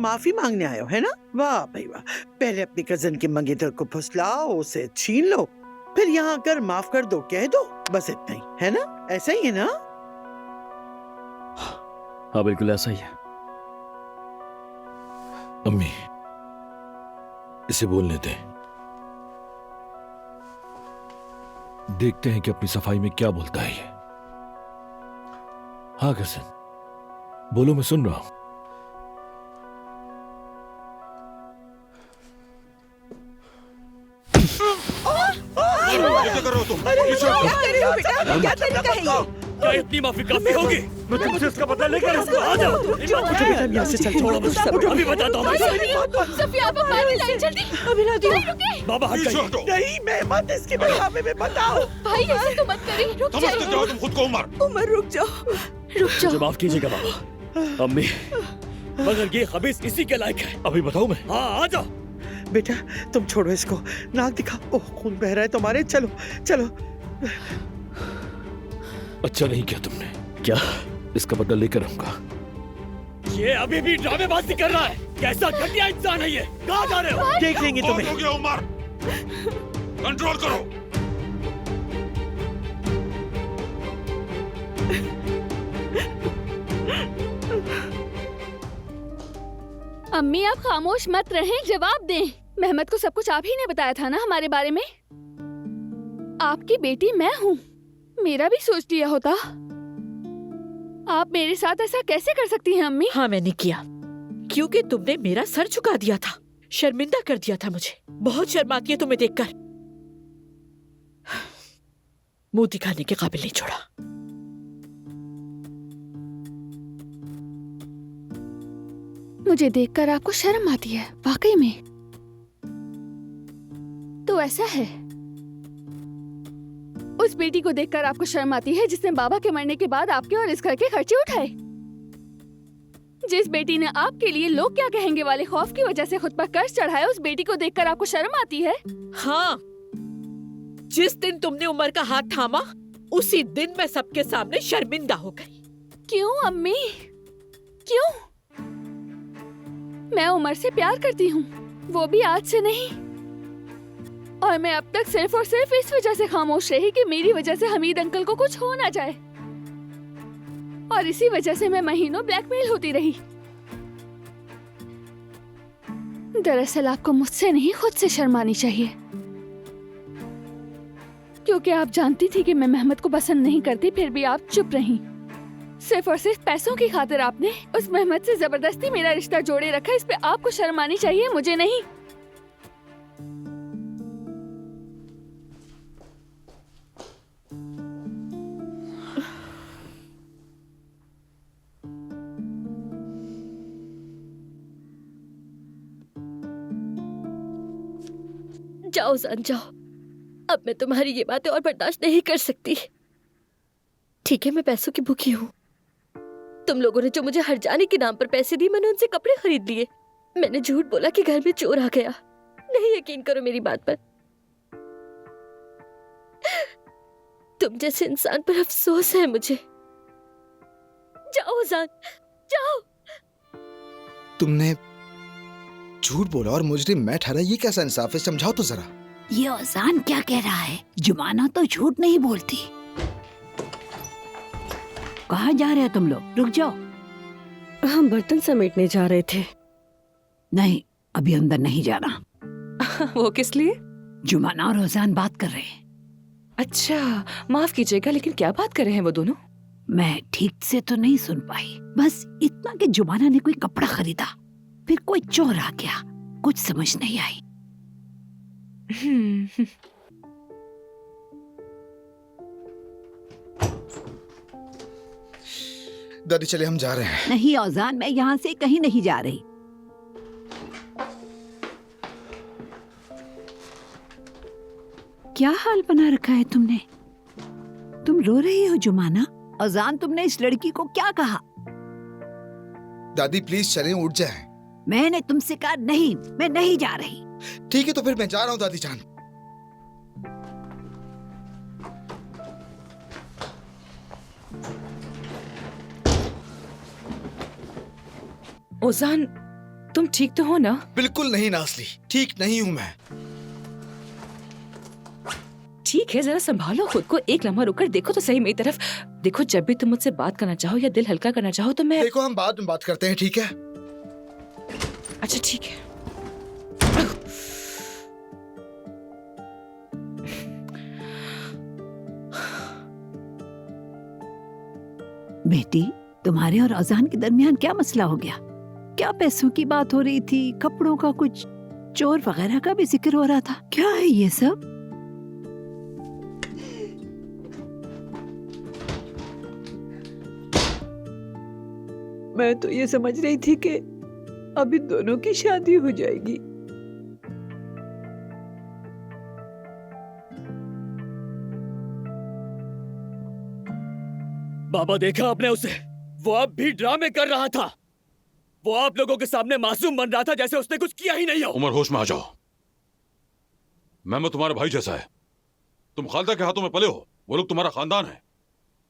माफी मांगने आए हो, है ना? वाह भाई वाह। पहले अपनी कजन के मंगेतर को फुसलाओ, उसे छीन लो, फिर यहाँ आकर माफ कर दो कह दो, बस इतना ही, है ना? ऐसा ही है ना? हाँ बिल्कुल ऐसा ही है। अम्मी, इसे बोलने दें, देखते हैं कि अपनी सफाई में क्या बोलता है ये। हाँ कजन, बोलो, मैं सुन रहा हूं। क्या कर रहे हो तुम? क्या कर रहे हो बेटा? क्या तरीका है ये? क्या इतनी माफी काफी होगी? मैं तुमसे इसका बदला लेकर इसको आ जाओ। उठो बेटा, यहाँ से चल, छोड़ो मुझे। अभी बताता हूँ। सफिया आप पानी लाइए जल्दी। अभी ला दियो। बाबा हट जाइए। नहीं, मैं मत इसके बेगामे में बताओ। भाई ऐसे तो मत करिए, रुक समझते क्या हो तुम खुद को? उमर रुक जाओ। मुझे माफ कीजिएगा बाबा। अम्मी, मगर ये खबीस इसी के लायक है। अभी बताऊं मैं? हाँ आ जाओ। बेटा तुम छोड़ो इसको, नाक दिखा। ओह खून बह रहा है तुम्हारे, चलो चलो। अच्छा नहीं किया तुमने। क्या? इसका बदला लेकर आऊंगा। ये अभी भी ड्रामेबाजी कर रहा है। कैसा घटिया इंसान है ये? कहाँ जा रहे हो? देख लेंगे बहुत तुम्हें। हो गया उमर, कंट्रोल करो। अम्मी आप खामोश मत रहें, जवाब दें। मेहमत को सब कुछ आप ही ने बताया था ना हमारे बारे में। आपकी बेटी मैं हूँ, मेरा भी सोच लिया होता। आप मेरे साथ ऐसा कैसे कर सकती हैं अम्मी? हाँ मैंने किया, क्योंकि तुमने मेरा सर झुका दिया था, शर्मिंदा कर दिया था मुझे। बहुत शर्माती है तुम्हें देखकर। मुंह दिखाने के काबिल नहीं छोड़ा। मुझे देखकर आपको शर्म आती है वाकई में? तो ऐसा है, उस बेटी को देखकर आपको शर्म आती है जिसने बाबा के मरने के बाद आपके और इस घर के खर्चे उठाए। जिस बेटी ने आपके लिए लोग क्या कहेंगे वाले खौफ की वजह से खुद पर कर्ज चढ़ाया, उस बेटी को देखकर आपको शर्म आती है? हाँ, जिस दिन तुमने उमर का हाथ थामा उसी दिन मैं सबके सामने शर्मिंदा हो गई। क्यों अम्मी, क्यों? मैं उमर से प्यार करती हूँ, वो भी आज से नहीं। और मैं अब तक सिर्फ और सिर्फ इस वजह से खामोश रही कि मेरी वजह से हमीद अंकल को कुछ हो ना जाए। और इसी वजह से मैं महीनों ब्लैकमेल होती रही। दरअसल आपको मुझसे नहीं खुद से शर्मानी चाहिए, क्योंकि आप जानती थी कि मैं मेहमत को पसंद नहीं करती, फिर भी आप चुप रही। सिर्फ और सिर्फ पैसों की खातिर आपने उस मेहमत से जबरदस्ती मेरा रिश्ता जोड़े रखा। इस पे आपको शर्मानी चाहिए, मुझे नहीं। जाओ जान जाओ, अब मैं तुम्हारी ये बातें और बर्दाश्त नहीं कर सकती। ठीक है, मैं पैसों की भूखी हूँ। तुम लोगों ने जो मुझे हर जाने के नाम पर पैसे दिए, मैंने उनसे कपड़े खरीद लिए। मैंने झूठ बोला कि घर में चोर आ गया। नहीं यकीन करो मेरी बात पर। तुम जैसे इंसान पर अफसोस है मुझे। जाओ जान, जाओ। तुमने झूठ बोला और मुजरिम मैं ठहरा, ये कैसा इंसाफ है? समझाओ तो जरा। ये ओजान क्या कह रहा है? जुमाना तो झूठ नहीं बोलती। कहाँ जा रहे हो तुम लोग? रुक जाओ। हम बर्तन समेटने जा रहे थे। नहीं, अभी अंदर नहीं जाना। वो किस लिए? जुमाना और ओजान बात कर रहे हैं। अच्छा, माफ कीजिएगा, लेकिन क्या बात कर रहे हैं वो दोनों? मैं ठीक से तो नहीं सुन पाई, बस इतना कि जुमाना ने कोई कपड़ा खरीदा, फिर कोई चोर आ गया। कुछ समझ नहीं आई। दादी चले, हम जा रहे हैं। नहीं औजान, मैं यहाँ से कहीं नहीं जा रही। क्या हाल बना रखा है तुमने? तुम रो रही हो जुमाना? औजान, तुमने इस लड़की को क्या कहा? दादी प्लीज चलें, उठ जाएं। मैंने तुमसे कहा नहीं, मैं नहीं जा रही। ठीक है तो फिर मैं जा रहा हूँ दादी जान। ओजान, तुम ठीक तो हो ना? बिल्कुल नहीं नासली, ठीक नहीं हूँ मैं। ठीक है, जरा संभालो खुद को। एक लम्हा रुककर देखो तो सही मेरी तरफ। देखो, जब भी तुम मुझसे बात करना चाहो या दिल हल्का करना चाहो तो मैं... देखो, हम बाद में बात करते हैं, ठीक है? अच्छा ठीक है। बेटी, तुम्हारे और अजान के दरमियान क्या मसला हो गया? क्या पैसों की बात हो रही थी? कपड़ों का कुछ चोर वगैरह का भी जिक्र हो रहा था? क्या है ये सब? मैं तो ये समझ रही थी कि अभी दोनों की शादी हो जाएगी। बाबा, देखा आपने उसे? वो अब भी ड्रामे कर रहा था। वो आप लोगों के सामने मासूम बन रहा था, जैसे उसने कुछ किया ही नहीं हो। उमर, होश में आ जाओ। मेहमत तुम्हारा भाई जैसा है। तुम खालदा के हाथों में पले हो। वो लोग तुम्हारा खानदान है।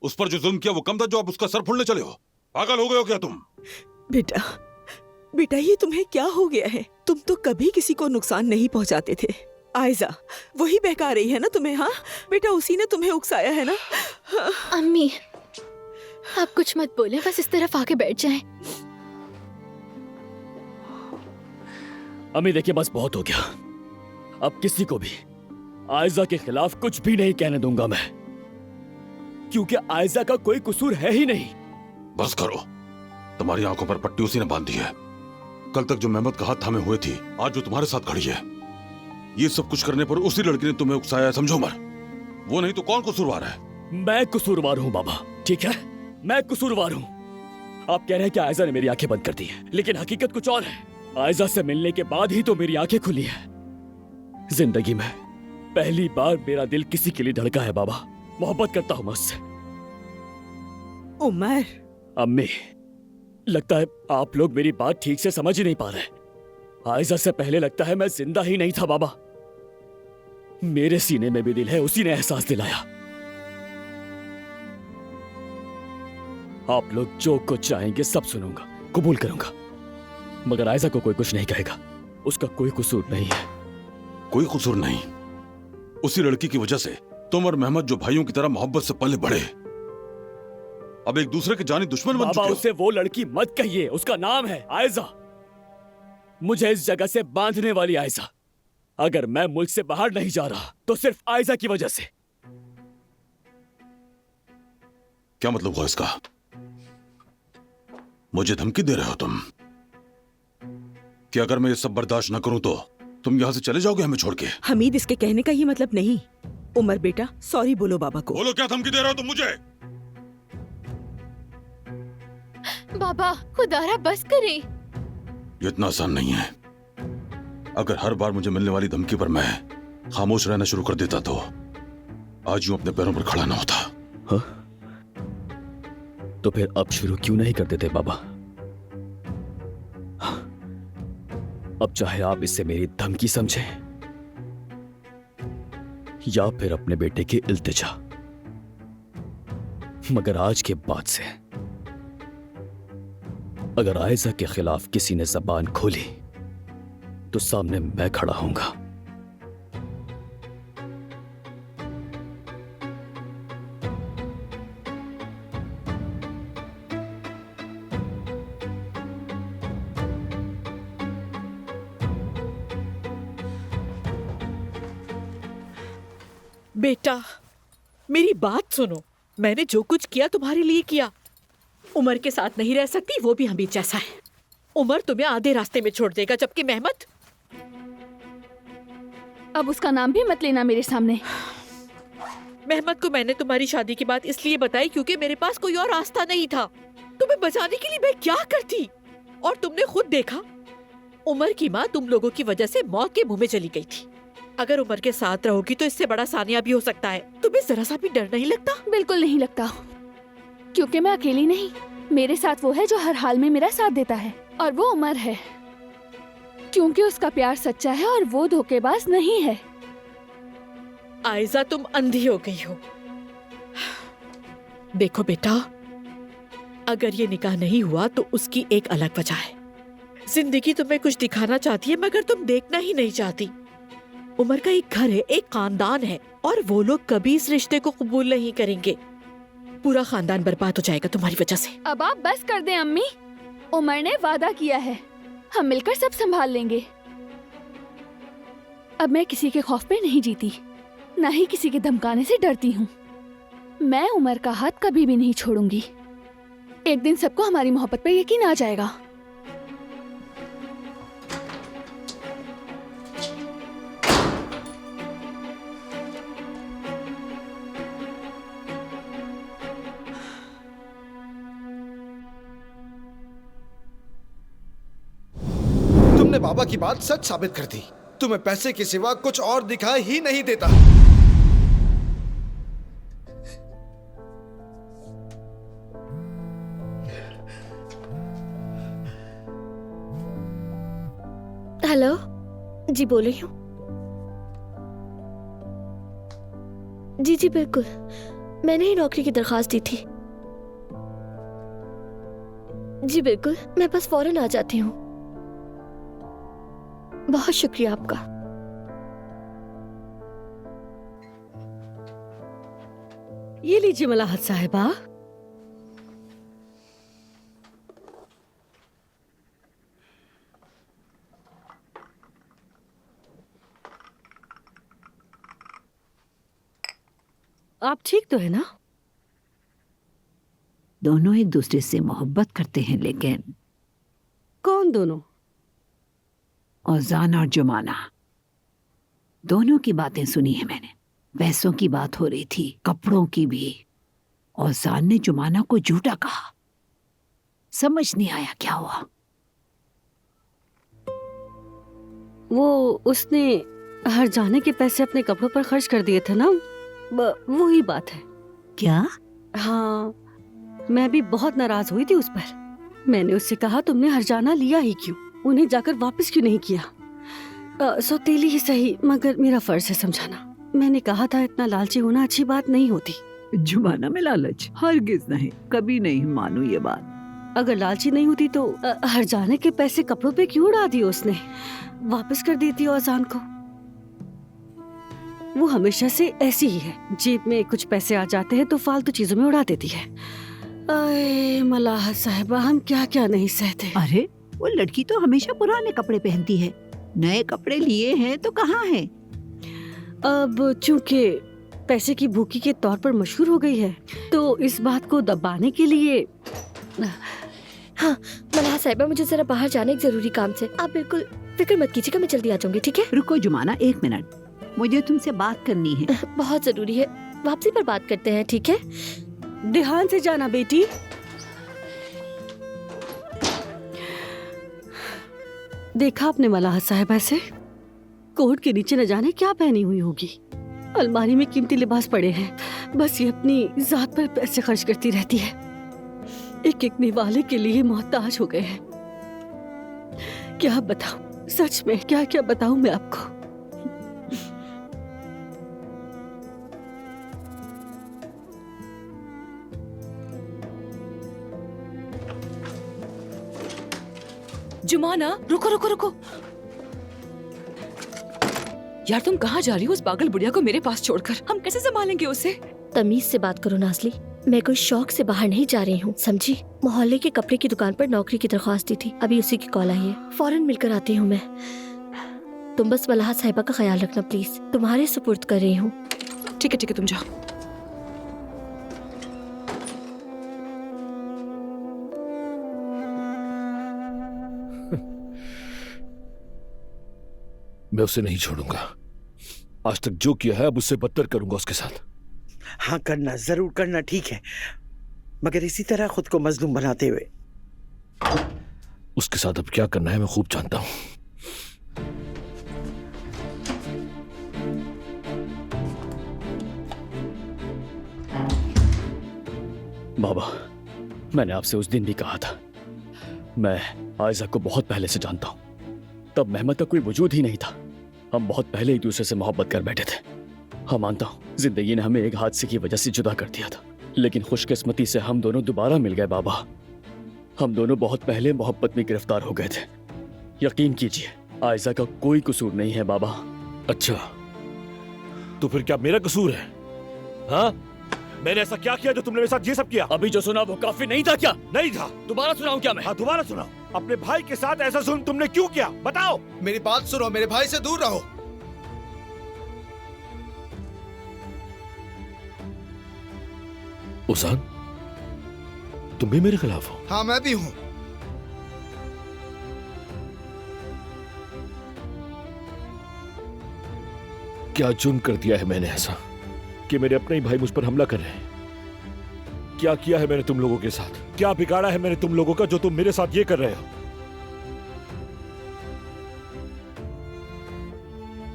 उस पर जो जुल्म किया वो कम था जो आप उसका सर फोड़ने चले हो? पागल हो गए हो क्या तुम? बेटा, बेटा, ये तुम्हें क्या हो गया है? तुम तो कभी किसी को नुकसान नहीं पहुंचाते थे। आयजा वही बहका रही है ना तुम्हें? हाँ बेटा, उसी ने तुम्हें उकसाया है ना? अम्मी, आप कुछ मत बोले, बस इस तरफ आके बैठ जाएं। अम्मी देखिए, बस बहुत हो गया। अब किसी को भी आयजा के खिलाफ कुछ भी नहीं कहने दूंगा मैं, क्योंकि आयजा का कोई कसूर है ही नहीं। बस करो। तुम्हारी आंखों पर पट्टी उसी ने बांध दी है। कल तक जो मेहमत का हाथ थामे हुए थी, आज जो तुम्हारे साथ खड़ी है, ये सब कुछ करने पर उसी लड़की ने तुम्हें उकसाया है, समझो उमर। वो नहीं तो कौन कसूरवार है? मैं कसूरवार हूँ बाबा, ठीक है? मैं कसूरवार हूँ। आप कह रहे हैं कि आयजा ने मेरी आंखें बंद कर दी है, लेकिन हकीकत कुछ और है। आयजा से मिलने के बाद ही तो मेरी आंखें खुली है। जिंदगी में पहली बार मेरा दिल किसी के लिए धड़का है बाबा। मोहब्बत करता हूँ मैं उससे। उमर, अम्मी, लगता है आप लोग मेरी बात ठीक से समझ ही नहीं पा रहे। आयजा से पहले लगता है मैं जिंदा ही नहीं था बाबा। मेरे सीने में भी दिल है, उसी ने एहसास दिलाया। आप लोग जो कुछ चाहेंगे सब सुनूंगा, कबूल करूंगा, मगर आयजा को कोई कुछ नहीं कहेगा। उसका कोई कसूर नहीं है। कोई कसूर नहीं। उसी लड़की की वजह से तुम और मेहमत जो भाइयों की तरह मोहब्बत से पले बढ़े, अब एक दूसरे के जानी दुश्मन बन चुके हो। उसे वो लड़की मत कहिए, उसका नाम है आयजा। मुझे इस जगह से बांधने वाली आयजा। अगर मैं मुल्क से बाहर नहीं जा रहा तो सिर्फ आयजा की वजह से। क्या मतलब हुआ इसका? मुझे धमकी दे रहे हो तुम कि अगर मैं ये सब बर्दाश्त न करूं तो तुम यहां से चले जाओगे हमें छोड़ के? हमीद, इसके कहने का ये मतलब नहीं। उमर बेटा, सॉरी बोलो बाबा को। बोलो, क्या धमकी दे रहे हो तुम मुझे? बाबा, खुदारा बस करें। ये इतना आसान नहीं है। अगर हर बार मुझे मिलने वाली धमकी पर मैं खामोश रहना शुरू कर देता तो आज यूं अपने पैरों पर खड़ा ना होता। हाँ? तो फिर अब शुरू क्यों नहीं कर देते बाबा? हाँ? अब चाहे आप इसे मेरी धमकी समझें या फिर अपने बेटे की इल्तिजा, मगर आज के बाद से अगर आयजा के खिलाफ किसी ने जबान खोली तो सामने मैं खड़ा हूंगा। बेटा, मेरी बात सुनो। मैंने जो कुछ किया तुम्हारे लिए किया। उमर के साथ नहीं रह सकती, वो भी हमीद जैसा है। उमर तुम्हें आधे रास्ते में छोड़ देगा, जबकि मेहमत... अब उसका नाम भी मत लेना मेरे सामने। मेहमत को मैंने तुम्हारी शादी की बात इसलिए बताई क्योंकि मेरे पास कोई और रास्ता नहीं था। तुम्हें बचाने के लिए मैं क्या करती? और तुमने खुद देखा, उमर की माँ तुम लोगों की वजह से मौत के मुंह में चली गई थी। अगर उमर के साथ रहोगी तो इससे बड़ा सानिया भी हो सकता है। तुम्हें जरा सा भी डर नहीं लगता? बिल्कुल नहीं लगता, क्योंकि मैं अकेली नहीं, मेरे साथ वो है जो हर हाल में मेरा साथ देता है, और वो उमर है, क्योंकि उसका प्यार सच्चा है और वो धोखेबाज नहीं है। आयजा, तुम अंधी हो गई हो। देखो बेटा, अगर ये निकाह नहीं हुआ तो उसकी एक अलग वजह है। जिंदगी तुम्हें कुछ दिखाना चाहती है मगर तुम देखना ही नहीं चाहती। उमर का एक घर है, एक खानदान है और वो लोग कभी इस रिश्ते को कबूल नहीं करेंगे। पूरा खानदान बर्बाद हो जाएगा तुम्हारी वजह से। अब आप बस कर दें अम्मी। उमर ने वादा किया है, हम मिलकर सब संभाल लेंगे। अब मैं किसी के खौफ पे नहीं जीती, ना ही किसी के धमकाने से डरती हूँ। मैं उमर का हाथ कभी भी नहीं छोड़ूंगी। एक दिन सबको हमारी मोहब्बत पे यकीन आ जाएगा। तुमने बाबा की बात सच साबित कर दी। तुम्हें पैसे के सिवा कुछ और दिखाई ही नहीं देता। हेलो, जी बोल रही हूँ। जी जी बिल्कुल, मैंने ही नौकरी की दरखास्त दी थी। जी बिल्कुल, मैं बस फौरन आ जाती हूँ। बहुत शुक्रिया आपका। ये लीजिए मलाहत साहिबा। आप ठीक तो है ना? दोनों एक दूसरे से मोहब्बत करते हैं, लेकिन कौन दोनों? औजान और जुमाना, दोनों की बातें सुनी है मैंने। पैसों की बात हो रही थी, कपड़ों की भी। औजान ने जुमाना को झूठा कहा। समझ नहीं आया क्या हुआ। वो उसने हर जाने के पैसे अपने कपड़ों पर खर्च कर दिए थे ना, वही बात है। क्या? हाँ, मैं भी बहुत नाराज हुई थी उस पर। मैंने उससे कहा तुमने हर जाना लिया ही क्यों, उन्हें जाकर वापस क्यों नहीं किया। सौतेली ही सही, मगर मेरा फर्ज है समझाना। मैंने कहा था इतना लालची होना अच्छी बात नहीं होती। जुमाना में लालच हरगिज नहीं, कभी नहीं मानू ये बात। अगर लालची नहीं होती तो हर जाने के पैसे कपड़ों पे क्यों उड़ा दिए उसने? वापस कर देती औजान को। वो हमेशा से ऐसी ही है, जेब में कुछ पैसे आ जाते हैं तो फालतू चीजों में उड़ा देती है। अरे मलाहत साहिबा, हम क्या क्या नहीं सहते। अरे वो लड़की तो हमेशा पुराने कपड़े पहनती है, नए कपड़े लिए हैं तो कहाँ है? अब चूंकि पैसे की भूखी के तौर पर मशहूर हो गई है, तो इस बात को दबाने के लिए। हाँ मलाह साहिबा, मुझे जरा बाहर जाने एक जरूरी काम से। आप बिल्कुल फिक्र मत कीजिएगा, मैं जल्दी आ जाऊंगी। ठीक है? रुको जुमाना, 1 मिनट, मुझे तुमसे बात करनी है। बहुत जरूरी है, वापसी पर बात करते हैं। ठीक है? ध्यान से जाना बेटी। देखा आपने मलाहत साहिबा से? कोट के नीचे न जाने क्या पहनी हुई होगी। अलमारी में कीमती लिबास पड़े हैं, बस ये अपनी जात पर पैसे खर्च करती रहती है। एक एक निवाले के लिए मोहताज हो गए हैं। क्या बताऊं, सच में क्या क्या बताऊं मैं आपको। जुमाना, रुको रुको रुको। यार तुम कहाँ जा रही हो उस पागल बुढ़िया को मेरे पास छोड़कर? हम कैसे संभालेंगे उसे? तमीज से बात करो नाज़ली, मैं कोई शौक से बाहर नहीं जा रही हूँ, समझी? मोहल्ले के कपड़े की दुकान पर नौकरी की दरख्वास्त दी थी, अभी उसी की कॉल आई है। फौरन मिलकर आती हूँ मैं। तुम बस मलाहत साहिबा का ख्याल रखना प्लीज, तुम्हारे सुपुर्द कर रही हूँ। ठीक है तुम जाओ। मैं उसे नहीं छोड़ूंगा। आज तक जो किया है अब उससे बदतर करूंगा उसके साथ। हाँ करना, जरूर करना, ठीक है, मगर इसी तरह खुद को मजलूम बनाते हुए। उसके साथ अब क्या करना है मैं खूब जानता हूं। बाबा, मैंने आपसे उस दिन भी कहा था, मैं आयजा को बहुत पहले से जानता हूं। तब मेहमत का कोई वजूद ही नहीं था। हम बहुत पहले एक दूसरे से मोहब्बत कर बैठे थे। हाँ मानता हूं, जिंदगी ने हमें एक हादसे की वजह से जुदा कर दिया था, लेकिन खुशकिस्मती से हम दोनों दोबारा मिल गए बाबा। हम दोनों बहुत पहले मोहब्बत में गिरफ्तार हो गए थे, यकीन कीजिए आयजा का कोई कसूर नहीं है बाबा। अच्छा, तो फिर क्या मेरा कसूर है? हाँ, मैंने ऐसा क्या किया जो तुमने मेरे साथ ये सब किया? अभी जो सुना वो काफी नहीं था क्या? नहीं था। दोबारा सुनाऊं क्या मैं? हाँ, दोबारा सुनाओ। अपने भाई के साथ ऐसा जुल्म तुमने क्यों किया? बताओ। मेरी बात सुनो, मेरे भाई से दूर रहो। उसान, तुम भी मेरे खिलाफ हो? हाँ, मैं भी हूँ। क्या जुर्म कर दिया है मैंने ऐसा कि मेरे अपने ही भाई मुझ पर हमला कर रहे हैं? क्या किया है मैंने तुम लोगों के साथ? क्या बिगाड़ा है मैंने तुम लोगों का जो तुम मेरे साथ ये कर रहे हो?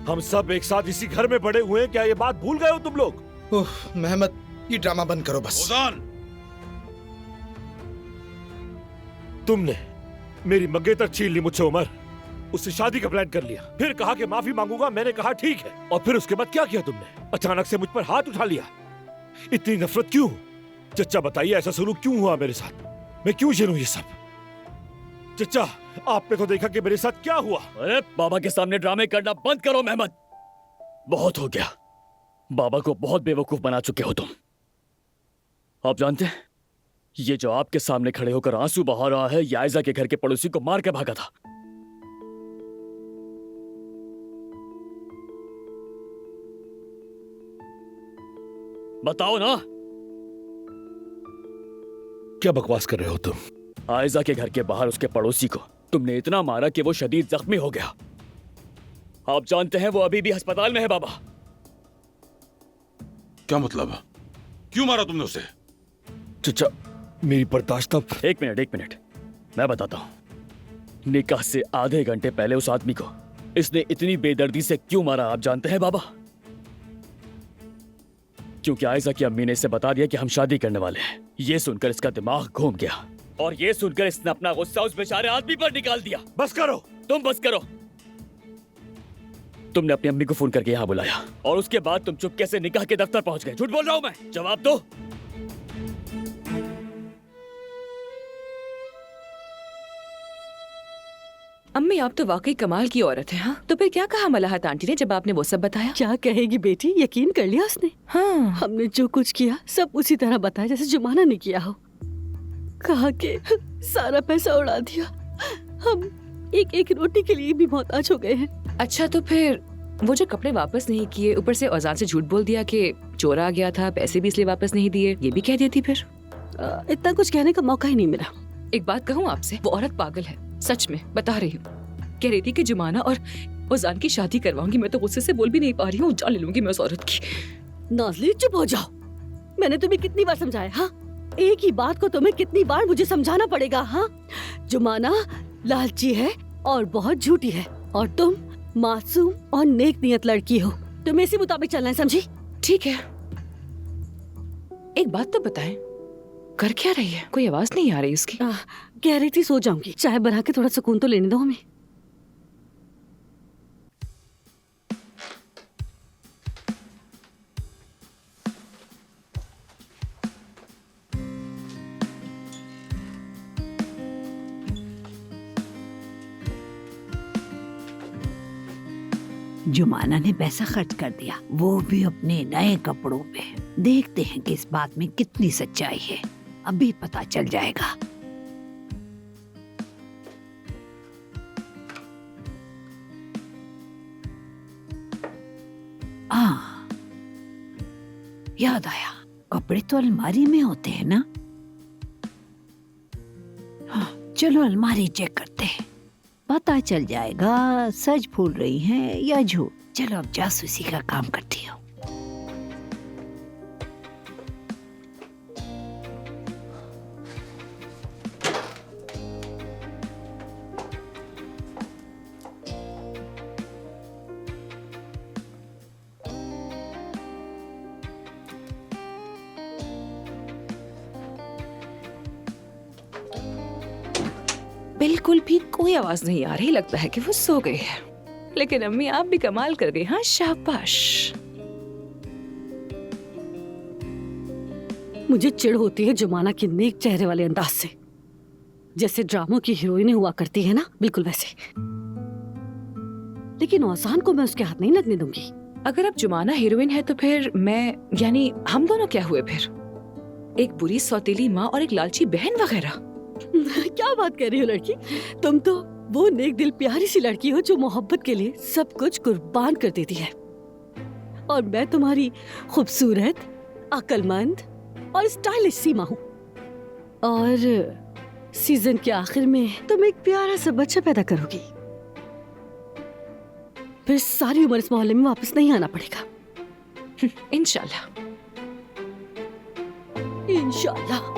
हम सब एक साथ इसी घर में बड़े हुए हैं, क्या ये बात भूल गए हो तुम लोग? ओह मेहमत, ये ड्रामा बंद करो बस। उसान! तुमने मेरी मंगेतर छीन ली मुझसे उमर, उससे शादी का प्लान कर लिया, फिर कहा कि माफी मांगूंगा। मैंने कहा ठीक है, और फिर उसके बाद क्या किया तुमने? अचानक से मुझ पर हाथ उठा लिया। इतनी नफरत क्यों? चचा बताइए, ऐसा सलूक क्यों हुआ मेरे साथ? मैं क्यों झेलूं ये सब? चचा, आपने तो देखा कि मेरे साथ क्या हुआ। अरे बाबा के सामने ड्रामे करना बंद करो मेहमत, बहुत हो गया। बाबा को बहुत बेवकूफ बना चुके हो तुम। आप जानते हैं ये जो आपके सामने खड़े होकर आंसू बहा रहा है, ये आयजा के घर के पड़ोसी को मार के भागा था। बताओ ना। क्या बकवास कर रहे हो तुम? आयजा के घर के बाहर उसके पड़ोसी को तुमने इतना मारा कि वो शदीद जख्मी हो गया। आप जानते हैं वो अभी भी अस्पताल में है बाबा। क्या मतलब? क्यों मारा तुमने उसे? चचा, मेरी बर्दाश्त अब। एक मिनट, मैं बताता हूं। निकाह से आधे घंटे पहले उस आदमी को इसने इतनी बेदर्दी से क्यों मारा आप जानते हैं बाबा? क्योंकि आयजा की अम्मी ने इसे बता दिया कि हम शादी करने वाले हैं। ये सुनकर इसका दिमाग घूम गया, और ये सुनकर इसने अपना गुस्सा उस बेचारे आदमी पर निकाल दिया। बस करो, तुम बस करो। तुमने अपनी अम्मी को फोन करके यहाँ बुलाया, और उसके बाद तुम चुपके से निकाह के दफ्तर पहुंच गए। झूठ बोल रहा हूं मैं? जवाब दो। अम्मी, आप तो वाकई कमाल की औरत है। हाँ, तो फिर क्या कहा मलाहत आंटी ने जब आपने वो सब बताया? क्या कहेगी बेटी, यकीन कर लिया उसने। हाँ, हमने जो कुछ किया सब उसी तरह बताया जैसे जुमाना ने किया हो। कहा कि सारा पैसा उड़ा दिया, हम एक एक रोटी के लिए भी मोहताज हो गए हैं। अच्छा, तो फिर वो जो कपड़े वापस नहीं किए, ऊपर से औजान से झूठ बोल दिया कि चोर आ गया था, पैसे भी इसलिए वापस नहीं दिए, ये भी कह देती फिर? इतना कुछ कहने का मौका ही नहीं मिला। एक बात कहूँ आपसे, वो औरत पागल है, सच में बता रही हूँ। कह रही थी कि जुमाना और औजान की शादी करवाऊंगी। मैं तो गुस्से से बोल भी नहीं पा रही हूँ, जान ले लूंगी मैं उस औरत की। नाज़ली, चुप हो जाओ। मैंने तुम्हें कितनी बार समझाया? हाँ, एक ही बात को तुम्हें कितनी बार मुझे समझाना पड़ेगा? हाँ, जुमाना लालची है और बहुत झूठी है, और तुम मासूम और नेक नियत लड़की हो। तुम्हें इसी मुताबिक चलना है, समझी? ठीक है, एक बात तो बताएं, कर क्या रही है? कोई आवाज नहीं आ रही उसकी। कह रही थी सो जाऊंगी, चाय बना के थोड़ा सुकून तो लेने दो हमें। जुमाना ने पैसा खर्च कर दिया, वो भी अपने नए कपड़ों पे। देखते हैं कि इस बात में कितनी सच्चाई है, अभी पता चल जाएगा। याद आया, कपड़े तो अलमारी में होते हैं ना। हाँ, चलो अलमारी चेक करते हैं, पता चल जाएगा सच बोल रही हैं या झूठ। चलो अब जासूसी का काम करती हूँ। बिल्कुल भी कोई आवाज नहीं आ रही, लगता है कि वो सो गई है। लेकिन अम्मी, आप भी कमाल कर गई। हाँ, शाबाश। मुझे चिढ़ होती है जुमाना की नेक चेहरे वाले अंदाज से, जैसे ड्रामों की हीरोइनें हुआ करती है ना, बिल्कुल वैसे। लेकिन औसान को मैं उसके हाथ नहीं लगने दूंगी। अगर अब जुमाना हीरोइन है तो फिर मैं यानी हम दोनों क्या हुए फिर? एक बुरी सौतेली माँ और एक लालची बहन वगैरह। क्या बात कर रही हो लड़की, तुम तो वो नेक दिल प्यारी सी लड़की हो जो मोहब्बत के लिए सब कुछ कुर्बान कर देती है। और मैं तुम्हारी खूबसूरत, अक्लमंद और स्टाइलिश सी माँ हूँ। और सीजन के आखिर में तुम एक प्यारा सा बच्चा पैदा करोगी, फिर सारी उम्र इस मोहल्ले में वापस नहीं आना पड़ेगा। इंशाल्लाह। इंशाल्लाह।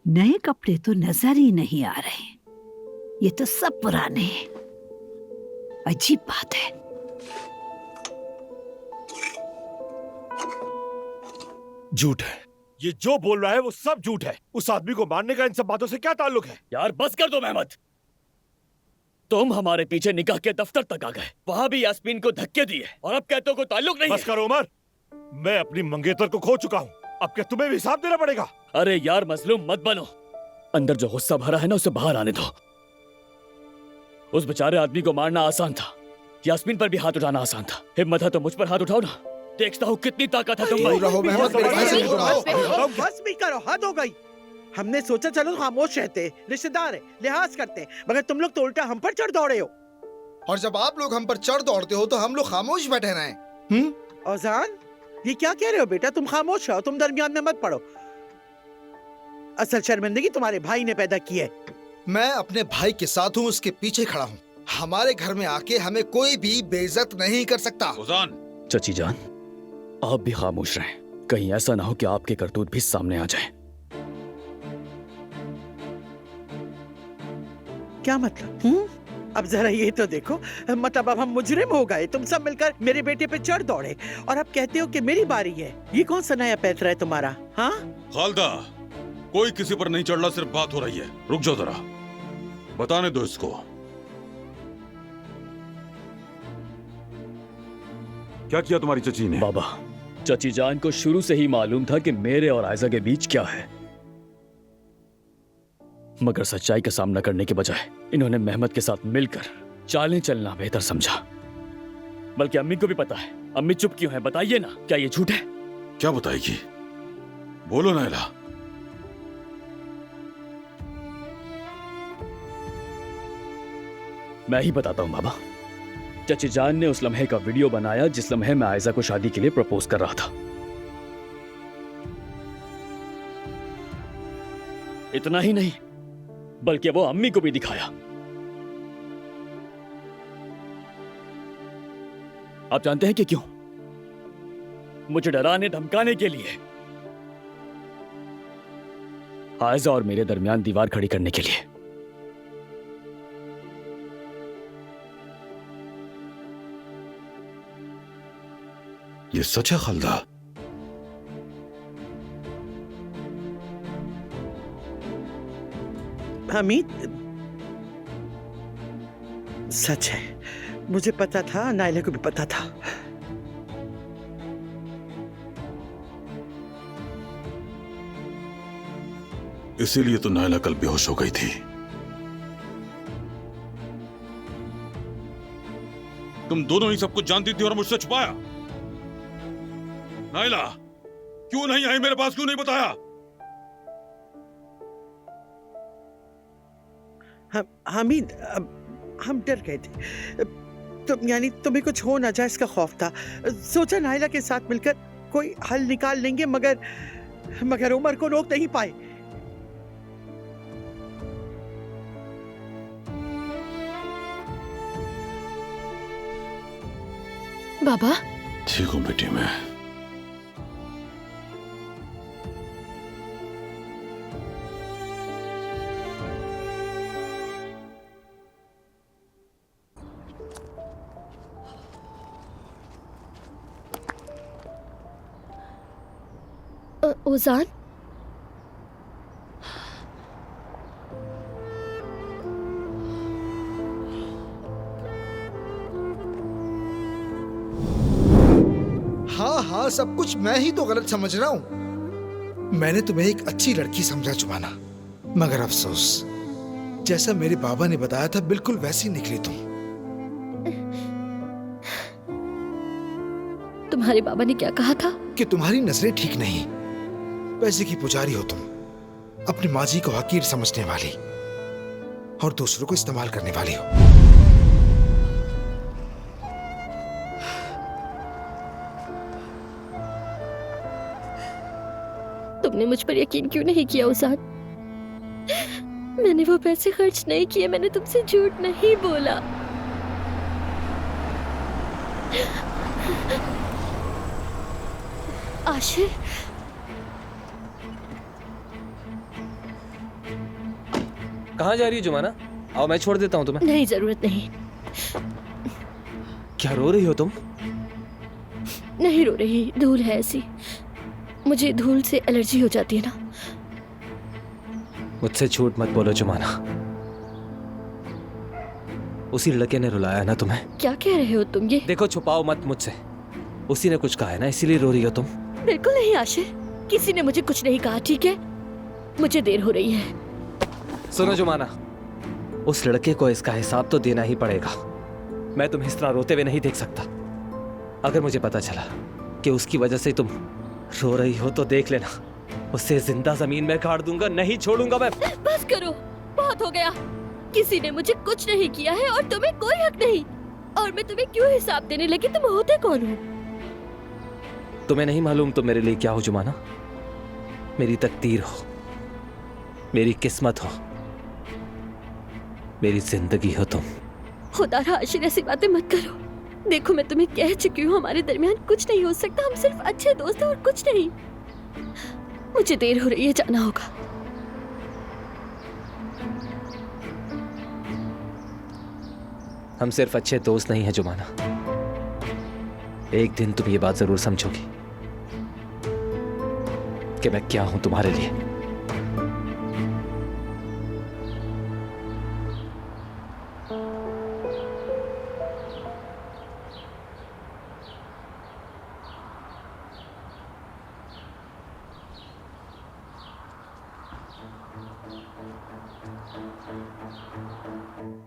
नए कपड़े तो नजर ही नहीं आ रहे, ये तो सब पुराने हैं। अजीब बात है। झूठ है, ये जो बोल रहा है वो सब झूठ है। उस आदमी को मारने का इन सब बातों से क्या ताल्लुक है? यार बस कर दो मेहमत। तुम हमारे पीछे निकाह के दफ्तर तक आ गए, वहां भी यास्मीन को धक्के दिए और अब कहते हो कोई ताल्लुक नहीं बस करो उमर, मैं अपनी मंगेतर को खो चुका हूँ। अब क्या तुम्हें भी हिसाब देना पड़ेगा? अरे यार मजलूम मत बनो, अंदर जो गुस्सा भरा है ना उसे बाहर आने दो। उस बेचारे आदमी को मारना आसान था, यास्मीन पर भी हाथ उठाना आसान था। हिम्मत है तो मुझ पर हाथ उठाओ ना, देखता हूँ कितनी ताकत है तुम में। बस भी करो, हद हो गई। हमने सोचा चलो खामोश रहते, रिश्तेदार है, लिहाज करते हैं, मगर तुम लोग तो उल्टा हम पर चढ़ दौड़े हो। और जब आप लोग हम पर चढ़ दौड़ते हो तो हम लोग खामोश बैठे रहें। औजान, ये क्या कह रहे हो बेटा? तुम खामोश रहो, तुम दरमियान में मत पड़ो। असल शर्मिंदगी तुम्हारे भाई ने पैदा की है। मैं अपने भाई के साथ हूँ, उसके पीछे खड़ा हूँ। हमारे घर में आके हमें कोई भी बेइज्जत नहीं कर सकता। चची जान, आप भी खामोश रहें, कहीं ऐसा ना हो कि आपके करतूत भी सामने आ जाए। क्या मतलब? अब जरा ये तो देखो, मतलब अब हम मुजरिम हो गए। तुम सब मिलकर मेरे बेटे पे चढ़ दौड़े और अब कहते हो कि मेरी बारी है। ये कौन सा नया पैतरा है तुम्हारा? हाँ खालदा, कोई किसी पर नहीं चढ़ रहा, सिर्फ बात हो रही है। रुक जाओ जरा, बताने दो इसको। क्या किया तुम्हारी चची ने? बाबा, चची जान को शुरू से ही मालूम था कि मेरे और आयजा के बीच क्या है, मगर सच्चाई का सामना करने के बजाय इन्होंने मेहमत के साथ मिलकर चालें चलना बेहतर समझा। बल्कि अम्मी को भी पता है। अम्मी चुप क्यों है, बताइए ना, क्या ये झूठ है? क्या बताएगी? बोलो नायला। मैं ही बताता हूँ बाबा। चची जान ने उस लम्हे का वीडियो बनाया जिस लम्हे मैं आयजा को शादी के लिए प्रपोज कर रहा था। इतना ही नहीं, बल्कि वो अम्मी को भी दिखाया। आप जानते हैं कि क्यों? मुझे डराने धमकाने के लिए, आयजा और मेरे दरमियान दीवार खड़ी करने के लिए। ये सच है खालदा? हमीद, सच है। मुझे पता था, नायला को भी पता था। इसीलिए तो नायला कल बेहोश हो गई थी। तुम दोनों ही सब कुछ जानती थी और मुझसे छुपाया। नायला, क्यों नहीं आई मेरे पास? क्यों नहीं बताया? हमीद, हम डर गए थे। यानी तुम्हें कुछ हो ना जाए इसका खौफ था। सोचा नायला के साथ मिलकर कोई हल निकाल लेंगे, मगर उमर को रोक नहीं पाए। बाबा, ठीक हूँ बेटी मैं। ओजान, हाँ, सब कुछ मैं ही तो गलत समझ रहा हूँ। मैंने तुम्हें एक अच्छी लड़की समझा जुमाना, मगर अफसोस जैसा मेरे बाबा ने बताया था बिल्कुल वैसी निकली तुम। तुम्हारे बाबा ने क्या कहा था? कि तुम्हारी नजरें ठीक नहीं, पैसे की पुजारी हो तुम, अपनी माँ जी को हकीर समझने वाली और दूसरों को इस्तेमाल करने वाली हो। तुमने मुझ पर यकीन क्यों नहीं किया उसान? मैंने वो पैसे खर्च नहीं किए, मैंने तुमसे झूठ नहीं बोला। आशिर, कहाँ जा रही हो जुमाना? आओ मैं छोड़ देता हूँ तुम्हें। नहीं, जरूरत नहीं। क्या रो रही हो तुम? नहीं रो रही, धूल है ऐसी, मुझे धूल से एलर्जी हो जाती है ना। मुझसे झूठ मत बोलो जुमाना, उसी लड़के ने रुलाया ना तुम्हें। क्या कह रहे हो तुम ये? देखो छुपाओ मत मुझसे, उसी ने कुछ कहा है ना, इसीलिए रो रही हो तुम। बिल्कुल नहीं आशिर, किसी ने मुझे कुछ नहीं कहा, ठीक है? मुझे देर हो रही है। सुनो जुमाना, उस लड़के को इसका हिसाब तो देना ही पड़ेगा। मैं तुम्हें इस तरह रोते हुए नहीं देख सकता। अगर मुझे पता चला कि उसकी वजह से तुम रो रही हो तो देख लेना, उसे जिंदा जमीन में गाड़ दूंगा, नहीं छोड़ूंगा मैं। बस करो, बहुत हो गया। किसी ने मुझे कुछ नहीं किया है और तुम्हें कोई हक नहीं। और मैं तुम्हें क्यों हिसाब देने लगी? तुम होते कौन हो? तुम्हें नहीं मालूम तुम मेरे लिए क्या हो जुमाना? मेरी तकदीर हो, मेरी किस्मत हो, मेरी जिंदगी हो तुम। खुदा रहा आशिर, ऐसी बातें मत करो। देखो मैं तुम्हें कह चुकी हूँ, हमारे दरमियान कुछ नहीं हो सकता, हम सिर्फ अच्छे दोस्त हैं और कुछ नहीं। मुझे देर हो रही है, जाना होगा। हम सिर्फ अच्छे दोस्त नहीं हैं जुमाना, एक दिन तुम ये बात जरूर समझोगी कि मैं क्या हूं तुम्हारे लिए।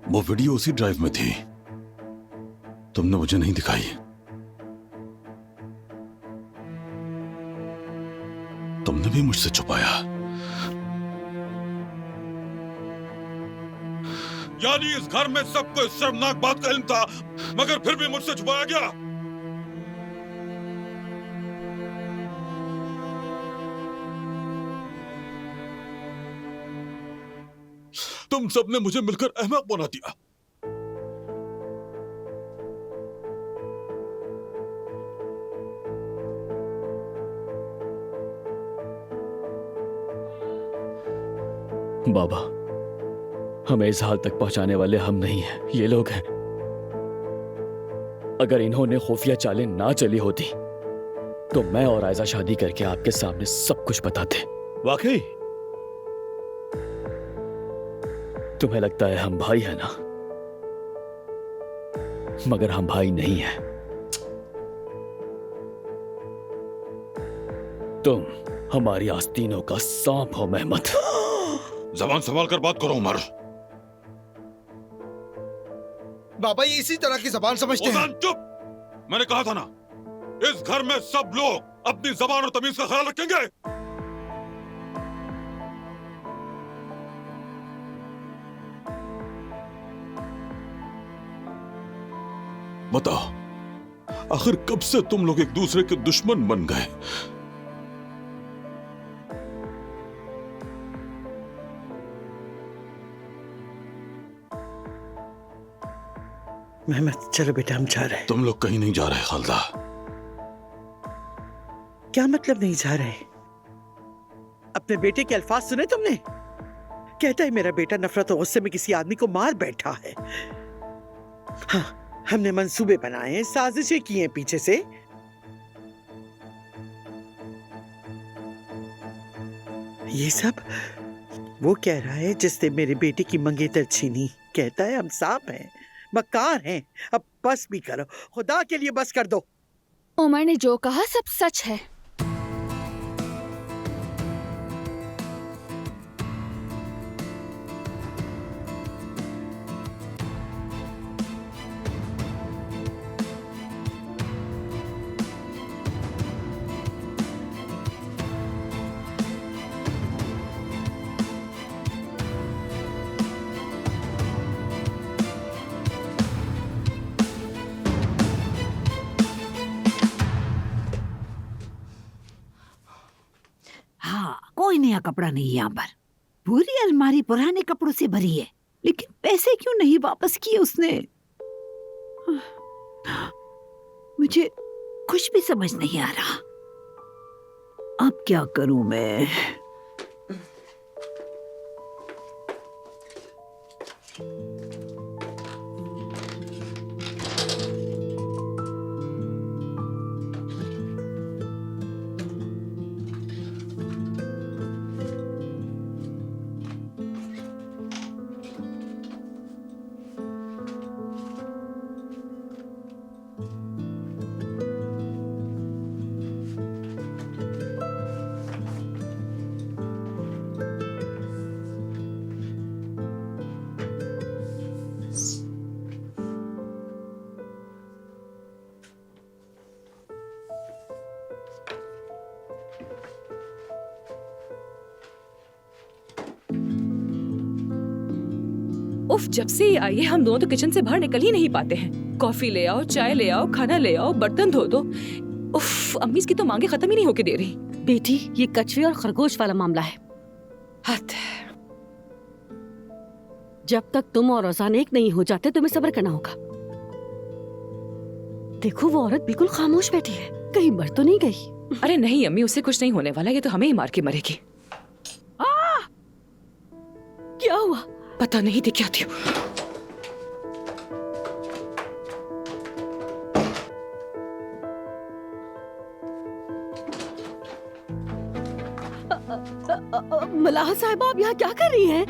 वो वीडियो उसी ड्राइव में थी, तुमने मुझे नहीं दिखाई। तुमने भी मुझसे छुपाया। यानी इस घर में सबको इस शर्मनाक बात का इल्म था, मगर फिर भी मुझसे छुपाया गया। तुम सबने मुझे मिलकर अहमक बना दिया। बाबा, हमें इस हाल तक पहुंचाने वाले हम नहीं हैं, ये लोग हैं। अगर इन्होंने खुफिया चालें ना चली होती तो मैं और आयजा शादी करके आपके सामने सब कुछ बताते। वाकई? तुम्हें लगता है हम भाई हैं ना, मगर हम भाई नहीं हैं। तुम हमारी आस्तीनों का सांप हो मेहमत। जबान संभाल कर बात करो उमर। बाबा ये इसी तरह की जबान समझते हैं। चुप! मैंने कहा था ना, इस घर में सब लोग अपनी जबान और तमीज का ख्याल रखेंगे। बताओ, आखिर कब से तुम लोग एक दूसरे के दुश्मन बन गए? मेहमत, चलो बेटा हम जा रहे हैं। तुम लोग कहीं नहीं जा रहे खालदा। क्या मतलब नहीं जा रहे? अपने बेटे के अल्फाज सुने तुमने? कहता है मेरा बेटा नफरत और गुस्से में किसी आदमी को मार बैठा है। हाँ, हमने मंसूबे बनाए हैं, साजिशें की हैं पीछे से। ये सब वो कह रहा है जिसने मेरे बेटे की मंगेतर छीनी। कहता है हम सांप हैं, मक्कार हैं। अब बस भी करो, खुदा के लिए बस कर दो। उमर ने जो कहा सब सच है। हाँ, कोई नया कपड़ा नहीं यहाँ पर। पूरी अलमारी पुराने कपड़ों से भरी है, लेकिन पैसे क्यों नहीं वापस किए उसने? मुझे कुछ भी समझ नहीं आ रहा। अब क्या करूं मैं? उफ, जब से ये आई है हम दोनों तो किचन से बाहर निकल ही नहीं पाते हैं। कॉफी ले आओ, चाय ले आओ, खाना ले आओ, बर्तन धो दो। उफ, अम्मी इसकी तो मांगे खत्म ही नहीं होके दे रही। बेटी, ये कछुए और खरगोश वाला मामला है। हद है। जब तक तुम और औजान एक नहीं हो जाते तुम्हें सब्र करना होगा। देखो वो औरत बिल्कुल खामोश बैठी है, कहीं मर तो नहीं गई। अरे नहीं अम्मी, उससे कुछ नहीं होने वाला, ये तो हमें ही मार के मरेगी। क्या हुआ? पता नहीं, दिखाती हूँ। मलाह साहिबा, आप यहाँ क्या कर रही हैं?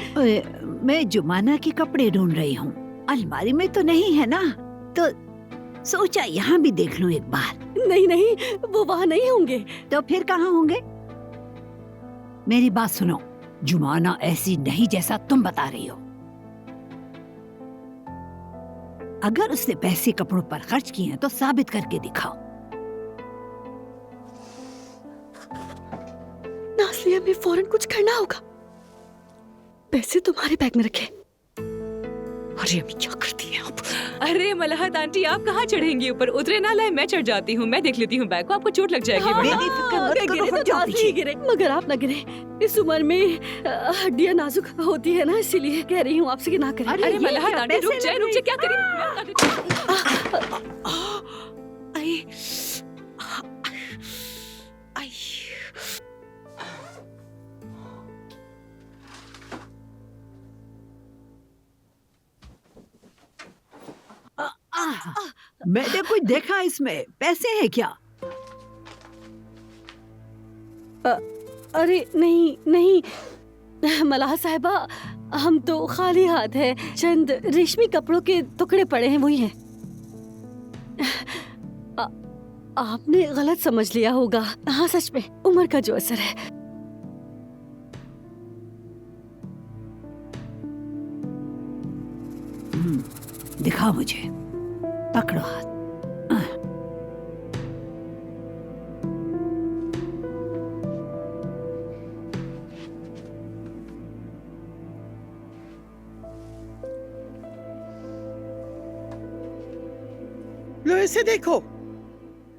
मैं जुमाना के कपड़े ढूंढ रही हूँ। अलमारी में तो नहीं है ना, तो सोचा यहाँ भी देख लूं एक बार। नहीं नहीं, वो वहाँ नहीं होंगे। तो फिर कहाँ होंगे? मेरी बात सुनो, जुमाना ऐसी नहीं जैसा तुम बता रही हो। अगर उसने पैसे कपड़ों पर खर्च किए हैं तो साबित करके दिखाओ। नाज़िया, हमें फौरन कुछ करना होगा। पैसे तुम्हारे बैग में रखे। अरे अम्मी क्या करती हैं आप? अरे मलाहत आंटी, आप कहाँ चढ़ेंगी ऊपर? उतरे ना, लाए मैं चढ़ जाती हूँ। मैं देख लेती हूँ बैग को, आपको चोट लग जाएगी। हाँ, बेबी फिक्र मत करो, गिरे हट तो जाओ नाज़ पीछे। नहीं गिरे, मगर आप ना गिरे। इस उम्र में हड्डियाँ नाजुक होती है ना, इसीलिए कह रही हूँ आपसे कि ना करें। अरे ये मलाहत क्या, आंटी, रुक पैसे जाए लग रुक जाए, गए। क्या करें? आई आई मैंने कुछ देखा इसमें? पैसे हैं क्या? अरे नहीं नहीं मलाह साहिबा, हम तो खाली हाथ है। चंद रेशमी कपड़ों के टुकड़े पड़े हैं, वही हैं। आपने गलत समझ लिया होगा। हाँ सच में उम्र का जो असर है। दिखाओ मुझे, पकड़ो हाथ। लो इसे देखो,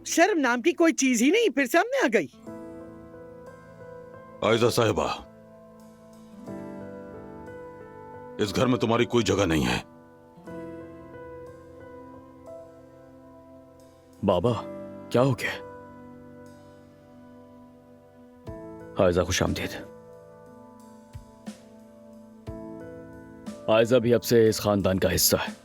शर्म नाम की कोई चीज ही नहीं फिर सामने आ गई। आयजा साहिबा, इस घर में तुम्हारी कोई जगह नहीं है। बाबा क्या हो गया? आयजा खुश आमदीद। आयजा भी अब से इस खानदान का हिस्सा है।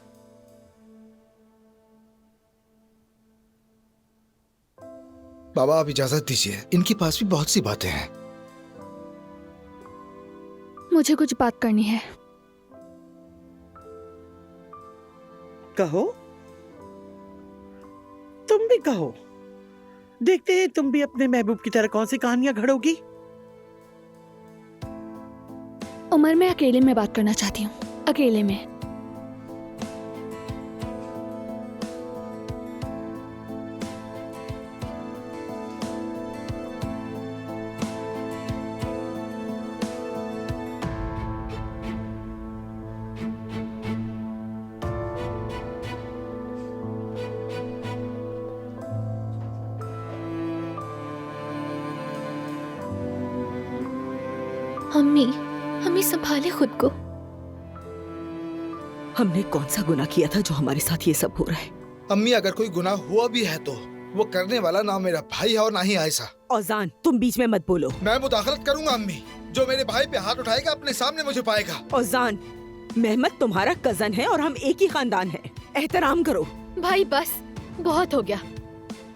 बाबा आप इजाजत दीजिए, इनके पास भी बहुत सी बातें हैं। मुझे कुछ बात करनी है। कहो, तुम भी कहो। देखते हैं तुम भी अपने महबूब की तरह कौन सी कहानियां घड़ोगी। उमर, मैं अकेले में बात करना चाहती हूँ, अकेले में। अम्मी, अम्मी संभाले खुद को। हमने कौन सा गुनाह किया था जो हमारे साथ ये सब हो रहा है? अम्मी, अगर कोई गुनाह हुआ भी है तो वो करने वाला ना मेरा भाई है और ना ही आयशा। औजान, तुम बीच में मत बोलो। मैं मुदाखलत करूंगा अम्मी। जो मेरे भाई पे हाथ उठाएगा अपने सामने मुझे पाएगा। औजान, मेहमत तुम्हारा कजन है और हम एक ही खानदान हैं। एहतराम करो। भाई बस, बहुत हो गया।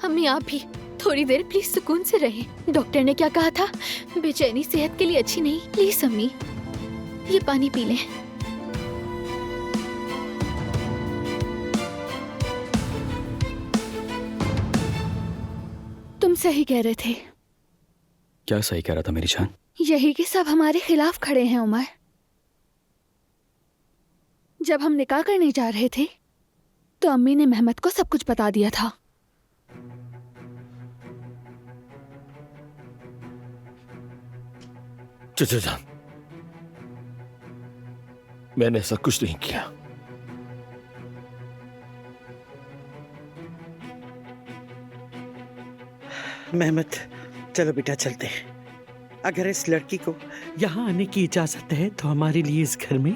अम्मी आप भी थोड़ी देर प्लीज सुकून से रहें। डॉक्टर ने क्या कहा था? बेचैनी सेहत के लिए अच्छी नहीं। प्लीज अम्मी, ये पानी पी लें। तुम सही कह रहे थे। क्या सही कह रहा था मेरी जान? यही कि सब हमारे खिलाफ खड़े हैं उमर। जब हम निकाह करने जा रहे थे तो अम्मी ने मेहमत को सब कुछ बता दिया था। चचा जान, मैंने ऐसा कुछ नहीं किया। मेहमत, चलो बेटा चलते हैं। अगर इस लड़की को यहाँ आने की इजाजत है तो हमारे लिए इस घर में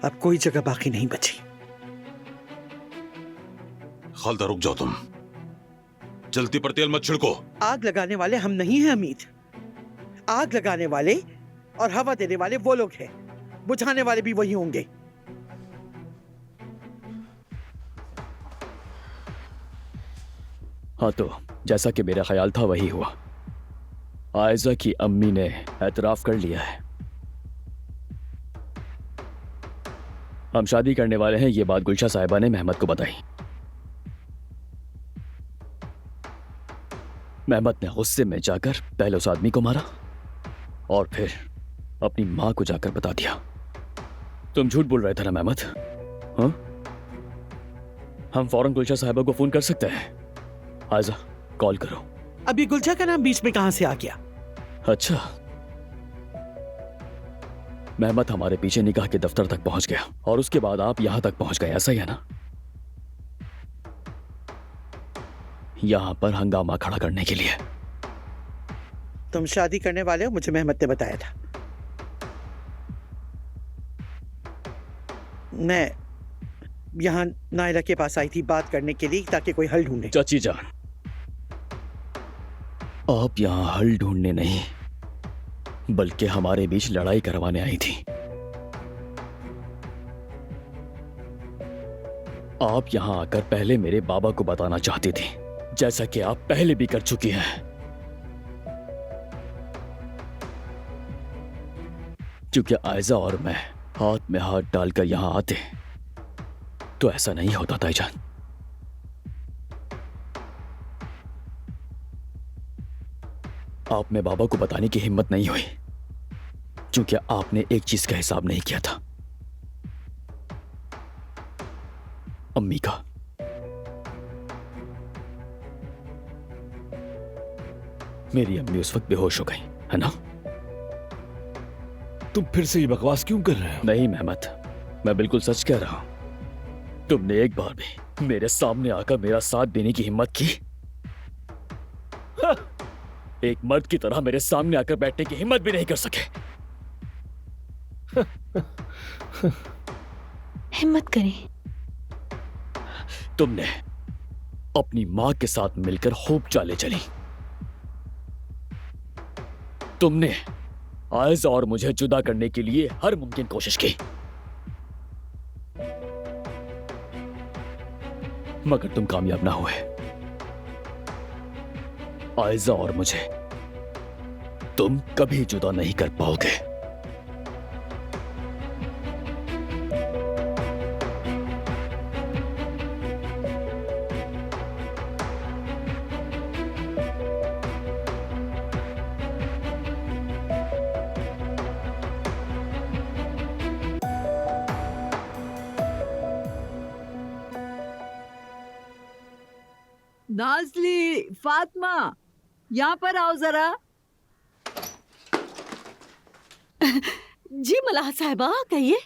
अब कोई जगह बाकी नहीं बची। खालदा रुक जाओ तुम, जलती पर तेल मत छिड़को। आग लगाने वाले हम नहीं हैं अमीर। आग लगाने वाले और हवा देने वाले वो लोग हैं, बुझाने वाले भी वही होंगे। हाँ, तो जैसा कि मेरा ख्याल था वही हुआ। आयजा की अम्मी ने एतराफ कर लिया है। हम शादी करने वाले हैं, ये बात गुलशा साहिबा ने मेहमत को बताई। मेहमत ने गुस्से में जाकर पहले उस आदमी को मारा और फिर अपनी मां को जाकर बता दिया। तुम झूठ बोल रहे थे ना मेहमत? हाँ, हम फौरन गुलशा साहिबा को फोन कर सकते हैं। आयजा, कॉल करो। अभी गुलशा का नाम बीच में कहां से आ गया? अच्छा, मेहमत हमारे पीछे निकाह के दफ्तर तक पहुंच गया और उसके बाद आप यहां तक पहुंच गए, ऐसा ही है ना? यहां पर हंगामा खड़ा करने के लिए। तुम शादी करने वाले हो, मुझे मेहमत ने बताया था। मैं यहाँ नायला के पास आई थी बात करने के लिए ताकि कोई हल ढूंढे। चाची जान, आप यहाँ हल ढूंढने नहीं बल्कि हमारे बीच लड़ाई करवाने आई थी। आप यहाँ आकर पहले मेरे बाबा को बताना चाहती थी, जैसा कि आप पहले भी कर चुकी हैं। क्योंकि आयजा और मैं हाथ में हाथ डालकर यहां आते तो ऐसा नहीं होता ताईजान। आप में बाबा को बताने की हिम्मत नहीं हुई क्योंकि आपने एक चीज का हिसाब नहीं किया था, अम्मी का। मेरी अम्मी उस वक्त बेहोश हो गई, है ना? तुम फिर से ये बकवास क्यों कर रहे हो? नहीं मेहमत, मैं बिल्कुल सच कह रहा हूं। तुमने एक बार भी मेरे सामने आकर मेरा साथ देने की हिम्मत की? एक मर्द की तरह मेरे सामने आकर बैठने की हिम्मत भी नहीं कर सके। हिम्मत करें। तुमने अपनी मां के साथ मिलकर खूब चालें चली। तुमने आयजा और मुझे जुदा करने के लिए हर मुमकिन कोशिश की, मगर तुम कामयाब ना हुए। आयजा और मुझे तुम कभी जुदा नहीं कर पाओगे। नाजली, फातिमा, यहाँ पर आओ जरा। जी मलाह साहिबा, कहिए।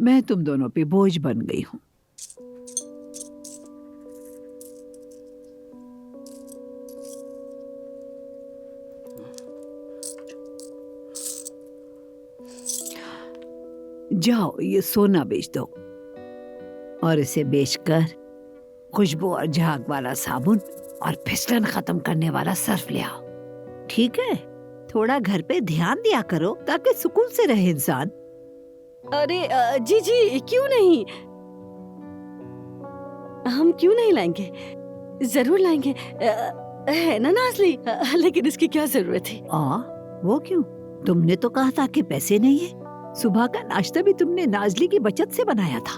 मैं तुम दोनों पे बोझ बन गई हूँ। जाओ ये सोना बेच दो और इसे बेचकर खुशबू और झाग वाला साबुन और फिसलन खत्म करने वाला सर्फ ले आओ। ठीक है? थोड़ा घर पे ध्यान दिया करो ताकि सुकून से रहे इंसान। अरे जी जी, क्यों नहीं, हम क्यों नहीं लाएंगे, जरूर लाएंगे। है ना नाजली? लेकिन इसकी क्या जरूरत थी? वो क्यों? तुमने तो कहा था कि पैसे नहीं है। सुबह का नाश्ता भी तुमने नाजली की बचत से बनाया था।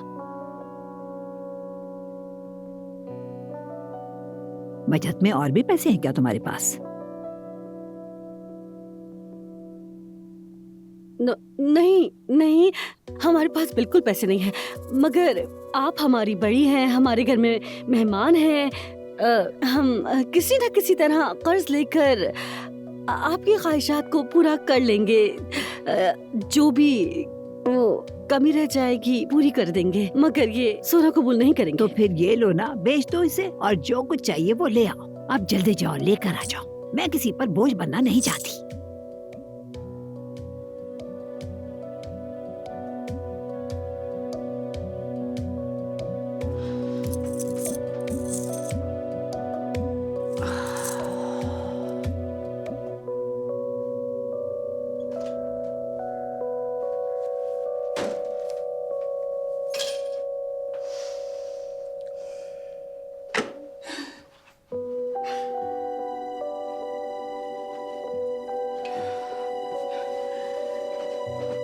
बचत में और भी पैसे हैं क्या तुम्हारे पास? नहीं नहीं, हमारे पास बिल्कुल पैसे नहीं हैं। मगर आप हमारी बड़ी हैं, हमारे घर में मेहमान हैं। हम किसी न किसी तरह कर्ज लेकर आपकी ख्वाहिशात को पूरा कर लेंगे। जो भी वो कमी रह जाएगी पूरी कर देंगे, मगर ये सोना कबूल नहीं करेंगे। तो फिर ये लो ना, बेच दो इसे और जो कुछ चाहिए वो ले आओ। आप जल्दी जाओ, लेकर आ जाओ। मैं किसी पर बोझ बनना नहीं चाहती।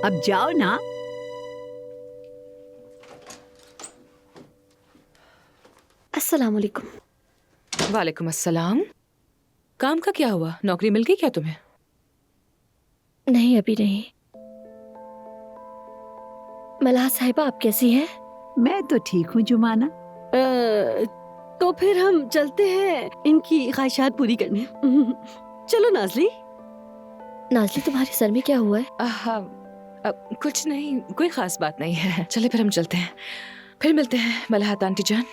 अब जाओ ना। अस्सलाम वालेकुम। वालेकुम अस्सलाम। काम का क्या हुआ? नौकरी मिल गई क्या तुम्हें? नहीं, अभी नहीं। मलाह साहिबा, आप कैसी हैं? मैं तो ठीक हूँ जुमाना। तो फिर हम चलते हैं इनकी ख्वाहिशात पूरी करने। चलो नाजली। नाजली, तुम्हारे सर में क्या हुआ है? कुछ नहीं, कोई खास बात नहीं है। चले फिर हम चलते हैं, फिर मिलते हैं मलाहत आंटी जान।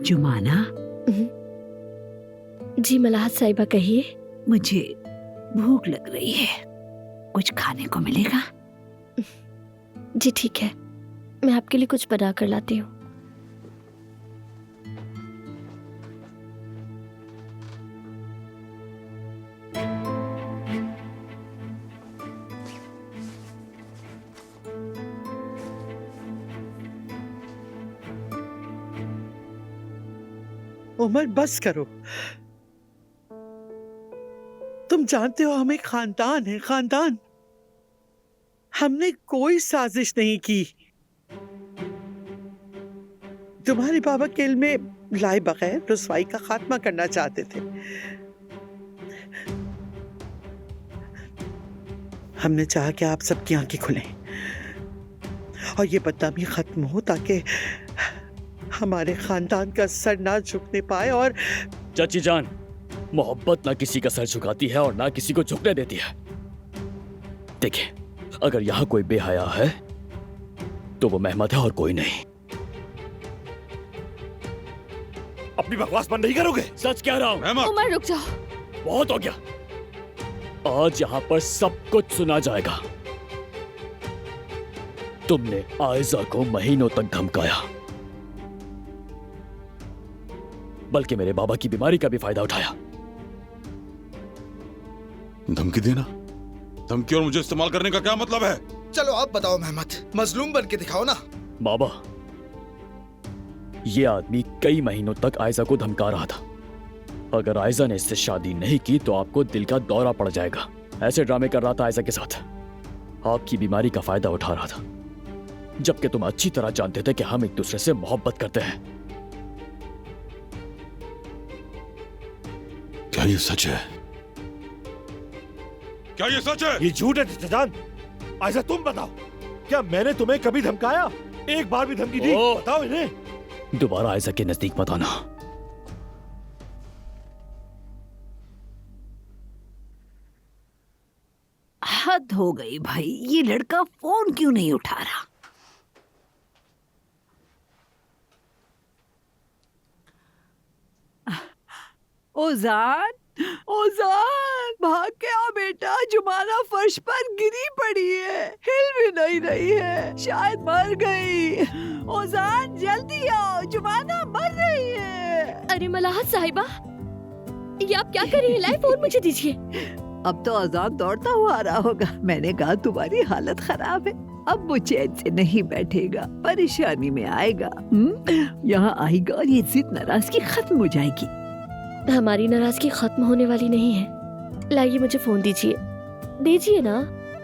जुमाना। जी मलाहत साहिबा, कहिए। मुझे भूख लग रही है, कुछ खाने को मिलेगा? जी ठीक है, मैं आपके लिए कुछ बना कर लाती हूँ। उमर, बस करो। तुम जानते हो हम एक खानदान है, खानदान। हमने कोई साजिश नहीं की। तुम्हारे बाबा किल में लाए बगैर रुसवाई का खात्मा करना चाहते थे। हमने चाहा कि आप सबकी आंखें खुलें और ये बदनामी खत्म हो ताकि हमारे खानदान का सर ना झुकने पाए। और चाची जान, मोहब्बत ना किसी का सर झुकाती है और ना किसी को झुकने देती है। देखिए, अगर यहाँ कोई बेहया है तो वो महमद है और कोई नहीं। अपनी बकवास बंद नहीं करोगे? सच कह रहा हूँ। उमर रुक जाओ, बहुत हो गया। आज यहाँ पर सब कुछ सुना जाएगा। तुमने आयजा को महीनों तक धमकाया, बल्कि मेरे बाबा की बीमारी का भी फायदा उठाया। धमकी देना? धमकी और मुझे इस्तेमाल करने का क्या मतलब है? चलो आप बताओ मेहमद, मजलूम बन के दिखाओ ना। बाबा, ये आदमी कई महीनों तक आयजा को धमका रहा था अगर आयजा ने इससे शादी नहीं की तो आपको दिल का दौरा पड़ जाएगा। ऐसे ड्रामे कर रहा था आयजा के साथ, आपकी बीमारी का फायदा उठा रहा था, जबकि तुम अच्छी तरह जानते थे कि हम एक दूसरे से मोहब्बत करते हैं। क्या ये सच है? क्या ये सच है? ये झूठ है चाचा जान। ऐसा तुम बताओ, क्या मैंने तुम्हें कभी धमकाया? एक बार भी धमकी दी? बताओ इन्हें। दोबारा आयजा के नजदीक मत आना। हद हो गई भाई, ये लड़का फोन क्यों नहीं उठा रहा? ओजान, ओजान, भाग के आओ बेटा, जुमाना फर्श पर गिरी पड़ी है, हिल भी नहीं रही है, शायद मर गई। ओजान जल्दी आओ, जुमाना मर रही है। अरे मलाहत साहिबा, ये आप क्या कर रही हैं? लाइए फोन मुझे दीजिए। अब तो आजाद दौड़ता हुआ आ रहा होगा। मैंने कहा तुम्हारी हालत खराब है, अब वो चैन से नहीं बैठेगा, परेशानी में आएगा। यहाँ आएगा और ये जिद नाराजगी खत्म हो जाएगी। हमारी नाराजगी खत्म होने वाली नहीं है। लाइए मुझे फोन दीजिए, दीजिए ना।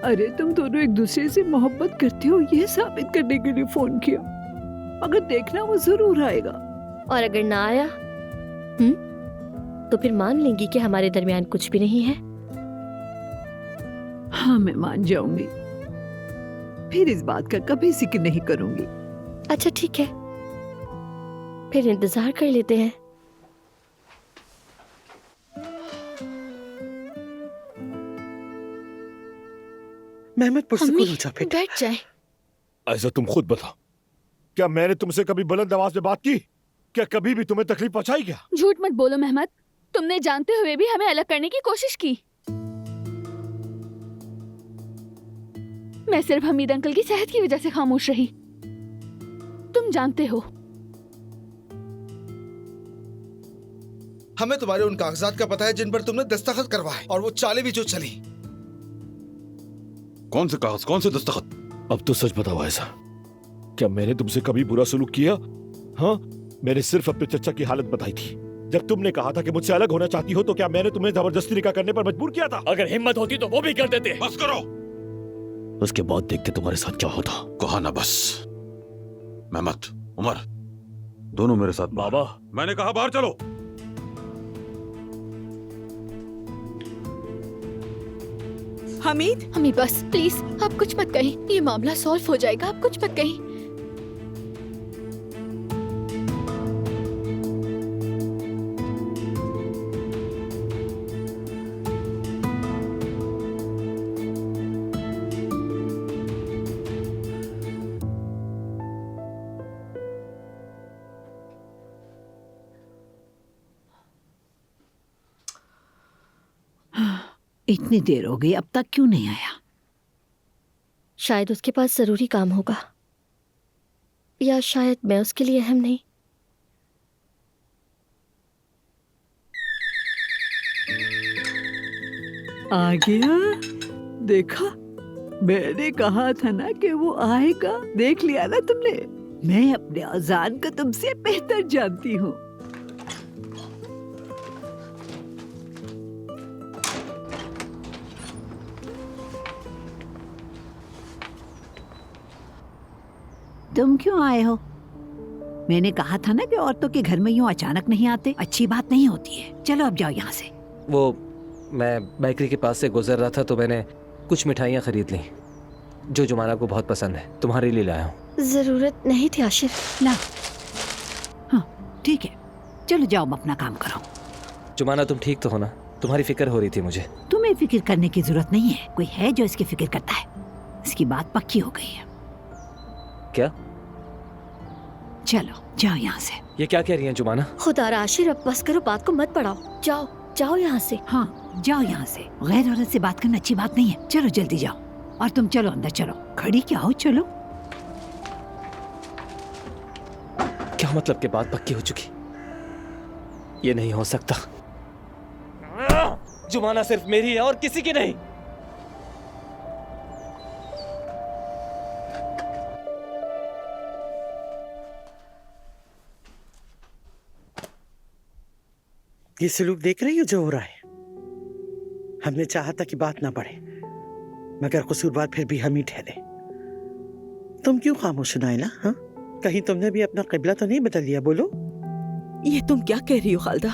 अरे तुम दोनों एक दूसरे से मोहब्बत करते हो, ये साबित करने के लिए फोन किया। अगर देखना वो जरूर आएगा। और अगर ना आया तो फिर मान लेंगी कि हमारे दरमियान कुछ भी नहीं है। हाँ मैं मान जाऊंगी, फिर इस बात का कभी जिक्र नहीं करूंगी। अच्छा ठीक है, फिर इंतजार कर लेते हैं। मेहमद पुरसुकून हो जा बेटा। बैठ जाए। ऐसा तुम खुद बताओ, क्या मैंने तुमसे कभी बुलंद आवाज में बात की? क्या कभी भी तुम्हें तकलीफ पहुंचाई? क्या झूठ मत बोलो मेहमद, तुमने जानते हुए भी हमें अलग करने की कोशिश की। मैं सिर्फ हमीद अंकल की सेहत की वजह से खामोश रही। तुम जानते हो। हमें तुम्हारे उन कागजात का पता है जिन पर तुमने दस्तखत करवाए, और वो चालें भी जो चली। कौन से कागज, कौन से दस्तखत? अब तो सच बताओ ऐसा, क्या मैंने तुमसे कभी बुरा सलूक किया? हाँ, मैंने सिर्फ अपने चचा की हालत बताई थी। जब तुमने कहा था कि मुझसे अलग होना चाहती हो, तो क्या मैंने तुम्हें जबरदस्ती निकाह करने पर मजबूर किया था? अगर हिम्मत होती तो वो भी कर देते। बस करो। उसके बाद देखते तुम्हारे साथ क्या होता। कहा ना बस। मेहमद, उमर, दोनों मेरे साथ। बाबा, मैंने कहा बाहर चलो। हमीद, अम्मी बस प्लीज आप कुछ मत कहीं, ये मामला सॉल्व हो जाएगा, आप कुछ मत कहीं। इतनी देर हो गई, अब तक क्यों नहीं आया? शायद उसके पास जरूरी काम होगा, या शायद मैं उसके लिए अहम नहीं। आ गया, देखा, मैंने कहा था ना कि वो आएगा। देख लिया ना तुमने, मैं अपने अजान को तुमसे बेहतर जानती हूँ। तुम क्यों आए हो? मैंने कहा था ना कि औरतों के घर में यूं अचानक नहीं आते, अच्छी बात नहीं होती है। चलो अब जाओ यहाँ से। वो मैं बेकरी के पास से गुजर रहा था तो मैंने कुछ मिठाइयाँ खरीद ली जो जुमाना को बहुत पसंद है, तुम्हारे लिए लाया हूँ। जरूरत नहीं थी आशिर। ला, हाँ ठीक है, चलो जाओ अपना काम करो। जुमाना तुम ठीक तो हो ना? तुम्हारी फिक्र हो रही थी मुझे। तुम्हें फिक्र करने की जरूरत नहीं है, कोई है जो इसकी फिक्र करता है। इसकी बात पक्की हो गई है। क्या? चलो जाओ यहाँ से। ये क्या कह रही हैं जुमाना? खुदारा आशिर, अब बस करो, बात को मत बढ़ाओ। जाओ जाओ यहाँ से। हाँ जाओ यहाँ से, गैर औरत से बात करना अच्छी बात नहीं है। चलो जल्दी जाओ, और तुम चलो अंदर, चलो। खड़ी क्या हो, चलो। क्या मतलब कि बात पक्की हो चुकी? ये नहीं हो सकता। जुमाना सिर्फ मेरी है और किसी की नहीं। ये सलूक देख रही हो जो हो रहा है? हमने चाहा था कि बात ना बढ़े, मगर कसूरवार फिर भी हम ही ठहरे। तुम क्यों खामोश हो नायला? हाँ, कहीं तुमने भी अपना किबला तो नहीं बदल लिया? बोलो। ये तुम क्या कह रही हो खालदा?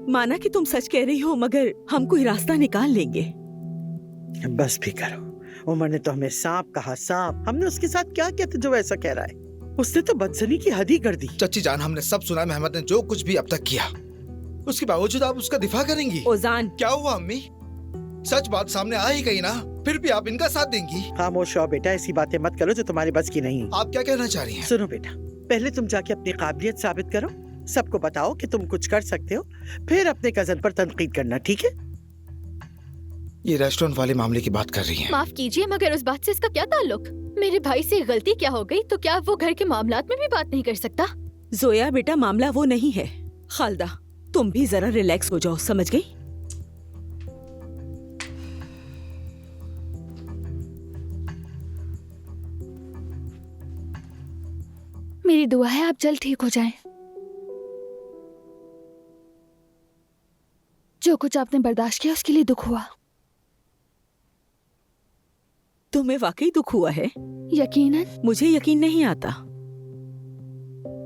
माना कि तुम सच कह रही हो, मगर हम कोई रास्ता निकाल लेंगे। बस भी करो। उमर ने तो हमें सांप कहा, सांप। हमने उसके साथ क्या किया था जो ऐसा कह रहा है? उसने तो बदसनी की हद ही कर दी। चच्ची जान, हमने सब सुना मेहमद ने जो कुछ भी अब तक किया, उसके बावजूद आप उसका दिफा करेंगी? ओजान, क्या हुआ अम्मी? सच बात सामने आ ही गई ना, फिर भी आप इनका साथ देंगी? खामोश रहो बेटा, ऐसी बातें मत करो जो तुम्हारे बस की नहीं। आप क्या कहना चाह रही हैं? सुनो बेटा, पहले तुम जाके अपनी काबिलियत साबित करो, सबको बताओ कि तुम कुछ कर सकते हो, फिर अपने कजन पर तनकीद करना, ठीक है? ये रेस्टोरेंट वाले मामले की बात कर रही हैं। माफ कीजिए, मगर उस बात से इसका क्या ताल्लुक? मेरे भाई से गलती क्या हो गई तो क्या वो घर के मामलात में भी बात नहीं कर सकता? जोया बेटा, मामला वो नहीं है। खालदा, तुम भी जरा रिलैक्स हो जाओ, समझ गई? मेरी दुआ है आप जल्द ठीक हो जाएं। जो कुछ आपने बर्दाश्त किया उसके लिए दुख हुआ। तुम्हें वाकई दुख हुआ है? यकीनन। मुझे यकीन नहीं आता।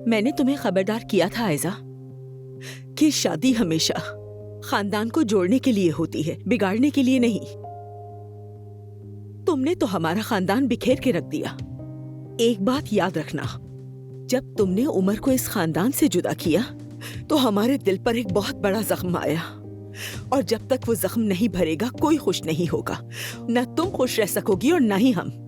मैंने तुम्हें खबरदार किया था आयजा कि शादी हमेशा खानदान को जोड़ने के लिए होती है, बिगाड़ने के लिए नहीं। तुमने तो हमारा खानदान बिखेर के रख दिया। एक बात याद रखना, जब तुमने उमर को इस खानदान से जुदा किया तो हमारे दिल पर एक बहुत बड़ा जख्म आया, और जब तक वो जख्म नहीं भरेगा कोई खुश नहीं होगा। न तुम खुश रह सकोगी और न ही हम।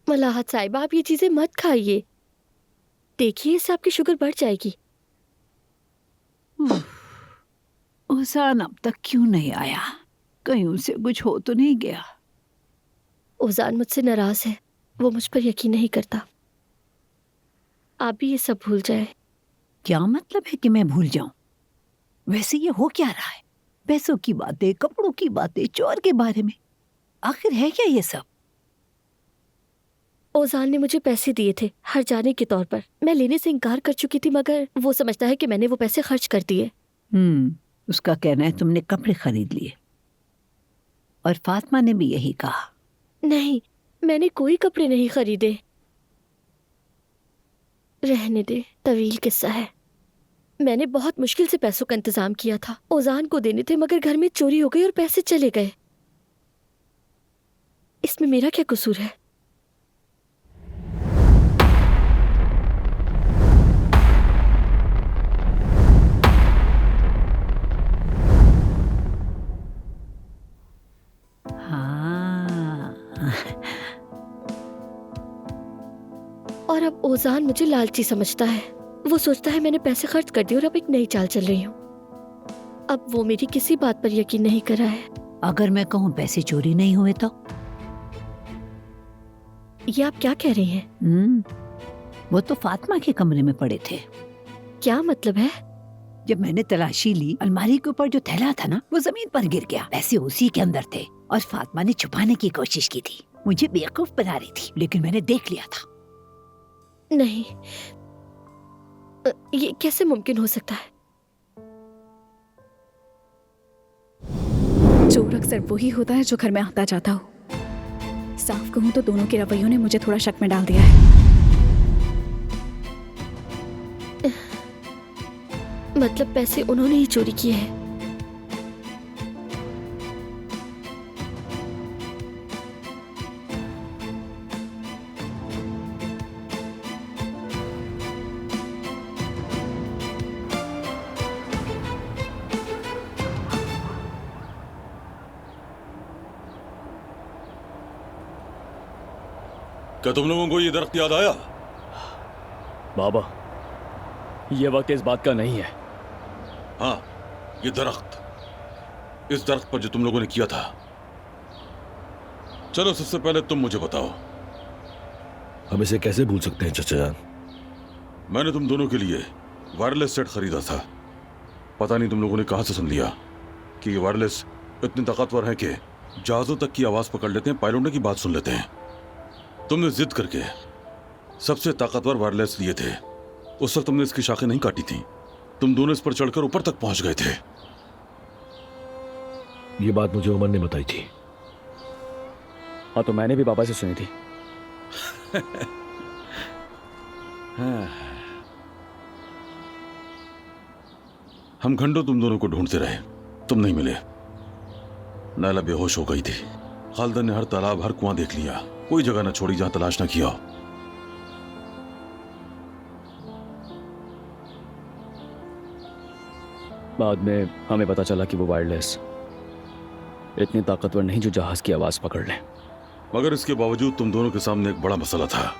मलाहत साहिबा, आप ये चीजें मत खाइए, देखिए इससे आपकी शुगर बढ़ जाएगी। ओजान अब तक क्यों नहीं आया? कहीं उसे कुछ हो तो नहीं गया? ओजान मुझसे नाराज है, वो मुझ पर यकीन नहीं करता। आप भी ये सब भूल जाए। क्या मतलब है कि मैं भूल जाऊं? वैसे ये हो क्या रहा है? पैसों की बातें, कपड़ों की बातें, चोर के बारे में, आखिर है क्या ये सब? ओजान ने मुझे पैसे दिए थे हर जाने के तौर पर। मैं लेने से इनकार कर चुकी थी, मगर वो समझता है कि मैंने वो पैसे खर्च कर दिए। उसका कहना है तुमने कपड़े खरीद लिए, और फातिमा ने भी यही कहा। नहीं, मैंने कोई कपड़े नहीं खरीदे। रहने दे, तवील किस्सा है। मैंने बहुत मुश्किल से पैसों का इंतजाम किया था, ओजान को देने थे, मगर घर में चोरी हो गई और पैसे चले गए। इसमें मेरा क्या कसूर है? और अब ओजान मुझे लालची समझता है। वो सोचता है मैंने पैसे खर्च कर दिए और अब एक नई चाल चल रही हूँ। अब वो मेरी किसी बात पर यकीन नहीं कर रहा है। अगर मैं कहूँ पैसे चोरी नहीं हुए तो? ये आप क्या कह रही हैं? वो तो फातिमा के कमरे में पड़े थे। क्या मतलब है? जब मैंने तलाशी ली, अलमारी के ऊपर जो थैला था ना, वो जमीन पर गिर गया। पैसे उसी के अंदर थे और फातिमा ने छुपाने की कोशिश की थी। मुझे बेवकूफ बना रही थी, लेकिन मैंने देख लिया था। नहीं, ये कैसे मुमकिन हो सकता है? चोर अक्सर वही होता है जो घर में आता जाता हो। साफ कहूँ तो दोनों के रवैयों ने मुझे थोड़ा शक में डाल दिया है। मतलब पैसे उन्होंने ही चोरी किए हैं? क्या तुम लोगों को ये दरख्त याद आया? बाबा, ये वक्त इस बात का नहीं है। हाँ, ये दरख्त, इस दरख्त पर जो तुम लोगों ने किया था। चलो सबसे पहले तुम मुझे बताओ, हम इसे कैसे भूल सकते हैं चचा जान? मैंने तुम दोनों के लिए वायरलेस सेट खरीदा था। पता नहीं तुम लोगों ने कहां से सुन लिया कि ये वायरलेस इतने ताकतवर हैं कि जहाजों तक की आवाज पकड़ लेते हैं, पायलटों की बात सुन लेते हैं। तुमने जिद करके सबसे ताकतवर वायरलेस लिए थे। उस वक्त तुमने इसकी शाखें नहीं काटी थी। तुम दोनों इस पर चढ़कर ऊपर तक पहुंच गए थे। ये बात मुझे उमर ने बताई थी। हाँ, तो मैंने भी बाबा से सुनी थी। हम घंटों तुम दोनों को ढूंढते रहे, तुम नहीं मिले। नायला बेहोश हो गई थी। खालिदा ने हर तालाब, हर कुआं देख लिया, कोई जगह न छोड़ी जहां तलाश न किया हो। बाद में हमें पता चला कि वो वायरलेस इतनी ताकतवर नहीं जो जहाज की आवाज पकड़ ले। मगर इसके बावजूद तुम दोनों के सामने एक बड़ा मसला था।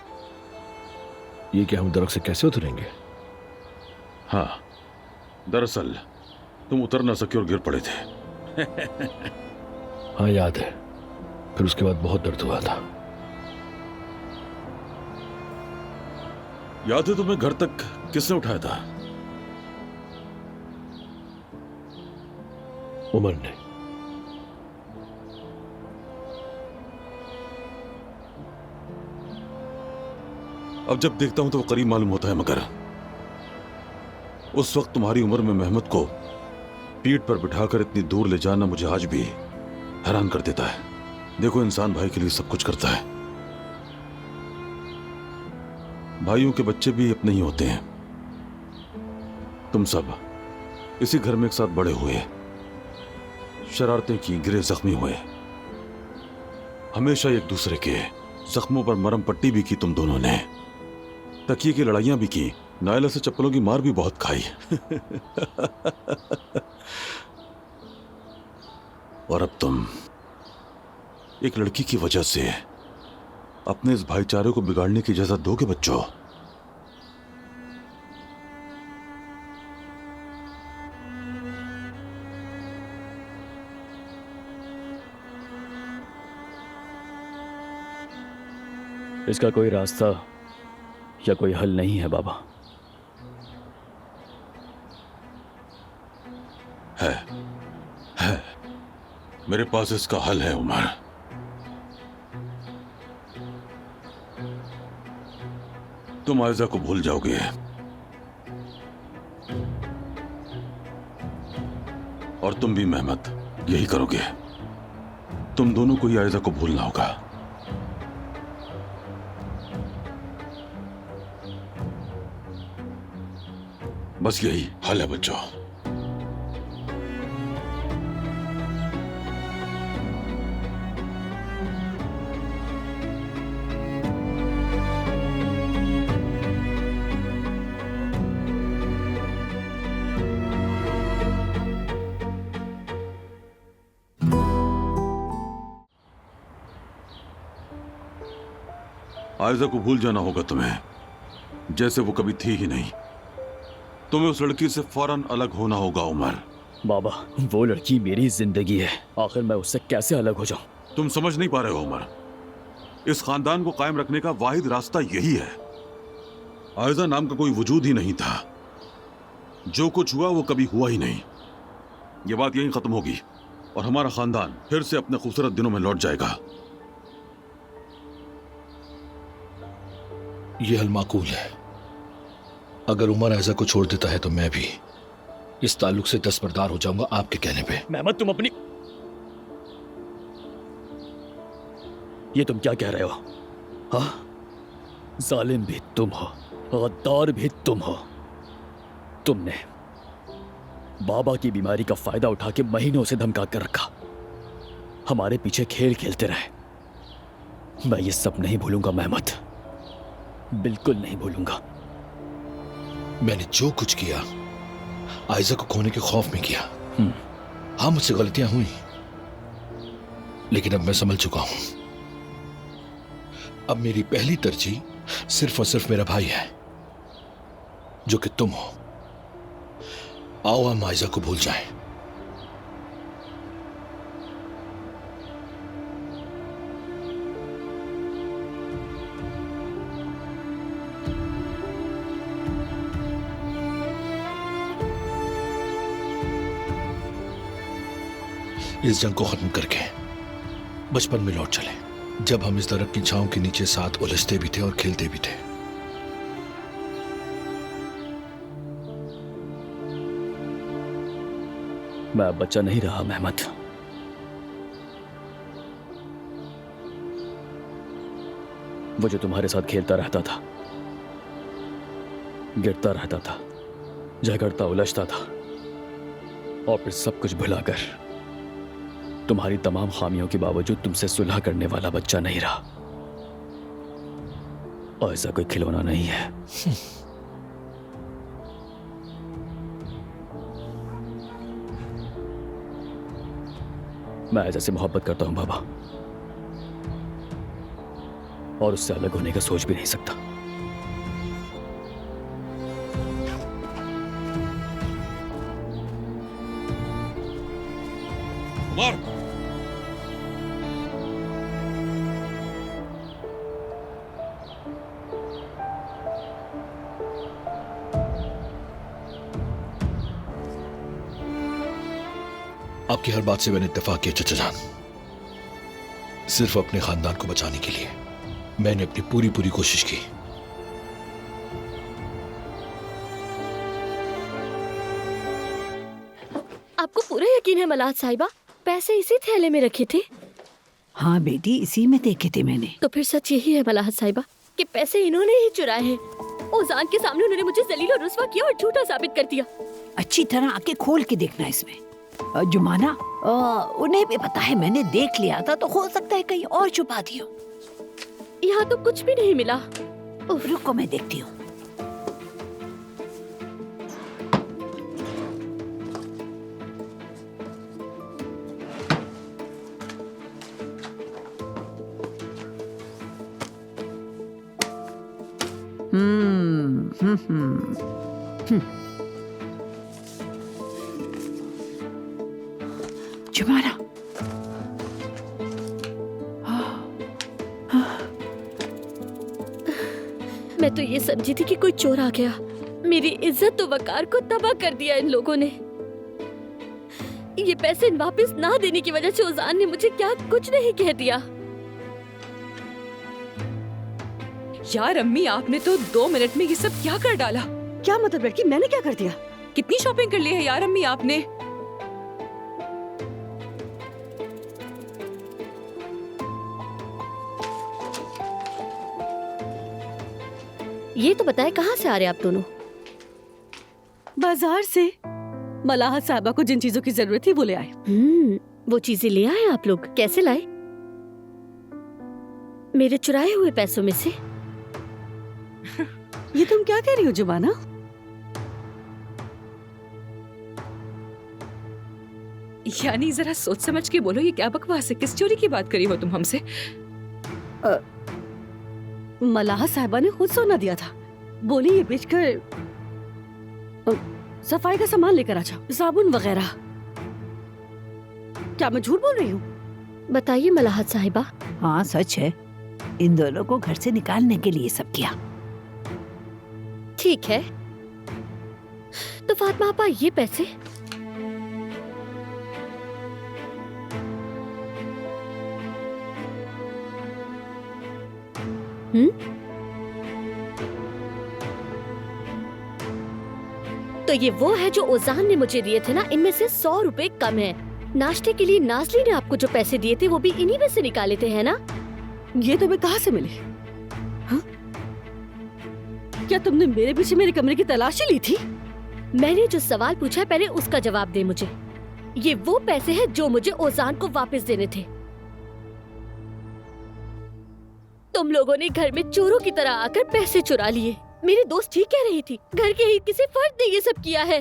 ये कि हम दरख्त से कैसे उतरेंगे? हाँ, दरअसल तुम उतर ना सके और गिर पड़े थे। हाँ याद है। फिर उसके बाद बहुत दर्द हुआ था। याद है तुम्हें घर तक किसने उठाया था? उमर ने। अब जब देखता हूं तो वो करीब मालूम होता है, मगर उस वक्त तुम्हारी उम्र में मेहमत को पीठ पर बिठाकर इतनी दूर ले जाना मुझे आज भी हैरान कर देता है। देखो, इंसान भाई के लिए सब कुछ करता है। भाइयों के बच्चे भी अपने ही होते हैं। तुम सब इसी घर में एक साथ बड़े हुए, शरारतें की, गिरे, जख्मी हुए, हमेशा एक दूसरे के जख्मों पर मरहम पट्टी भी की तुम दोनों ने, तकिए की लड़ाइयां भी की, नायला से चप्पलों की मार भी बहुत खाई। और अब तुम एक लड़की की वजह से अपने इस भाईचारे को बिगाड़ने की इजाजत दोगे बच्चों? इसका कोई रास्ता या कोई हल नहीं है बाबा। है, मेरे पास इसका हल है उमर। तुम आयजा को भूल जाओगे और तुम भी मेहमत यही करोगे। तुम दोनों को ही आयजा को भूलना होगा। बस यही हल है बच्चों। आयजा को भूल जाना होगा तुम्हें, जैसे वो कभी थी ही नहीं। तुम्हें उस लड़की से फौरन अलग होना होगा उमर। बाबा, वो लड़की मेरी जिंदगी है, आखिर मैं उससे कैसे अलग हो जाऊं? तुम समझ नहीं पा रहे हो उमर। इस खानदान को कायम रखने का वाहिद रास्ता यही है। आयजा नाम का कोई वजूद ही नहीं था। जो कुछ हुआ वो कभी हुआ ही नहीं। ये बात यहीं खत्म होगी और हमारा खानदान फिर से अपने खूबसूरत दिनों में लौट जाएगा। ये हल माकूल है। अगर उमर आयजा को छोड़ देता है तो मैं भी इस ताल्लुक से दस्तबरदार हो जाऊंगा आपके कहने पे। मेहमत, तुम अपनी ये तुम क्या कह रहे हो? हाँ, जालिम भी तुम हो, गद्दार भी तुम हो। तुमने बाबा की बीमारी का फायदा उठा के महीनों से धमका कर रखा, हमारे पीछे खेल खेलते रहे। मैं ये सब नहीं भूलूंगा मेहमत, बिल्कुल नहीं भूलूंगा। मैंने जो कुछ किया आयजा को खोने के खौफ में किया। हाँ, मुझसे गलतियां हुई, लेकिन अब मैं समझ चुका हूं। अब मेरी पहली तरजीह सिर्फ और सिर्फ मेरा भाई है, जो कि तुम हो। आओ हम आयजा को भूल जाएं। इस जंग को खत्म करके बचपन में लौट चले, जब हम इस दरख्त की छांव के नीचे साथ उलझते भी थे और खेलते भी थे। मैं अब बच्चा नहीं रहा मेहमत। वो जो तुम्हारे साथ खेलता रहता था, गिरता रहता था, झगड़ता उलझता था, और फिर सब कुछ भुलाकर तुम्हारी तमाम खामियों के बावजूद तुमसे सुलह करने वाला बच्चा नहीं रहा। और ऐसा कोई खिलौना नहीं है। मैं ऐसे से मोहब्बत करता हूं बाबा, और उससे अलग होने का सोच भी नहीं सकता। उमर, आपकी हर बात से मैंने इत्तेफाक किया चचा जान। सिर्फ अपने खानदान को बचाने के लिए मैंने अपनी पूरी कोशिश की। आपको पूरा यकीन है मलाहत साहिबा, पैसे इसी थैले में रखे थे? हाँ बेटी, इसी में देखे थे मैंने। तो फिर सच यही है मलाहत साहिबा कि पैसे इन्होंने ही चुराए हैं। ओजान के सामने उन्होंने मुझे जलील और रुस्वा किया और झूठा साबित कर दिया। अच्छी तरह आके खोल के देखना इसमें। जुमाना, उन्हें भी पता है मैंने देख लिया था, तो हो सकता है कहीं और छुपा दियो। यहाँ तो कुछ भी नहीं मिला। रुको मैं देखती हूँ। जुमाना, मैं तो ये समझी थी कि कोई चोर आ गया। मेरी इज्जत तो वकार को तबाह कर दिया इन लोगों ने। ये पैसे वापस ना देने की वजह से ओजान ने मुझे क्या कुछ नहीं कह दिया। यार अम्मी, आपने तो 2 मिनट में ये सब क्या कर डाला? क्या मतलब लड़की, मैंने क्या कर दिया? कितनी शॉपिंग कर ली है यार अम्मी आपने? ये तो बताए कहाँ से आ रहे आप दोनों? बाजार से। मलाहत साहबा को जिन चीजों की जरूरत थी वो ले आए। वो चीजें ले आए आप लोग? कैसे लाए? मेरे चुराए हुए पैसों में से? ये तुम क्या कह रही हो जुबाना? यानी जरा सोच समझ के बोलो, ये क्या बकवास है? किस चोरी की बात करी हो तुम हमसे? मलाहत साहिबा ने खुद सोना दिया था। बोली ये बेचकर सफाई का सामान लेकर आ जाओ, साबुन वगैरह। क्या मैं झूठ बोल रही हूँ? बताइए मलाहत साहिबा। हाँ सच है, इन दोनों को घर से निकालने के लिए सब किया। ठीक है, तो फातिमा आपा ये पैसे? तो ये वो है जो ओजान ने मुझे दिए थे ना? इनमें से 100 रुपए कम है। नाश्ते के लिए नाजली ने आपको जो पैसे दिए थे वो भी इन्हीं में से निकाले थे, है ना? ये तुम्हें कहाँ से मिले? हाँ? क्या तुमने मेरे पीछे मेरे कमरे की तलाशी ली थी? मैंने जो सवाल पूछा है पहले उसका जवाब दे मुझे। ये वो पैसे हैं जो मुझे ओजान को वापस देने थे। तुम लोगों ने घर में चोरों की तरह आकर पैसे चुरा लिए। मेरी दोस्त ठीक कह रही थी, घर के ही किसी फर्द ने ये सब किया है।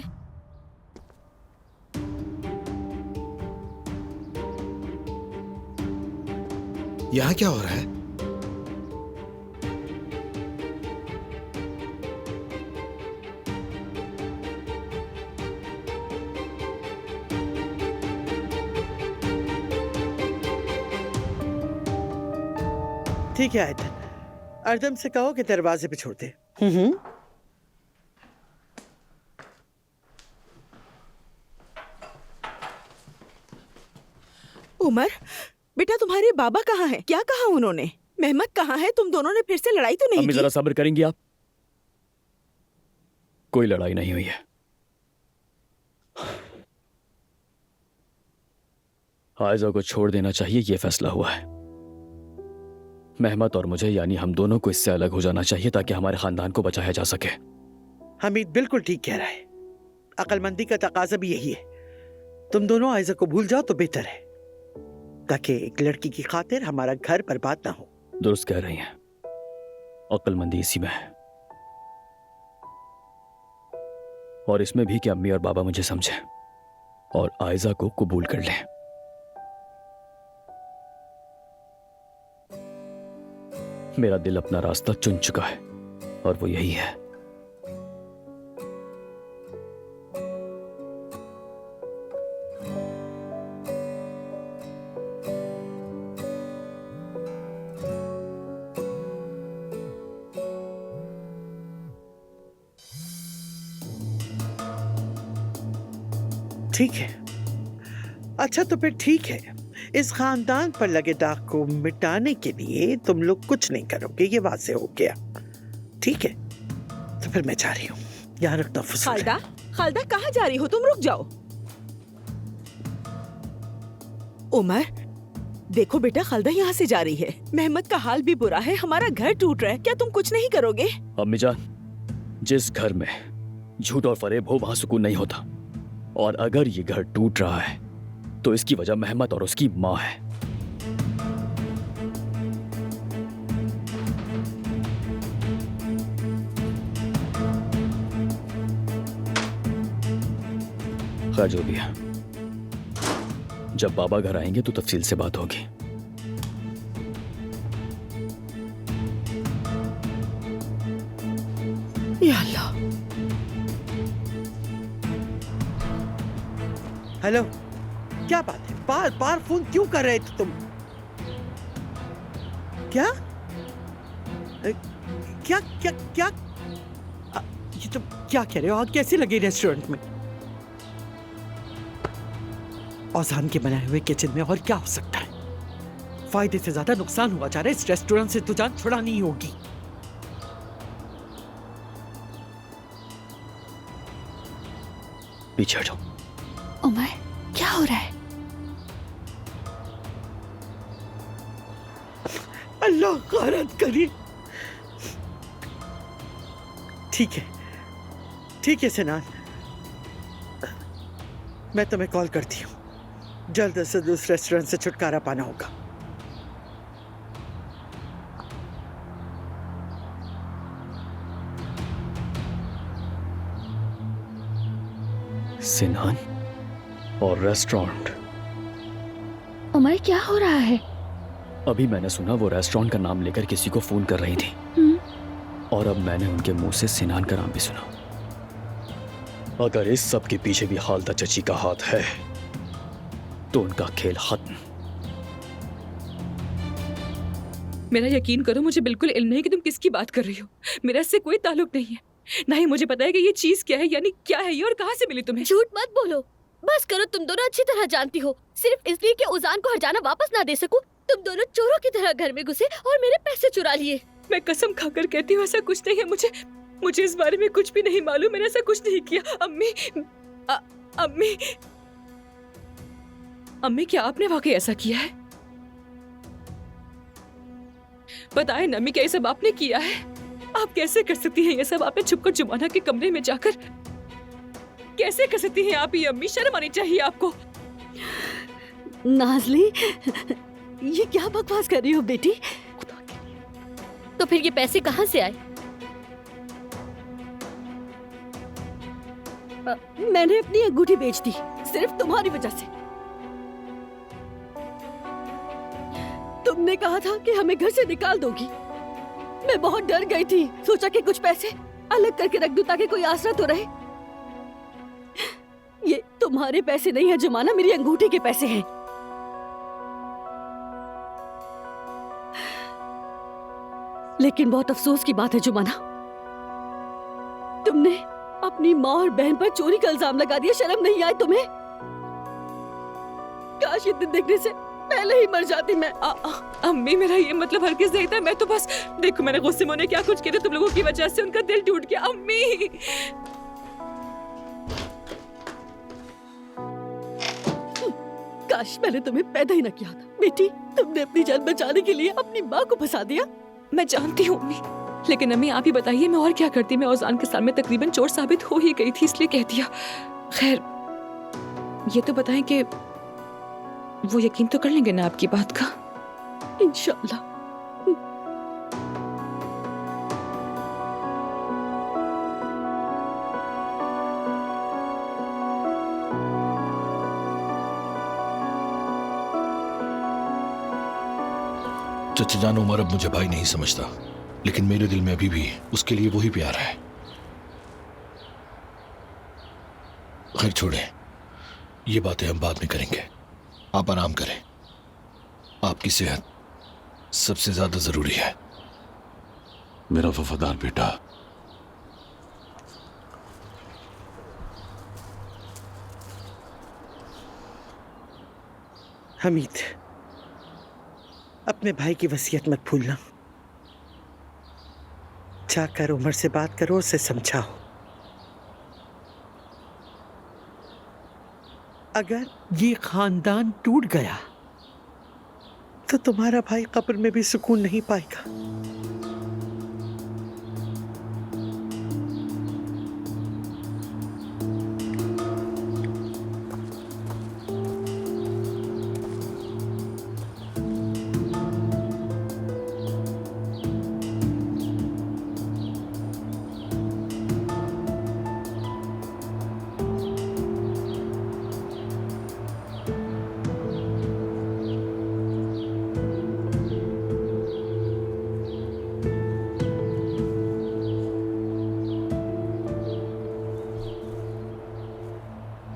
यहाँ क्या हो रहा है? ठीक है आयतन, अर्दम से कहो कि दरवाजे पे छोड़ दे। उमर, बेटा तुम्हारे बाबा कहाँ हैं? क्या कहा उन्होंने? मेहमत कहाँ है? तुम दोनों ने फिर से लड़ाई तो नहीं अम्मी की? जरा सब्र करेंगी आप? कोई लड़ाई नहीं हुई है। आयजा को छोड़ देना चाहिए, ये फैसला हुआ है। मेहमत और मुझे, यानी हम दोनों को इससे अलग हो जाना चाहिए ताकि हमारे खानदान को बचाया जा सके। हमीद बिल्कुल ठीक कह रहा है। अक्लमंदी का तकाजा भी यही है। तुम दोनों आयजा को भूल जाओ तो बेहतर है, ताकि एक लड़की की खातिर हमारा घर बर्बाद ना हो। दुरुस्त कह रही हैं, अक्लमंदी इसी में है, और इसमें भी कि अम्मी और बाबा मुझे समझे और आयजा को कबूल कर लें। मेरा दिल अपना रास्ता चुन चुका है और वो यही है। ठीक है, अच्छा तो फिर ठीक है। इस खानदान पर लगे दाग को मिटाने के लिए तुम लोग कुछ नहीं करोगे, ये वाज़ेह हो गया। ठीक है, तो फिर मैं जा रही हूँ। यहाँ रखता हूँ। खालदा, खालदा कहाँ जा रही हो तुम? रुक जाओ। उमर, देखो बेटा, खालदा यहाँ से जा रही है। मेहमत का हाल भी बुरा है, हमारा घर टूट रहा है। क्या तुम कुछ नहीं करोगे? अम्मी जान, जिस घर में झूठ और फरेब हो वहां सुकून नहीं होता, और अगर ये घर टूट रहा है तो इसकी वजह मेहमत और उसकी माँ है। खैर जो भी है, जब बाबा घर आएंगे तो तफसील से बात होगी। या अल्लाह। हेलो, क्या बात है? बार बार फोन क्यों कर रहे थे तुम? क्या क्या क्या क्या ये तुम क्या कह रहे हो? आग कैसे लगी रेस्टोरेंट में? औजान के बनाए हुए किचन में और क्या हो सकता है? फायदे से ज्यादा नुकसान हुआ जा रहा है। इस रेस्टोरेंट से तो जान छुड़ानी ही होगी। पीछे हटो। उमर, क्या हो रहा है? अल्लाह गारत करे। ठीक है सिनान, मैं तुम्हें कॉल करती हूँ। जल्द से जल्द उस रेस्टोरेंट से छुटकारा पाना होगा। सिनान और रेस्टोरेंट। उमर, क्या हो रहा है? अभी मैंने सुना वो रेस्टोरेंट का नाम लेकर किसी को फोन कर रही थी, और अब मैंने उनके मुंह से सिनान का नाम भी सुना। अगर इस सब के पीछे भी खालदा चची का हाथ है तो उनका खेल खत्म। मेरा यकीन करो, मुझे बिल्कुल इल्म नहीं कि तुम किसकी बात कर रही हो। मेरा इससे कोई ताल्लुक नहीं है, ना ही मुझे पता है कि ये चीज क्या है, यानी क्या है ये और कहाँ से मिली तुम्हें। झूठ मत बोलो, बस करो। तुम दोनों अच्छी तरह जानती हो, सिर्फ इसलिए कि उजान को हरजाना वापस ना दे सकूं, तुम दोनों चोरों की तरह घर में घुसे और मेरे पैसे चुरा लिए। मैं कसम खाकर कहती हूँ ऐसा कुछ नहीं है। मुझे इस बारे में कुछ भी नहीं मालूम। मैंने ऐसा कुछ नहीं किया। अम्मी, क्या आपने वाकई ऐसा किया है? बताएं नम्मी, क्या ये सब आपने किया है? आप कैसे कर सकती हैं ये सब? आपने छुपकर जुमाना के कमरे में जाकर कैसे कर सकती हैं आप ये? अम्मी, शर्म आनी चाहिए आपको। नाज़ली, ये क्या बकवास कर रही हो बेटी? तो फिर ये पैसे कहाँ से आए? मैंने अपनी अंगूठी बेच दी सिर्फ तुम्हारी वजह से। तुमने कहा था कि हमें घर से निकाल दोगी। मैं बहुत डर गई थी, सोचा कि कुछ पैसे अलग करके रख दूं ताकि कोई आसरा तो रहे। ये तुम्हारे पैसे नहीं है जुमाना, मेरी अंगूठी के पैसे हैं। लेकिन बहुत अफसोस की बात है जुमाना, तुमने अपनी माँ और बहन पर चोरी का इल्जाम लगा दिया। शर्म नहीं आई तुम्हें? काश ये दिन देखने से पहले ही मर जाती मैं। अम्मी मेरा ये मतलब हरगिज नहीं था। मैं तो बस देखो मैंने गुस्से में उन्हें क्या कुछ किया था, तुम लोगों की वजह से उनका दिल टूट गया। अम्मी काश मैंने तुम्हें पैदा ही न किया था बेटी। तुमने अपनी जान बचाने के लिए अपनी माँ को फंसा दिया। मैं जानती हूँ अम्मी, लेकिन अम्मी आप ही बताइए मैं और क्या करती। मैं औजान के सामने तकरीबन चोर साबित हो ही गई थी, इसलिए कह दिया। खैर ये तो बताएं कि वो यकीन तो कर लेंगे ना आपकी बात का? इंशाल्लाह। चचा जान, उमर अब मुझे भाई नहीं समझता, लेकिन मेरे दिल में अभी भी उसके लिए वही प्यार है। खैर छोड़े, ये बातें हम बाद में करेंगे। आप आराम करें, आपकी सेहत सबसे ज्यादा जरूरी है। मेरा वफादार बेटा। हमीद, अपने भाई की वसीयत मत भूलना। जाकर उमर से बात करो, उसे समझाओ। अगर ये खानदान टूट गया तो तुम्हारा भाई कब्र में भी सुकून नहीं पाएगा।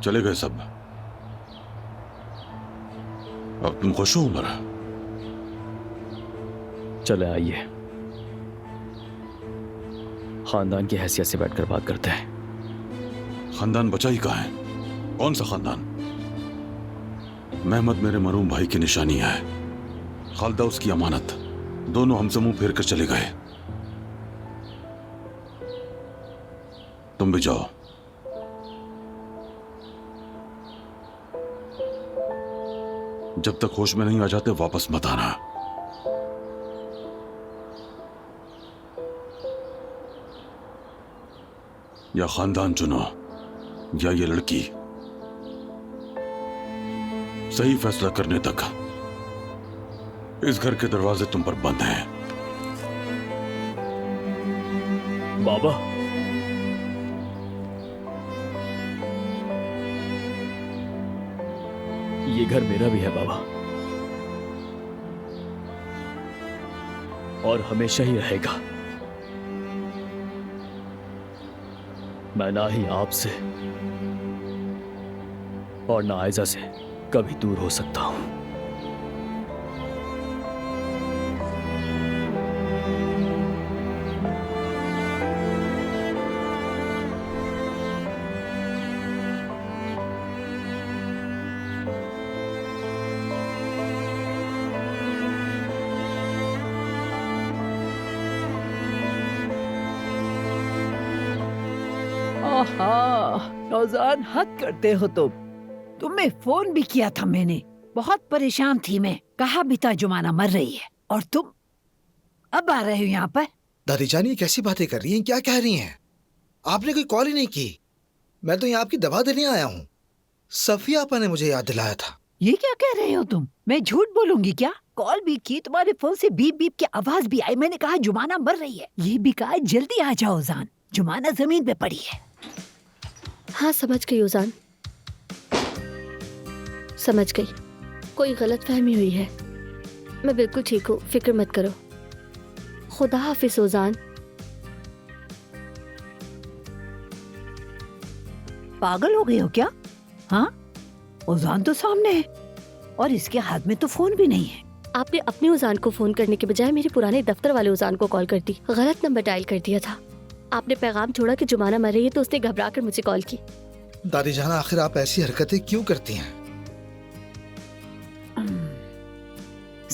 चले गए सब। अब तुम खुश हो उमर? चले आइए, खानदान की हैसियत से बैठकर बात करते हैं। खानदान बचा ही कहाँ है? कौन सा खानदान? मेहमद मेरे मरूम भाई की निशानी है, खालदा उसकी अमानत। दोनों हमसे मुंह फेर कर चले गए। तुम भी जाओ। जब तक होश में नहीं आ जाते वापस मत आना। या खानदान चुनो या ये लड़की। सही फैसला करने तक इस घर के दरवाजे तुम पर बंद हैं। बाबा, ये घर मेरा भी है बाबा, और हमेशा ही रहेगा। मैं ना ही आपसे और ना आयजा से कभी दूर हो सकता हूं। औजान, हद करते हो तुम। तुम्हें फोन भी किया था मैंने, बहुत परेशान थी मैं। कहा भी था जुमाना मर रही है, और तुम अब आ रहे हो यहाँ पर। दादी जान, ये कैसी बातें कर रही हैं? क्या कह रही हैं? आपने कोई कॉल ही नहीं की। मैं तो यहाँ आपकी दवा देने आया हूँ। सफिया आपा ने मुझे याद दिलाया था। ये क्या कह रहे हो तुम? मैं झूठ बोलूंगी क्या? कॉल भी की, तुम्हारे फोन से बीप बीप की आवाज भी आई। मैंने कहा जुमाना मर रही है। ये भी कहा जल्दी आ जाओ जान, जुमाना जमीन पे पड़ी है। हाँ समझ गई उजान, समझ गई। कोई गलत फहमी हुई है। मैं बिल्कुल ठीक हूँ, फिक्र मत करो। खुदा हाफिज उजान। पागल हो गए हो क्या? हाँ, उजान तो सामने है और इसके हाथ में तो फोन भी नहीं है। आपने अपने उजान को फोन करने के बजाय मेरे पुराने दफ्तर वाले उजान को कॉल कर दी। गलत नंबर डायल कर दिया था। आपने पैगाम छोड़ा कि जुमाना मर रही है, तो उसने घबरा कर मुझे कॉल की। दादी जान, आखिर आप ऐसी हरकतें क्यों करती हैं?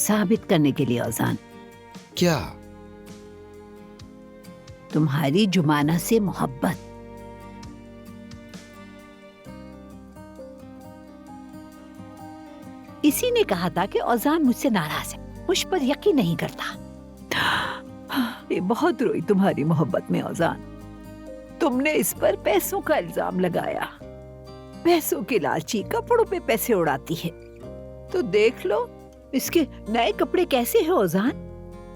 साबित करने के लिए औजान। क्या? तुम्हारी जुमाना से मोहब्बत। इसी ने कहा था कि औजान मुझसे नाराज है, मुझ पर यकीन नहीं करता। ये बहुत रोई तुम्हारी मोहब्बत में औजान। तुमने इस पर पैसों का इल्जाम लगाया। पैसों की लालची कपड़ों पे पैसे उड़ाती है। तो देख लो इसके नए कपड़े कैसे हैं औजान।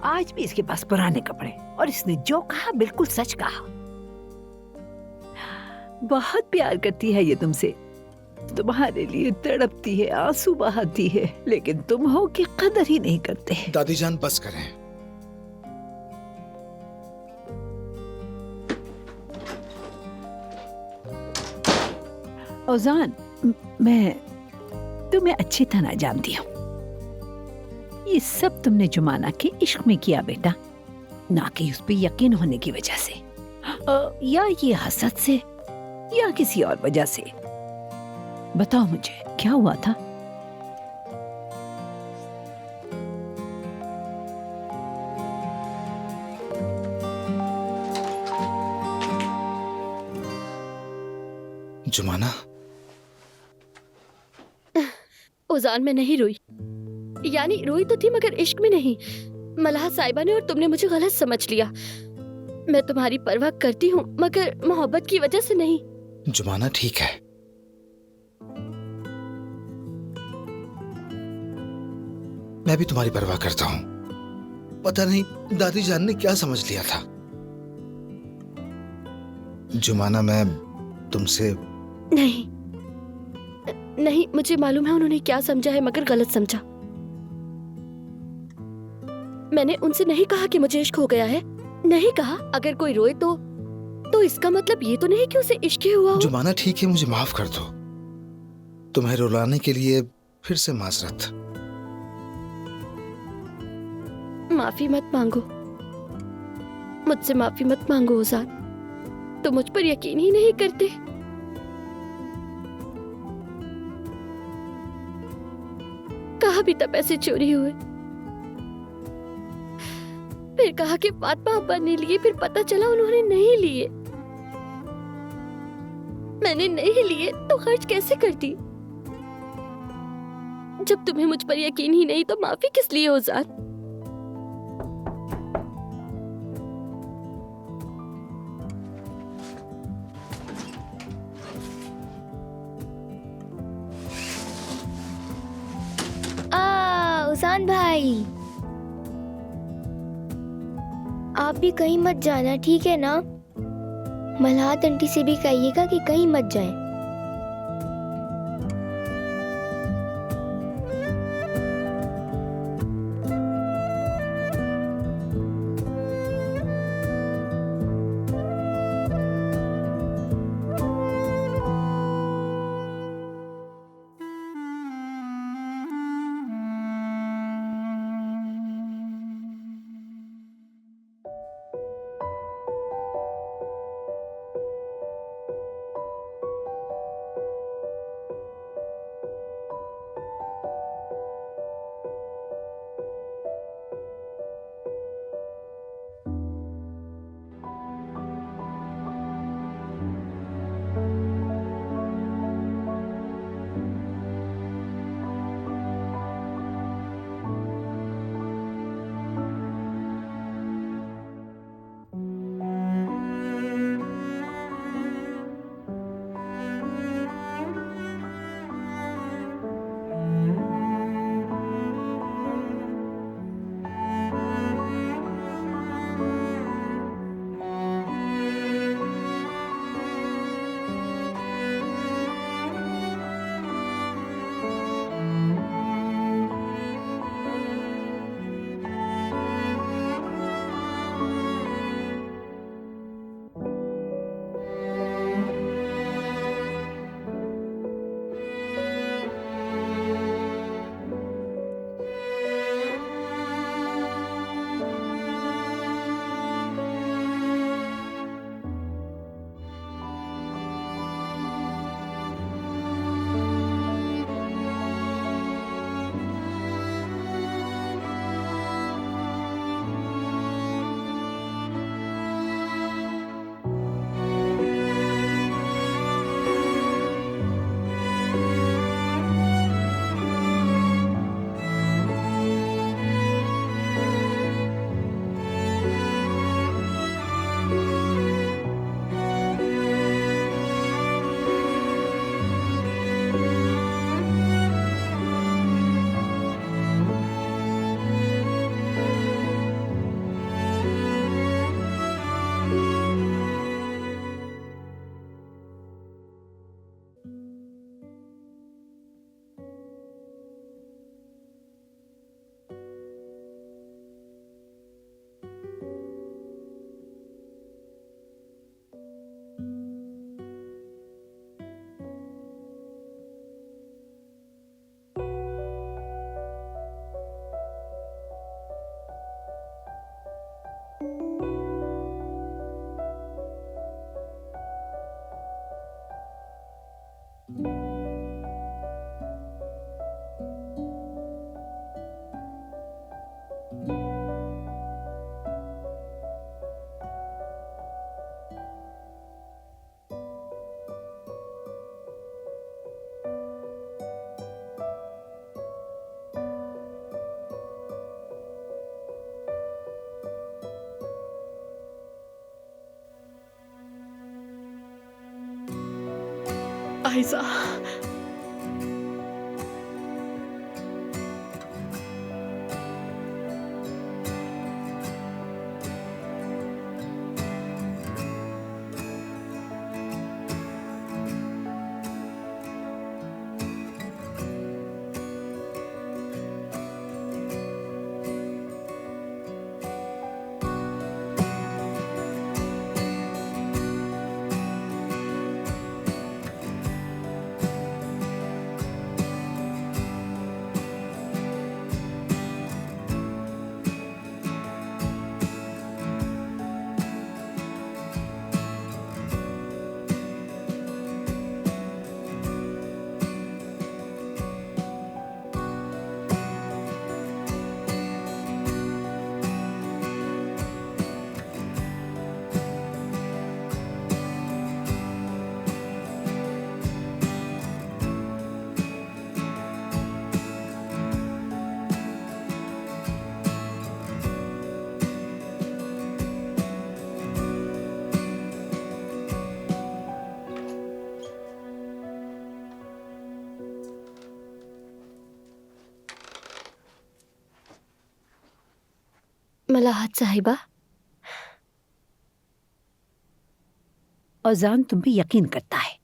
आज भी इसके पास पुराने कपड़े, और इसने जो कहा बिल्कुल सच कहा। बहुत प्यार करती है ये तुमसे, तुम्हारे लिए तड़पती है, आंसू बहाती है, लेकिन तुम हो कि कदर ही नहीं करते। दादी जान बस करें। औजान, मैं तुम्हें अच्छी तरह जानती हूँ। ये सब तुमने जुमाना के इश्क में किया बेटा, ना कि उस पर यकीन होने की वजह से, या ये हसद से, या किसी और वजह से। बताओ मुझे क्या हुआ था? जुमाना, ओजान में नहीं रोई, यानी रोई तो थी मगर इश्क में नहीं। मलाह साहिबा ने और तुमने मुझे गलत समझ लिया। मैं तुम्हारी परवाह करती हूँ मगर मोहब्बत की वजह से नहीं। जुमाना ठीक है, मैं भी तुम्हारी परवाह करता हूँ। पता नहीं दादी जान ने क्या समझ लिया था। जुमाना, मैं तुमसे नहीं नहीं, मुझे मालूम है उन्होंने क्या समझा है मगर गलत समझा। मैंने उनसे नहीं कहा कि मुझे इश्क हो गया है, नहीं कहा। अगर कोई रोए तो इसका मतलब ये तो नहीं कि उसे इश्क ही हुआ हो। जुमाना ठीक है, मुझे माफ कर दो। तुम्हें रुलाने के लिए फिर से माजरत। माफी मत मांगो, मुझसे माफी मत मांगो ओजान। तुम मुझ पर यकीन ही नहीं करते। कहा भी था पैसे चोरी हुए, फिर कहा कि फातिमा अब्बा ने लिए, फिर पता चला उन्होंने नहीं लिए। मैंने नहीं लिए तो खर्च कैसे करती? जब तुम्हें मुझ पर यकीन ही नहीं तो माफी किस लिए ओजान? ओजान भाई, आप भी कहीं मत जाना, ठीक है ना? मल्हात आंटी से भी कहिएगा कि कहीं मत जाएं। आयजा, मलाहत साहिबा, औजान तुम पे यकीन करता है।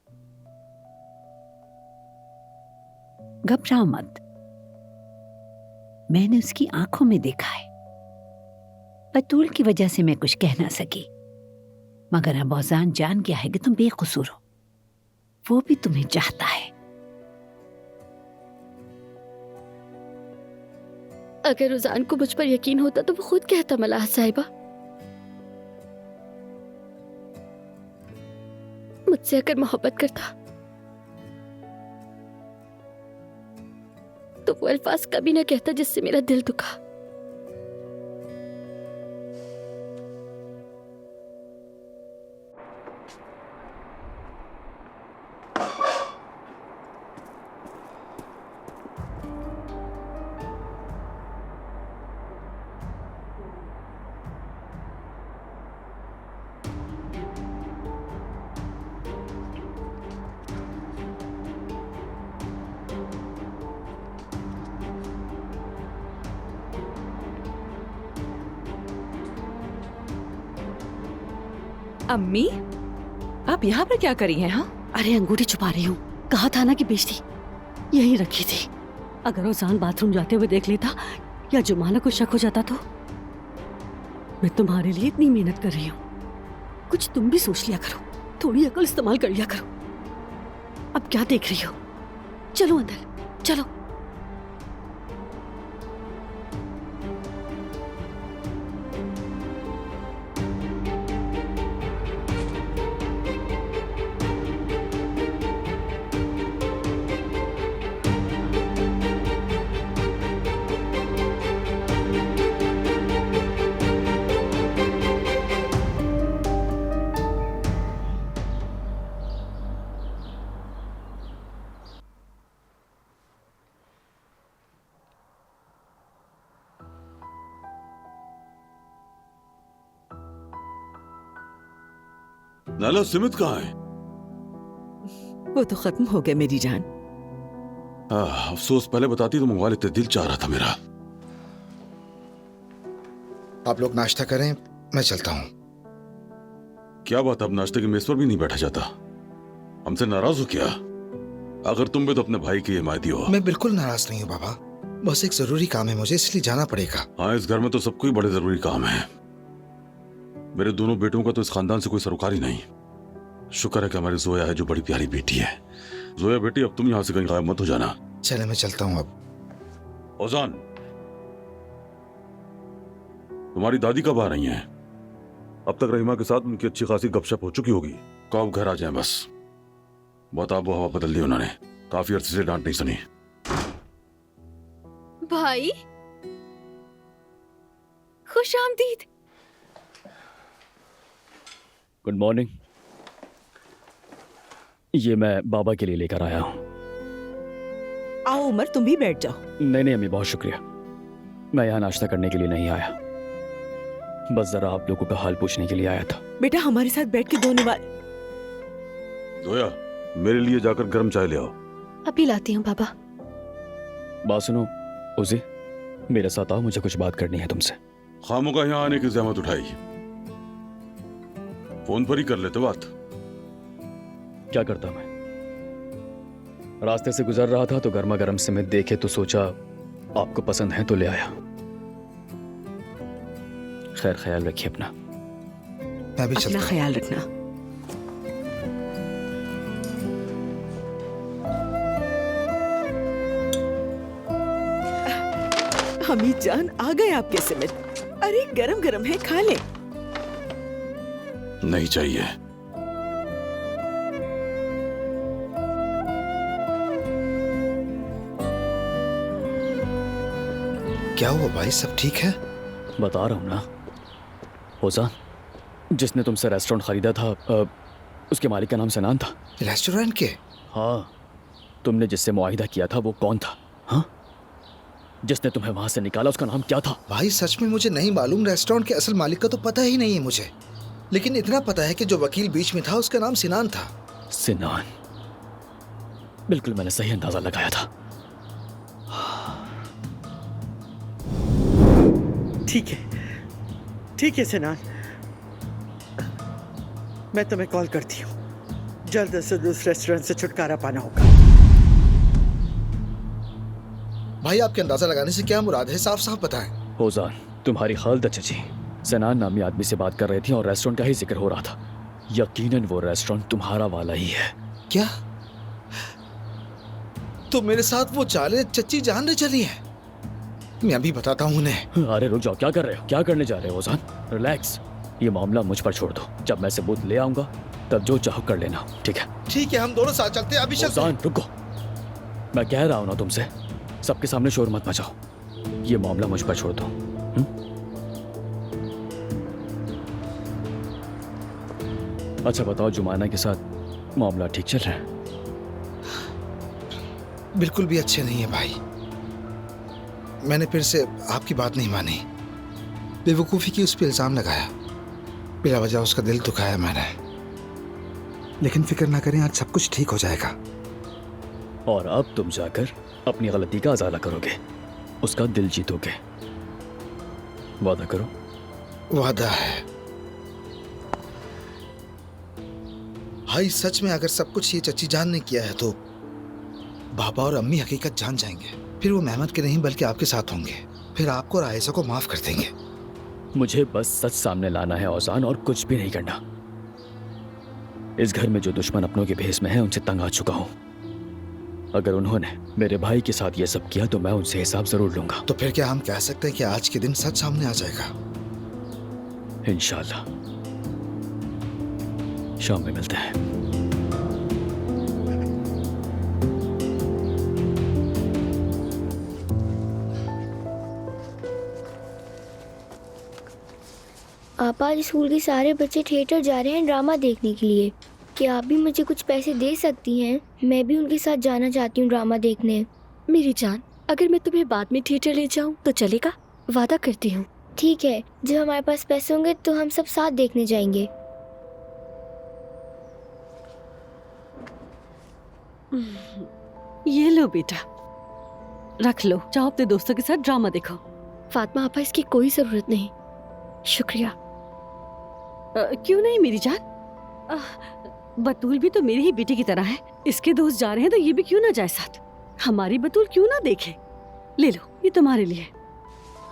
घबराओ मत, मैंने उसकी आंखों में देखा है। बतूल की वजह से मैं कुछ कह ना सकी, मगर अब औजान जान गया है कि तुम बेकसूर हो। वो भी तुम्हें चाहता है। अगर रुझान को मुझ पर यकीन होता तो वो खुद कहता मलाहत साहिबा। मुझसे अगर मोहब्बत करता तो वो अल्फाज कभी ना कहता जिससे मेरा दिल दुखा। अम्मी, आप यहाँ पर क्या करी हैं? हाँ, अरे अंगूठी छुपा रही हूँ। कहा था ना कि बेचती, यहीं रखी थी। अगर औजान बाथरूम जाते हुए देख लेता या जुमाना को शक हो जाता तो। मैं तुम्हारे लिए इतनी मेहनत कर रही हूँ, कुछ तुम भी सोच लिया करो, थोड़ी अकल इस्तेमाल कर लिया करो। अब क्या देख रही हो? चलो अंदर, चलो। नाला सिमित कहाँ है? वो तो खत्म हो गया मेरी जान। अफसोस, पहले बताती तो मंगवा लेते, दिल चाह रहा था मेरा। आप लोग नाश्ता करें, मैं चलता हूँ। क्या बात, अब नाश्ते की मेज पर भी नहीं बैठा जाता? हमसे नाराज हो क्या? अगर तुम भी तो अपने भाई की हिमायती हो। मैं बिल्कुल नाराज नहीं हूँ बाबा, बस एक जरूरी काम है मुझे, इसलिए जाना पड़ेगा। हाँ, इस घर में तो सबको ही बड़े जरूरी काम है। मेरे दोनों बेटों का तो इस खानदान से कोई सरोकार ही नहीं। शुक्र है कि हमारी जोया है, जो बड़ी प्यारी बेटी है। जोया बेटी, अब तुम यहाँ से कहीं गायब मत हो जाना। चले, मैं चलता हूँ अब। औजान, तुम्हारी दादी कब आ रही हैं? अब तक रहीमा के साथ उनकी अच्छी खासी गपशप हो चुकी होगी। कब घर आ जाएं बस। बहुत आबो हवा बदल दी उन्होंने। काफी अरसे से डांट नहीं सुनी। भाई खुश आमदीद। Good morning. ये मैं बाबा के लिए लेकर आया हूँ। आओ उमर, तुम भी बैठ जाओ। नहीं अम्मी, बहुत शुक्रिया। मैं यहाँ नाश्ता करने के लिए नहीं आया, बस जरा आप लोगों का हाल पूछने के लिए आया था। बेटा हमारे साथ बैठ के दोनों बार। जोया, मेरे लिए जाकर गर्म चाय ले आओ। अभी लाती हूँ पापा। बात सुनो उजी, मेरे साथ आओ, मुझे कुछ बात करनी है तुमसे। खामों का यहाँ आने की जहमत उठाई, फोन पर ही कर लेते बात। क्या करता मैं, रास्ते से गुजर रहा था तो गर्मा गर्म सिमट देखे तो सोचा आपको पसंद है तो ले आया। खैर, ख्याल रखिए अपना। मैं भी अपना ख्याल रखना। हमीद जान, आ गए आपके सिमट। अरे गरम गरम है, खा ले। नहीं चाहिए। क्या हुआ भाई, सब ठीक है? बता रहा हूं ना ओजान, जिसने तुमसे रेस्टोरेंट खरीदा था उसके मालिक का नाम सनान था। रेस्टोरेंट के? हाँ, तुमने जिससे मुआहिदा किया था वो कौन था? हाँ, जिसने तुम्हें वहां से निकाला उसका नाम क्या था? भाई सच में मुझे नहीं मालूम, रेस्टोरेंट के असल मालिक का तो पता ही नहीं है मुझे, लेकिन इतना पता है कि जो वकील बीच में था उसका नाम सिनान था। सिनान, बिल्कुल मैंने सही अंदाजा लगाया था। ठीक है सिनान, मैं तुम्हें कॉल करती हूँ। जल्द से उस रेस्टोरेंट से छुटकारा पाना होगा। भाई आपके अंदाजा लगाने से क्या मुराद है, साफ साफ बताएं। ओजान, तुम्हारी खालद चची सनान नामी आदमी से बात कर रही थी और रेस्टोरेंट का ही जिक्र हो रहा था। यकीनन वो रेस्टोरेंट तुम्हारा वाला ही है। क्या? तो मेरे साथ वो चालें चच्ची जानने चली है? मैं अभी बताता हूँ उन्हें। अरे रुक जाओ, क्या कर रहे हो? क्या करने जा रहे हो ओजान? रिलैक्स, ये मामला मुझ पर छोड़ दो। जब मैं सबूत ले आऊंगा तब जो चाहो कर लेना, ठीक है? ठीक है, हम दोनों साथ चलते हैं। अभी ओजान रुको, मैं कह रहा हूं ना तुमसे, सबके सामने शोर मत मचाओ। ये मामला मुझ पर छोड़ दो। अच्छा बताओ, जुमाना के साथ मामला ठीक चल रहा है? बिल्कुल भी अच्छे नहीं है भाई। मैंने फिर से आपकी बात नहीं मानी, बेवकूफ़ी की उस पर इल्ज़ाम लगाया, बिला वजह उसका दिल दुखाया मैंने। लेकिन फिक्र ना करें, आज सब कुछ ठीक हो जाएगा। और अब तुम जाकर अपनी गलती का अज़ाला करोगे, उसका दिल जीतोगे। वादा करो। वादा है भाई, सच में अगर सब कुछ ये चच्ची जान ने किया है तो बाबा और अम्मी हकीकत जान जाएंगे। फिर वो मेहमत के नहीं बल्कि आपके साथ होंगे। फिर आपको और आयशा को माफ कर देंगे। मुझे बस सच सामने लाना है औजान, और कुछ भी नहीं करना। इस घर में जो दुश्मन अपनों के भेस में है उनसे तंग आ चुका हूं। अगर उन्होंने मेरे भाई के साथ ये सब किया तो मैं उनसे हिसाब जरूर लूंगा। तो फिर क्या हम कह सकते हैं कि आज के दिन सच सामने आ जाएगा? इंशाल्लाह शाम में मिलते हैं। आप आज स्कूल के सारे बच्चे थिएटर जा रहे हैं ड्रामा देखने के लिए। क्या आप भी मुझे कुछ पैसे दे सकती हैं? मैं भी उनके साथ जाना चाहती हूँ ड्रामा देखने। मेरी जान, अगर मैं तुम्हें बाद में थिएटर ले जाऊं तो चलेगा? वादा करती हूँ। ठीक है, जब हमारे पास पैसे होंगे तो हम सब साथ देखने जाएंगे। ये लो बेटा, रख लो, जाओ अपने दोस्तों के साथ ड्रामा देखो। फातिमा आपा, इसकी कोई जरूरत नहीं, शुक्रिया। क्यों नहीं मेरी जान, बतूल भी तो मेरी ही बेटी की तरह है। इसके दोस्त जा रहे हैं तो ये भी क्यों ना जाए साथ? हमारी बतूल क्यों ना देखे? ले लो, ये तुम्हारे लिए।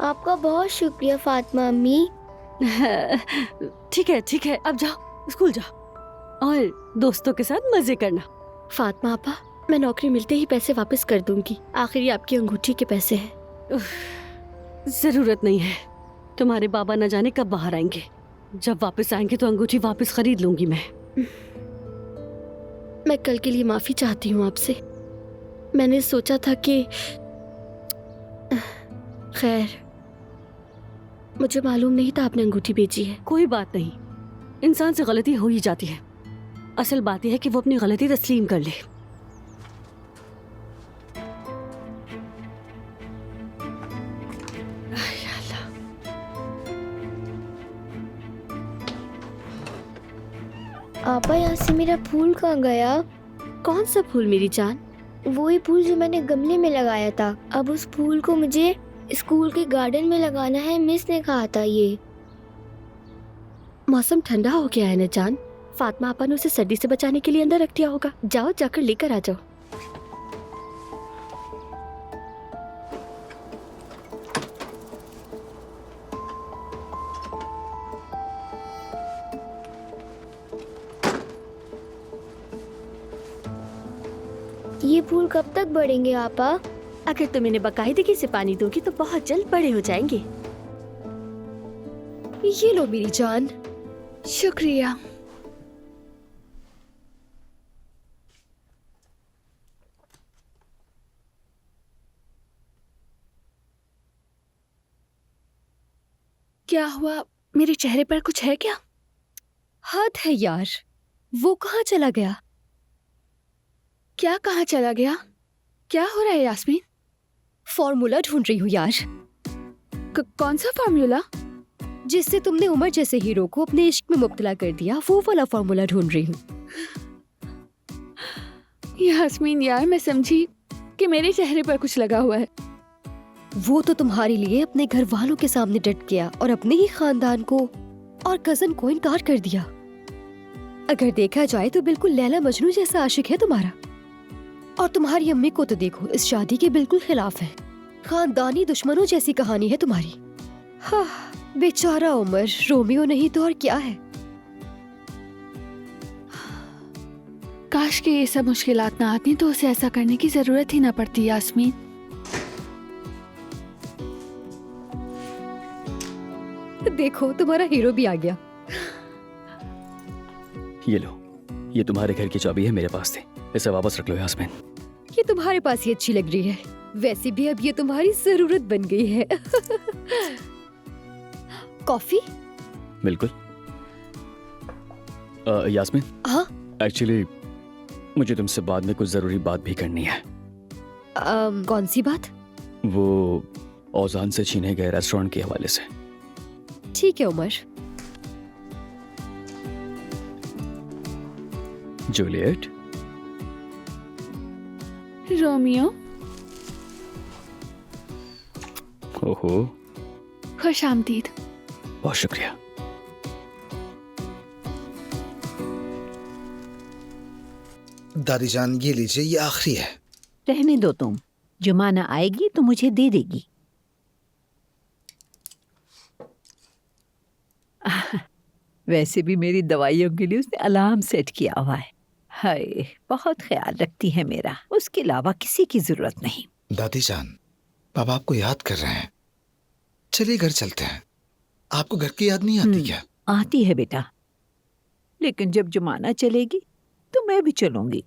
आपका बहुत शुक्रिया फातिमा अम्मी। ठीक है, अब जाओ, स्कूल जाओ और दोस्तों के साथ मजे करना। फातिमा आपा, मैं नौकरी मिलते ही पैसे वापस कर दूंगी। आखिर ये आपकी अंगूठी के पैसे हैं। जरूरत नहीं है, तुम्हारे बाबा न जाने कब बाहर आएंगे। जब वापस आएंगे तो अंगूठी वापस खरीद लूंगी मैं। मैं कल के लिए माफी चाहती हूँ आपसे। मैंने सोचा था कि खैर, मुझे मालूम नहीं था आपने अंगूठी बेची है। कोई बात नहीं, इंसान से गलती हो ही जाती है। असल बात यह है कि वो अपनी गलती तस्लीम कर ले। आपा, यहाँ से मेरा फूल कहाँ गया? कौन सा फूल मेरी जान? वही फूल जो मैंने गमले में लगाया था। अब उस फूल को मुझे स्कूल के गार्डन में लगाना है, मिस ने कहा था। ये मौसम ठंडा हो गया है ना जान। फातिमा आपा ने उसे सर्दी से बचाने के लिए अंदर रख दिया होगा। जाओ, जाकर लेकर आ जाओ। ये फूल कब तक बढ़ेंगे आपा? अगर तुम इन्हें बाकायदगी से पानी दोगी तो बहुत जल्द बड़े हो जाएंगे। ये लो मेरी जान। शुक्रिया। क्या हुआ? मेरे चेहरे पर कुछ है क्या? हद है यार, वो कहाँ चला गया? क्या कहाँ चला गया? क्या हो रहा है यास्मीन? फॉर्मूला ढूंढ रही हूँ यार। कौन सा फॉर्मूला? जिससे तुमने उमर जैसे हीरो को अपने इश्क में मुब्तला कर दिया, वो वाला फॉर्मूला ढूंढ रही हूँ। यास्मीन यार, मैं समझी कि मेरे चेहरे पर कुछ लगा हुआ है। वो तो तुम्हारे लिए अपने घर वालों के सामने डट गया और अपने ही खानदान को और कजन को इनकार कर दिया। अगर देखा जाए तो बिल्कुल लैला मजनू जैसा आशिक है तुम्हारा। और तुम्हारी अम्मी को तो देखो, इस शादी के बिल्कुल खिलाफ है। खानदानी दुश्मनों जैसी कहानी है तुम्हारी। हाँ, बेचारा उमर, रोमियो नहीं तो और क्या है। काश कि ये सब मुश्किलात ना आती तो उसे ऐसा करने की जरूरत ही ना पड़ती यास्मीन। देखो, तुम्हारा हीरो भी आ गया। ये लो, ये तुम्हारे घर की चाबी है, मेरे पास थी। इसे वापस रख लो यास्मीन। ये तुम्हारे पास ही अच्छी लग रही है। वैसे भी अब ये तुम्हारी जरूरत बन गई है। कॉफी? बिल्कुल। यास्मीन, हाँ? एक्चुअली मुझे तुमसे बाद में कुछ जरूरी बात भी करनी है। कौन सी बात? वो औजान से छीने गए रेस्टोरेंट के हवाले से। ठीक है उमर। जूलियट। रोमियो। ओहो, खुश आमदीद। बहुत शुक्रिया। दादी जान, ये लीजिए, ये आखिरी है। रहने दो तुम, जुमाना आएगी तो मुझे दे देगी। वैसे भी मेरी दवाइयों के लिए उसने अलार्म सेट किया हुआ है। हाय, बहुत ख्याल रखती है मेरा, उसके अलावा किसी की जरूरत नहीं। दादी जान, बाबा आपको याद कर रहे हैं। चलिए घर चलते हैं। आपको घर की याद नहीं आती क्या? आती है बेटा, लेकिन जब जुमाना चलेगी तो मैं भी चलूंगी।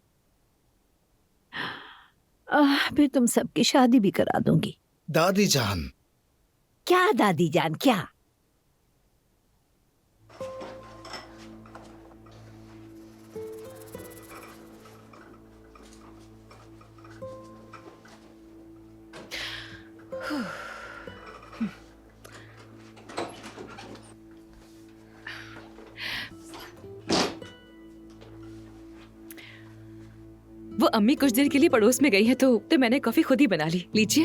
फिर तुम सबकी शादी भी करा दूंगी। दादी जान। क्या दादी जान क्या? वो अम्मी कुछ देर के लिए पड़ोस में गई है तो मैंने कॉफी खुद ही बना ली। लीजिए।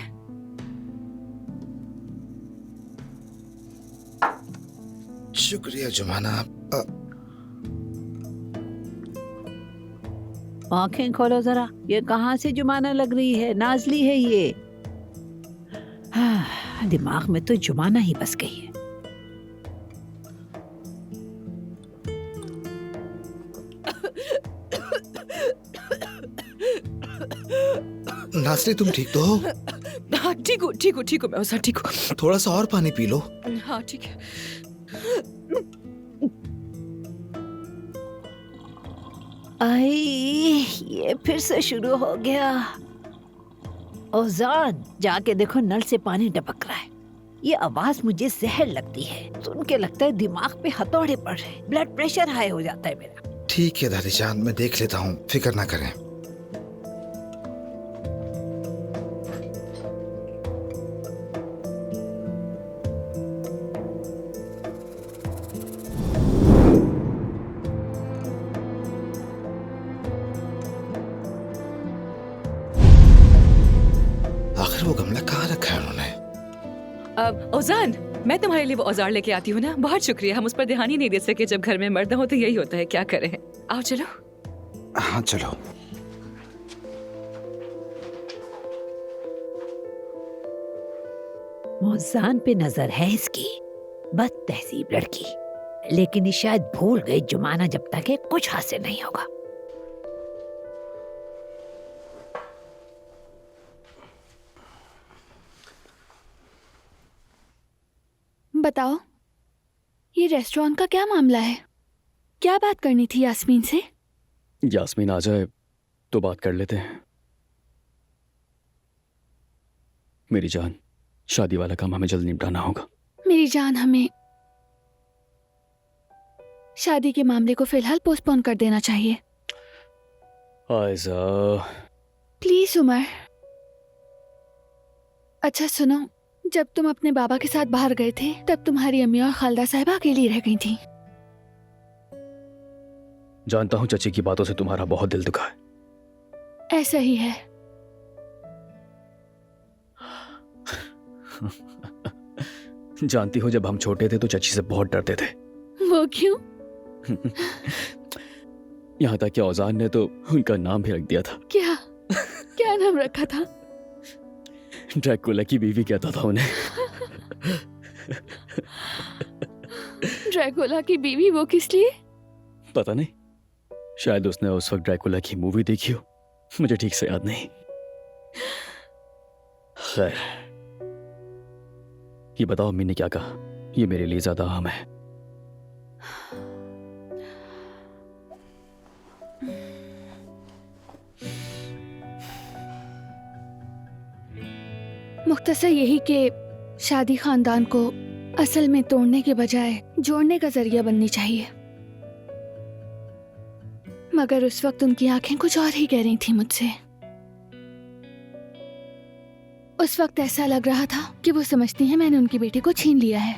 शुक्रिया जुमाना। आंखें खोलो जरा, ये कहाँ से जुमाना लग रही है? नाजली है ये। दिमाग में तो जुमाना ही बस गई है। नाजली, तुम ठीक तो हो? हाँ, ठीक हूँ मैं औजार, ठीक हूँ। थोड़ा सा और पानी पी लो। हाँ ठीक है। आई, ये फिर से शुरू हो गया। ओजान, जाके देखो नल से पानी टपक रहा है। ये आवाज मुझे जहर लगती है। सुन के लगता है दिमाग पे हथौड़े पड़ रहे, ब्लड प्रेशर हाई हो जाता है मेरा। ठीक है दादी जान, मैं देख लेता हूँ, फिक्र ना करें। आखिर वो गमला कहाँ रखा है उन्होंने? औजान, मैं तुम्हारे लिए वो औजार लेके आती हूँ ना। बहुत शुक्रिया, हम उस पर ध्यान ही नहीं दे सके। जब घर में मर्द हो तो यही होता है, क्या करें। आओ चलो। हाँ चलो। मोजान पे नजर है इसकी, बद तहजीब लड़की, लेकिन ये शायद भूल गई जुमाना जब तक है कुछ हासिल नहीं होगा। बताओ, ये रेस्टोरेंट का क्या मामला है? क्या बात करनी थी यास्मीन से? यास्मीन आ जाए तो बात कर लेते हैं। मेरी जान, शादी वाला काम हमें जल्द निपटाना होगा। मेरी जान, हमें शादी के मामले को फिलहाल पोस्टपोन कर देना चाहिए। आयजा, प्लीज उमर। अच्छा सुनो, जब तुम अपने बाबा के साथ बाहर गए थे तब तुम्हारी अम्मी और खालदा साहिबा अकेली रह गई थी। जानता हूँ चची की बातों से तुम्हारा बहुत दिल दुखा है। ऐसा ही है। जानती हो, जब हम छोटे थे तो चची से बहुत डरते थे। वो क्यों? यहाँ तक कि औजान ने तो उनका नाम भी रख दिया था। क्या क्या नाम रखा था? ड्रैकुला की बीवी कहता था उन्हें। ड्रैकुला की बीवी? वो किस लिए? पता नहीं, शायद उसने उस वक्त ड्रैकुला की मूवी देखी हो, मुझे ठीक से याद नहीं। खैर, ये बताओ अम्मी ने क्या कहा? ये मेरे लिए ज्यादा अहम है। मुख्तसर यही कि शादी खानदान को असल में तोड़ने के बजाय जोड़ने का जरिया बननी चाहिए। मगर उस वक्त उनकी आंखें कुछ और ही कह रही थी मुझसे। उस वक्त ऐसा लग रहा था कि वो समझती हैं मैंने उनकी बेटी को छीन लिया है,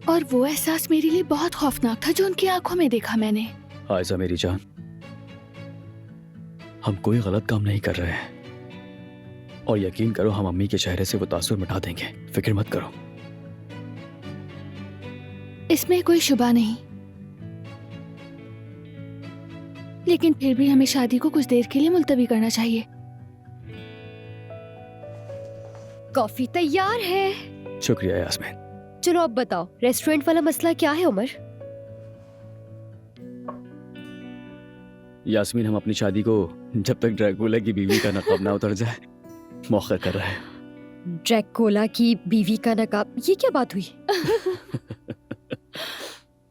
और वो एहसास मेरे लिए बहुत खौफनाक था जो उनकी आंखों में देखा मैंने। आयजा मेरी जान, हम कोई गलत काम नहीं कर रहे हैं, और यकीन करो हम अम्मी के चेहरे से वो तासुर मिटा देंगे। फिक्र मत करो। इसमें कोई शुबा नहीं, लेकिन फिर भी हमें शादी को कुछ देर के लिए मुलतवी करना चाहिए। कॉफी तैयार है। शुक्रिया यास्मीन। चलो अब बताओ, रेस्टोरेंट वाला मसला क्या है उमर? यास्मीन, हम अपनी शादी को जब तक ड्रैकुला की बीवी का नकाब ना उतर जाए मौखर कर रहे हैं। ड्रैकुला की बीवी का नकाब? ये क्या बात हुई?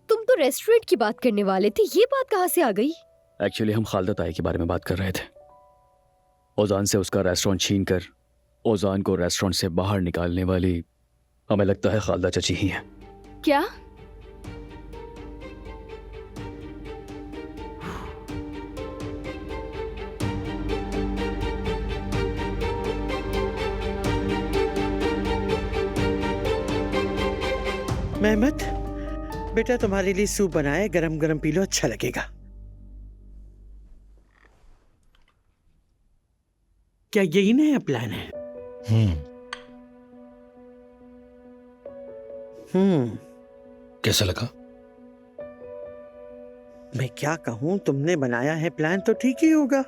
तुम तो रेस्टोरेंट की बात करने वाले थे, ये बात कहाँ से आ गई? एक्चुअली हम खालदा ताई के बारे में बात कर रहे थे। ओजान से उसका रेस्टोरेंट छीनकर ओजान को रेस्टोरेंट से बाहर निकालने वाली हमें लगता है खालदा चची ही है। क्या? मेहमत, बेटा तुम्हारे लिए सूप बनाए, गरम गरम पी लो, अच्छा लगेगा। क्या यही नया प्लान है? कैसा लगा? मैं क्या कहूं, तुमने बनाया है प्लान तो ठीक ही होगा।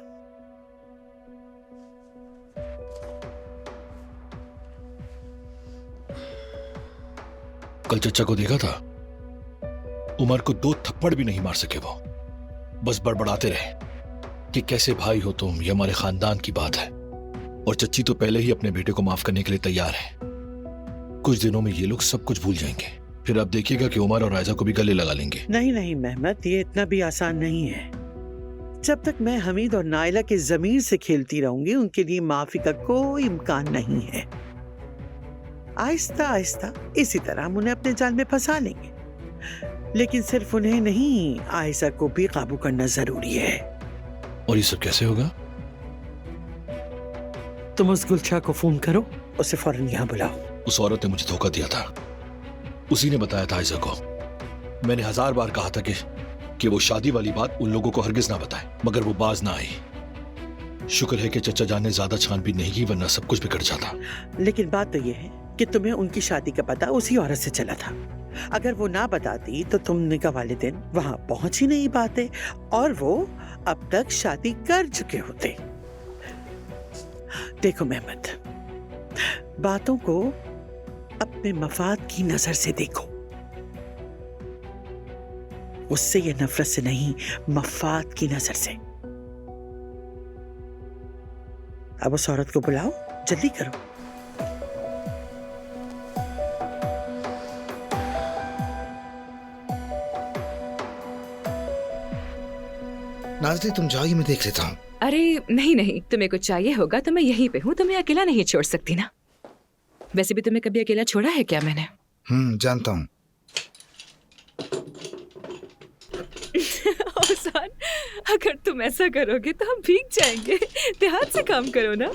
कल चचा को देखा था, उमर को 2 थप्पड़ भी नहीं मार सके वो। बस बड़बड़ाते रहे कि कैसे भाई हो तुम, ये हमारे खानदान की बात है। और चच्ची तो पहले ही अपने बेटे को माफ करने के लिए तैयार है। कुछ दिनों में ये लोग सब कुछ भूल जाएंगे, फिर आप देखिएगा कि उमर और आयजा को भी गले लगा लेंगे। नहीं नहीं मेहमत, ये इतना भी आसान नहीं है। जब तक मैं हमीद और नायला के जमीर से खेलती रहूंगी उनके लिए माफी का कोई इम्कान नहीं है। आहिस्ता आहिस्ता इसी तरह हम उन्हें अपने जाल में फंसा लेंगे, लेकिन सिर्फ उन्हें नहीं, आयशा को भी काबू करना जरूरी है। और ये सब कैसे होगा? तुम उस गुलछा को फोन करो, उसे फौरन यहाँ बुलाओ। उस औरत ने मुझे धोखा दिया था, उसी ने बताया था आयशा को। मैंने 1000 बार कहा था कि वो शादी वाली बात उन लोगों को हरगिज ना बताए, मगर वो बाज ना आई। शुक्र है कि चचा जान ने ज्यादा छानबीन नहीं की, वरना सब कुछ बिगड़ जाता। लेकिन बात तो ये है कि तुम्हें उनकी शादी का पता उसी औरत से चला था। अगर वो ना बताती तो तुम निकाह वाले दिन वहां पहुंच ही नहीं पाते और वो अब तक शादी कर चुके होते। देखो मेहमत, बातों को अपने मफाद की नजर से देखो, उससे ये नफरत से नहीं, मफाद की नजर से। अब उस औरत को बुलाओ, जल्दी करो। नाज़ली तुम जाओ, मैं देख लेता हूँ। अरे नहीं नहीं, तुम्हें कुछ चाहिए होगा तो मैं यहीं पे हूँ, तुम्हें अकेला नहीं छोड़ सकती ना। वैसे भी तुम्हें कभी अकेला छोड़ा है क्या मैंने? जानता हूँ। ओसान, अगर तुम ऐसा करोगे तो हम भीग जाएंगे। ध्यान से काम करो ना।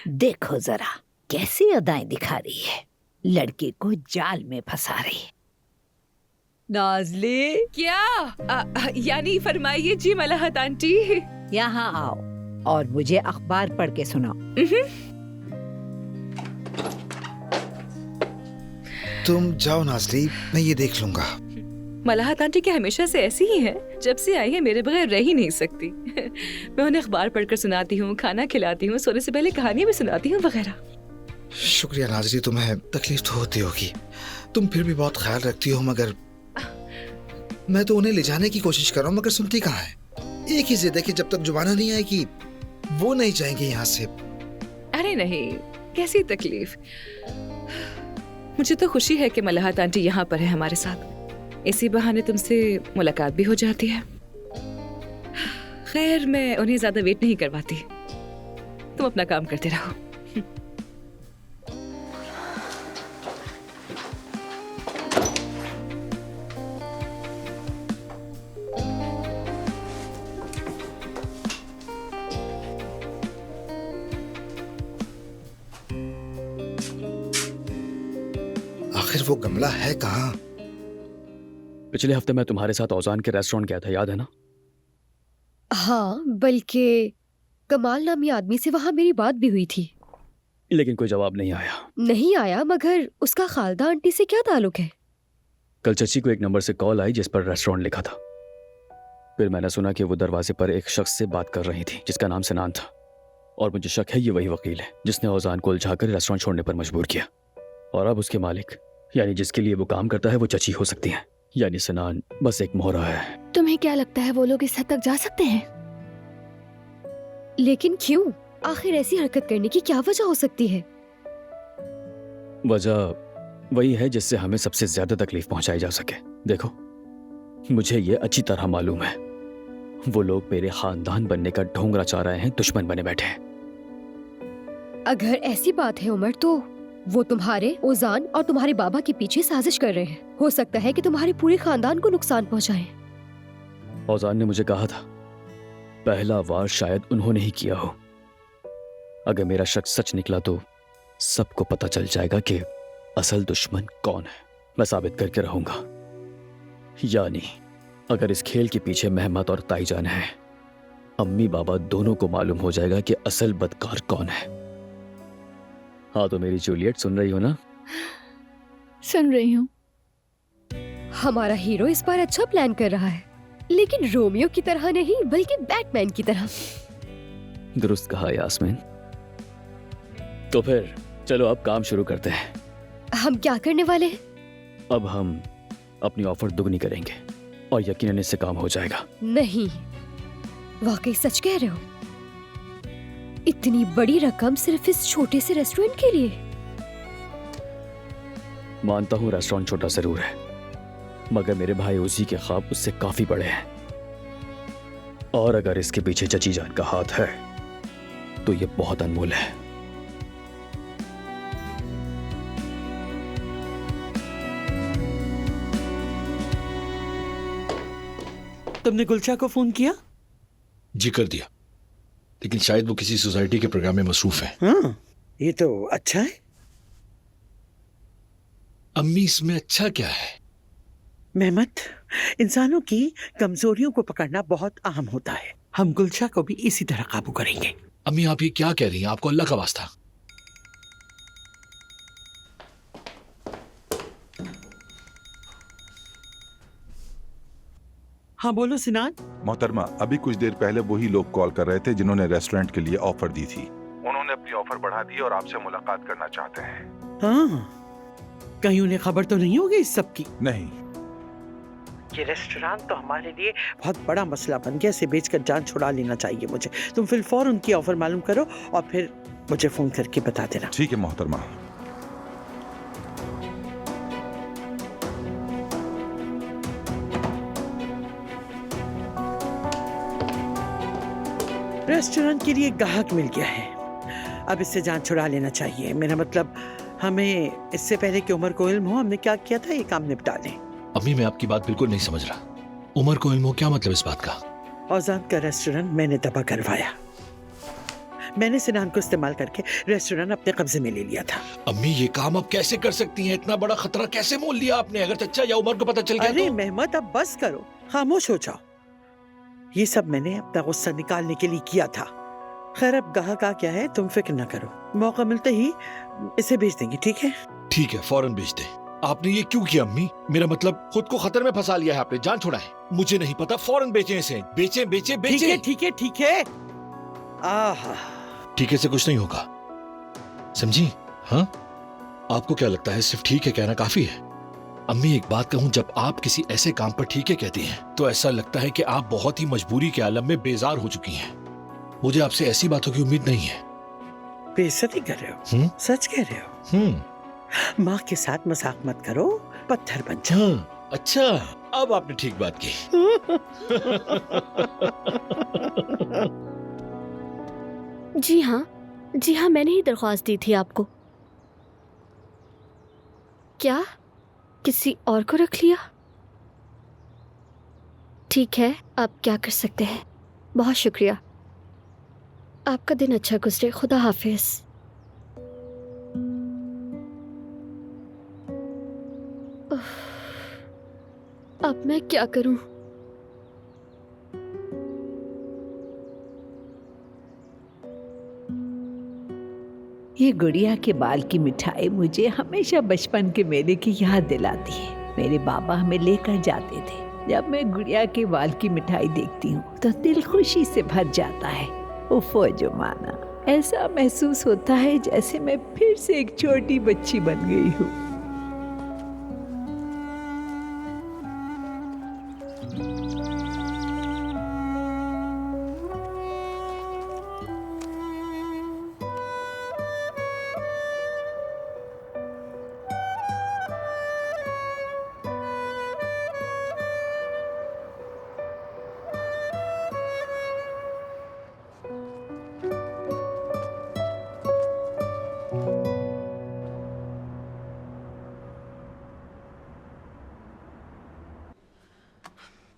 देखो जरा कैसी अदाएं दिखा रही है, लड़के को जाल में फंसा रही है। नाज़ली क्या? यानी फरमाइए जी मलाहत आंटी। यहाँ आओ और मुझे अखबार पढ़ के सुनाओ। तुम जाओ नाज़ली, मैं ये देख लूंगा। मलाहत आंटी क्या हमेशा से ऐसी ही है? जब से आई है मेरे बगैर रह ही नहीं सकती। मैं उन्हें अखबार पढ़कर सुनाती हूँ, खाना खिलाती हूँ, सोने से पहले कहानियाँ भी सुनाती हूँ वगैरह। शुक्रिया नाज़ली, तुम्हें तकलीफ तो होती होगी, तुम फिर भी बहुत ख्याल रखती हो। मगर मैं तो उन्हें ले जाने की कोशिश कर रहा हूँ, मगर सुनती कहाँ है। एक ही जिद है कि जब तक जुबाना नहीं आएगी वो नहीं जाएंगे यहाँ से। अरे नहीं, कैसी तकलीफ। मुझे तो खुशी है कि मलाहत आंटी यहाँ पर है हमारे साथ। इसी बहाने तुमसे मुलाकात भी हो जाती है। खैर मैं उन्हें ज्यादा वेट नहीं करवाती, तुम अपना काम करते रहो। आखिर वो गमला है कहाँ? पिछले हफ्ते मैं तुम्हारे साथ औजान के रेस्टोरेंट गया था, याद है ना? हाँ, बल्कि कमाल नामी आदमी से वहाँ मेरी बात भी हुई थी, लेकिन कोई जवाब नहीं आया। नहीं आया, मगर उसका खालदा आंटी से क्या ताल्लुक है? कल चची को एक नंबर से कॉल आई जिस पर रेस्टोरेंट लिखा था। फिर मैंने सुना कि वो दरवाजे पर एक शख्स से बात कर रही थी जिसका नाम सिनान था, और मुझे शक है ये वही वकील है जिसने औजान को उलझाकर रेस्टोरेंट छोड़ने पर मजबूर किया। और अब उसके मालिक यानी जिसके लिए वो काम करता है वो चची हो सकती है, यानी सिनान बस एक मोहरा है। तुम्हें क्या लगता है वो लोग इस हद तक जा सकते हैं? लेकिन क्यों? आखिर ऐसी हरकत करने की क्या वजह हो सकती है? वजह वही है जिससे हमें सबसे ज्यादा तकलीफ पहुंचाई जा सके। देखो, मुझे ये अच्छी तरह मालूम है वो लोग मेरे खानदान बनने का ढोंग रचा रहे हैं, दुश्मन बने बैठे हैं। अगर ऐसी बात है उमर, तो वो तुम्हारे, ओजान और तुम्हारे बाबा के पीछे साजिश कर रहे हैं। हो सकता है कि तुम्हारे पूरे खानदान को नुकसान पहुंचाएं। औजान ने मुझे कहा था पहला वार शायद उन्होंने ही किया हो। अगर मेरा शक सच निकला तो सबको पता चल जाएगा कि असल दुश्मन कौन है। मैं साबित करके रहूंगा। यानी अगर इस खेल के पीछे मेहमत और ताईजान है, अम्मी बाबा दोनों को मालूम हो जाएगा कि असल बदकार कौन है। हाँ तो मेरी जूलियट, सुन रही हो ना? सुन रही हूँ। हमारा हीरो इस बार अच्छा प्लान कर रहा है, लेकिन रोमियो की तरह नहीं बल्कि बैटमैन की तरह। दुरुस्त कहा यास्मीन। तो फिर चलो अब काम शुरू करते हैं। हम क्या करने वाले हैं? अब हम अपनी ऑफर दुगनी करेंगे और यकीनन इससे काम हो जाएगा। नहीं, वाकई सच कह रहे हो? इतनी बड़ी रकम सिर्फ इस छोटे से रेस्टोरेंट के लिए? मानता हूँ रेस्टोरेंट छोटा जरूर है, मगर मेरे भाई उसी के ख्वाब उससे काफी बड़े हैं। और अगर इसके पीछे चची जान का हाथ है तो ये बहुत अनमोल है। तुमने गुलशा को फोन किया? जी कर दिया, लेकिन शायद वो किसी सोसाइटी के प्रोग्राम में मसरूफ है। हाँ, ये तो अच्छा है। अम्मी इसमें अच्छा क्या है? मेहमत, इंसानों की कमजोरियों को पकड़ना बहुत अहम होता है। हम गुलशा को भी इसी तरह काबू करेंगे। अम्मी आप ये क्या कह रही हैं? आपको अल्लाह का वास्ता। हाँ बोलो सिनान। मोहतरमा, अभी कुछ देर पहले वही लोग कॉल कर रहे थे जिन्होंने रेस्टोरेंट के लिए ऑफर दी थी। उन्होंने अपनी ऑफर बढ़ा दी और आपसे मुलाकात करना चाहते हैं। हाँ, कहीं उन्हें खबर तो नहीं होगी इस सब की? नहीं। ये रेस्टोरेंट तो हमारे लिए बहुत बड़ा मसला बन गया। इसे बेचकर जान छुड़ा लेना चाहिए मुझे। तुम फिर फौरन उनकी ऑफर मालूम करो और फिर मुझे फोन करके बता देना। ठीक है मोहतरमा। रेस्टोरेंट के लिए ग्राहक मिल गया है, अब इससे जान छुड़ा लेना चाहिए। मेरा मतलब, हमें इससे पहले कि उमर को इल्म हो हमने क्या किया था, ये काम निपटा लें। अम्मी मैं आपकी बात बिल्कुल नहीं समझ रहा। उमर को इल्म हो, क्या मतलब इस बात का? औजान का रेस्टोरेंट मैंने तबाह करवाया। मैंने सिनान को इस्तेमाल करके रेस्टोरेंट अपने कब्जे में ले लिया था। अम्मी ये काम आप कैसे कर सकती हैं? इतना बड़ा खतरा कैसे मोल लिया आपने? अगर चचा या उमर को पता चल गया अरे तो? मेहमत, अब बस करो, खामोश हो जाओ। ये सब मैंने अपना गुस्सा निकालने के लिए किया था। खैर अब ग्राहक आ गया है, तुम फिक्र न करो। मौका मिलते ही इसे भेज देंगे, ठीक है? ठीक है, फौरन भेज दे। आपने ये क्यों किया अम्मी? मेरा मतलब खुद को खतरे में फंसा लिया है आपने, जान छोड़ा है। मुझे नहीं पता, फौरन बेचें इसे। बेचें बेचें बेचें। ठीक है ठीक है ठीक है। आहा, ठीक है से कुछ नहीं होगा, समझी? हाँ, आपको क्या लगता है सिर्फ ठीक है कहना काफी है? अम्मी एक बात कहूँ, जब आप किसी ऐसे काम पर ठीक है कहती हैं तो ऐसा लगता है कि आप बहुत ही मजबूरी के आलम में बेजार हो चुकी हैं। मुझे आपसे ऐसी बातों की उम्मीद नहीं है। बेइज्जती कर रहे हो? सच कह रहे हो? माँ के साथ मजाक मत करो, पत्थर बन जाओ। हाँ, अच्छा अब आपने ठीक बात की। जी हाँ, जी हाँ, मैंने ही दरख्वास्त दी थी आपको। क्या किसी और को रख लिया? ठीक है, आप क्या कर सकते हैं। बहुत शुक्रिया, आपका दिन अच्छा गुजरे। खुदा हाफिज। अब मैं क्या करूं? ये गुड़िया के बाल की मिठाई मुझे हमेशा बचपन के मेले की याद दिलाती है। मेरे बाबा हमें लेकर जाते थे। जब मैं गुड़िया के बाल की मिठाई देखती हूँ तो दिल खुशी से भर जाता है। उफ़ो जुमाना, ऐसा महसूस होता है जैसे मैं फिर से एक छोटी बच्ची बन गई हूँ।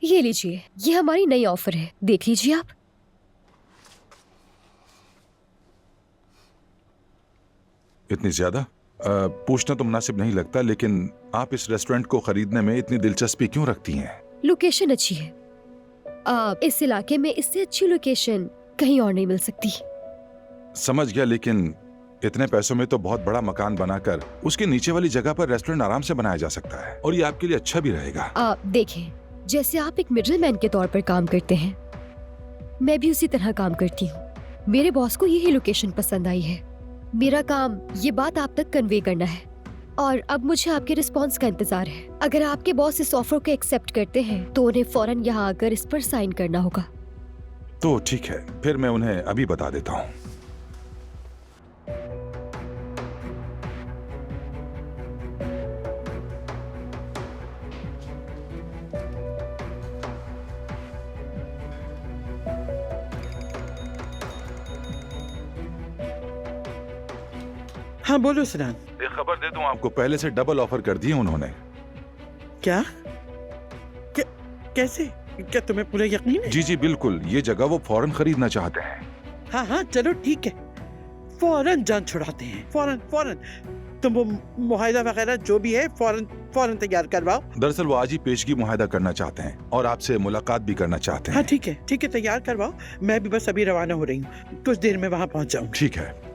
ये लीजिए, ये हमारी नई ऑफर है, देख लीजिए आप। इतनी ज्यादा पूछना तो मुनासिब नहीं लगता, लेकिन आप इस रेस्टोरेंट को खरीदने में इतनी दिलचस्पी क्यों रखती हैं? लोकेशन अच्छी है। इस इलाके में इससे अच्छी लोकेशन कहीं और नहीं मिल सकती। समझ गया, लेकिन इतने पैसों में तो बहुत बड़ा मकान बनाकर उसके नीचे वाली जगह पर रेस्टोरेंट आराम से बनाया जा सकता है और ये आपके लिए अच्छा भी रहेगा। देखें, जैसे आप एक मिडलमैन के तौर पर काम करते हैं, मैं भी उसी तरह काम करती हूँ। मेरे बॉस को यही लोकेशन पसंद आई है। मेरा काम ये बात आप तक कन्वे करना है और अब मुझे आपके रिस्पांस का इंतजार है। अगर आपके बॉस इस ऑफर को एक्सेप्ट करते हैं तो उन्हें फौरन यहाँ आकर इस पर साइन करना होगा। तो ठीक है, फिर मैं उन्हें अभी बता देता हूँ। हाँ बोलो सनान। एक खबर दे दूं आपको, पहले से डबल ऑफर कर दिए उन्होंने। क्या? कैसे? क्या तुम्हें पूरा यकीन है? जी जी बिल्कुल, ये जगह वो फौरन खरीदना चाहते हैं। हाँ हाँ चलो ठीक है, फौरन जान छुड़ाते हैं, फौरन फौरन। तुम वो मुआहदा वगैरह जो भी है फौरन फौरन तैयार करवाओ। दरअसल वो आज ही पेशगी मुआहदा करना चाहते हैं और आपसे मुलाकात भी करना चाहते हैं। हाँ ठीक है तैयार करवाओ। मैं भी बस अभी रवाना हो रही हूँ, कुछ देर में वहाँ पहुँच जाऊँ। ठीक है।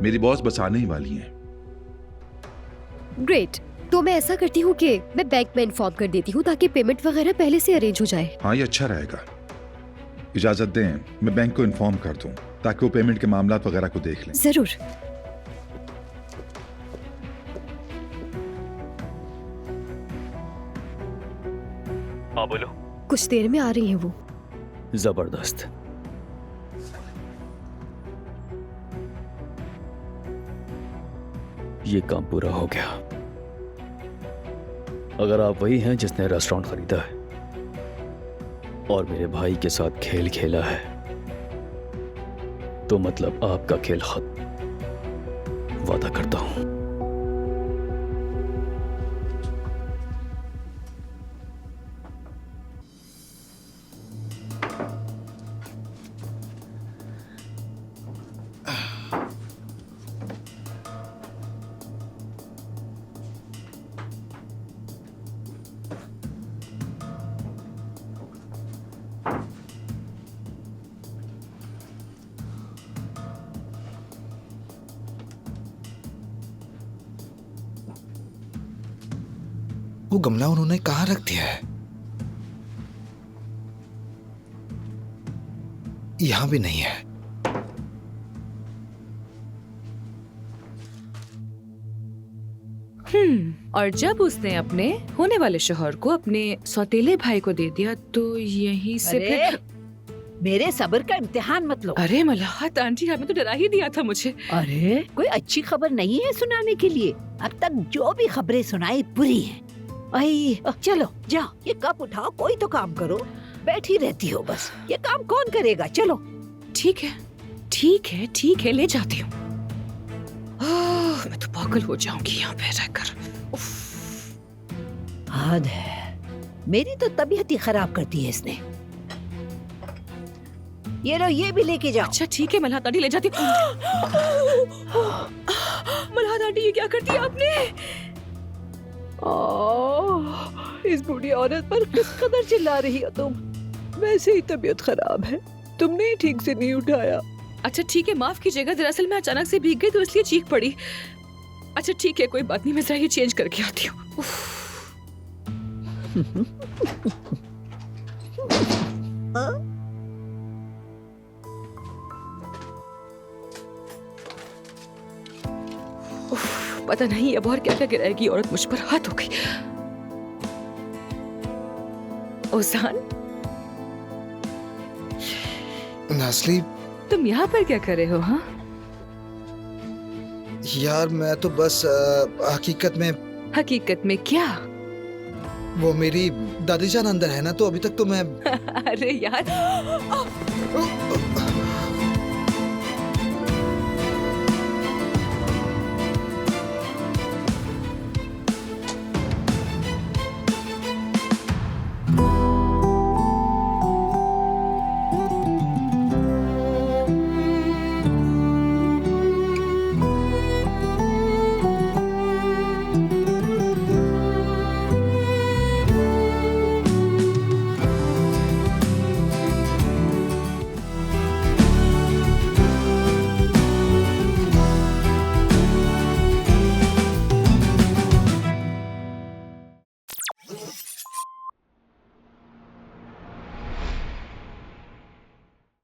मेरी बॉस बस आने ही वाली हैं। ग्रेट, तो मैं ऐसा करती हूँ कि मैं बैंक में इन्फॉर्म कर देती हूँ ताकि पेमेंट वगैरह पहले से अरेंज हो जाए। हाँ ये अच्छा रहेगा। इजाजत दें, मैं बैंक को इन्फॉर्म कर दूं ताकि वो पेमेंट के मामलात वगैरह को देख लें। जरूर। हाँ बोलो। कुछ देर में आ रही है वो। जबरदस्त। ये काम पूरा हो गया। अगर आप वही हैं जिसने रेस्टोरेंट खरीदा है और मेरे भाई के साथ खेल खेला है, तो मतलब आपका खेल खत्म। वादा करता हूं। वो गमला उन्होंने कहाँ रख दिया है? यहां भी नहीं है। और जब उसने अपने होने वाले शौहर को अपने सौतेले भाई को दे दिया तो यहीं से फिर मेरे सब्र का इम्तिहान मत लो। अरे मलाहत आंटी, आपने तो डरा ही दिया था मुझे। अरे कोई अच्छी खबर नहीं है सुनाने के लिए। अब तक जो भी खबरें सुनाई बुरी हैं। आई चलो जाओ, ये कप उठाओ, कोई तो काम करो। बैठी रहती हो बस, ये काम कौन करेगा? चलो। ठीक है ठीक है ठीक है, ले जाती हूँ। मैं तो पागल हो जाऊंगी यहाँ पे रहकर। हद है, मेरी तो तबीयत ही खराब कर दी है इसने। ये लो, ये भी लेके जाओ। अच्छा ठीक है मल्हात आंटी, ले जाती हूँ। मल्हात आंटी, ये क्या कर दिया आपने? इस बूढ़ी औरत पर किस कदर चिल्ला रही हो तुम? वैसे ही तबीयत खराब है, तुमने ठीक से नहीं उठाया। अच्छा ठीक है, माफ कीजिएगा, दरअसल मैं अचानक से भीग गई तो इसलिए चीख पड़ी। अच्छा ठीक है, कोई बात नहीं, मैं जरा ये चेंज करके आती हूँ। पता नहीं अब और क्या क्या गिराएगी औरत मुझ पर। हाथ हो गई। ओजान, नासली, तुम यहाँ पर क्या कर रहे हो? हाँ यार मैं तो बस हकीकत में क्या? वो मेरी दादी जान अंदर है ना, तो अभी तक तो मैं अरे यार,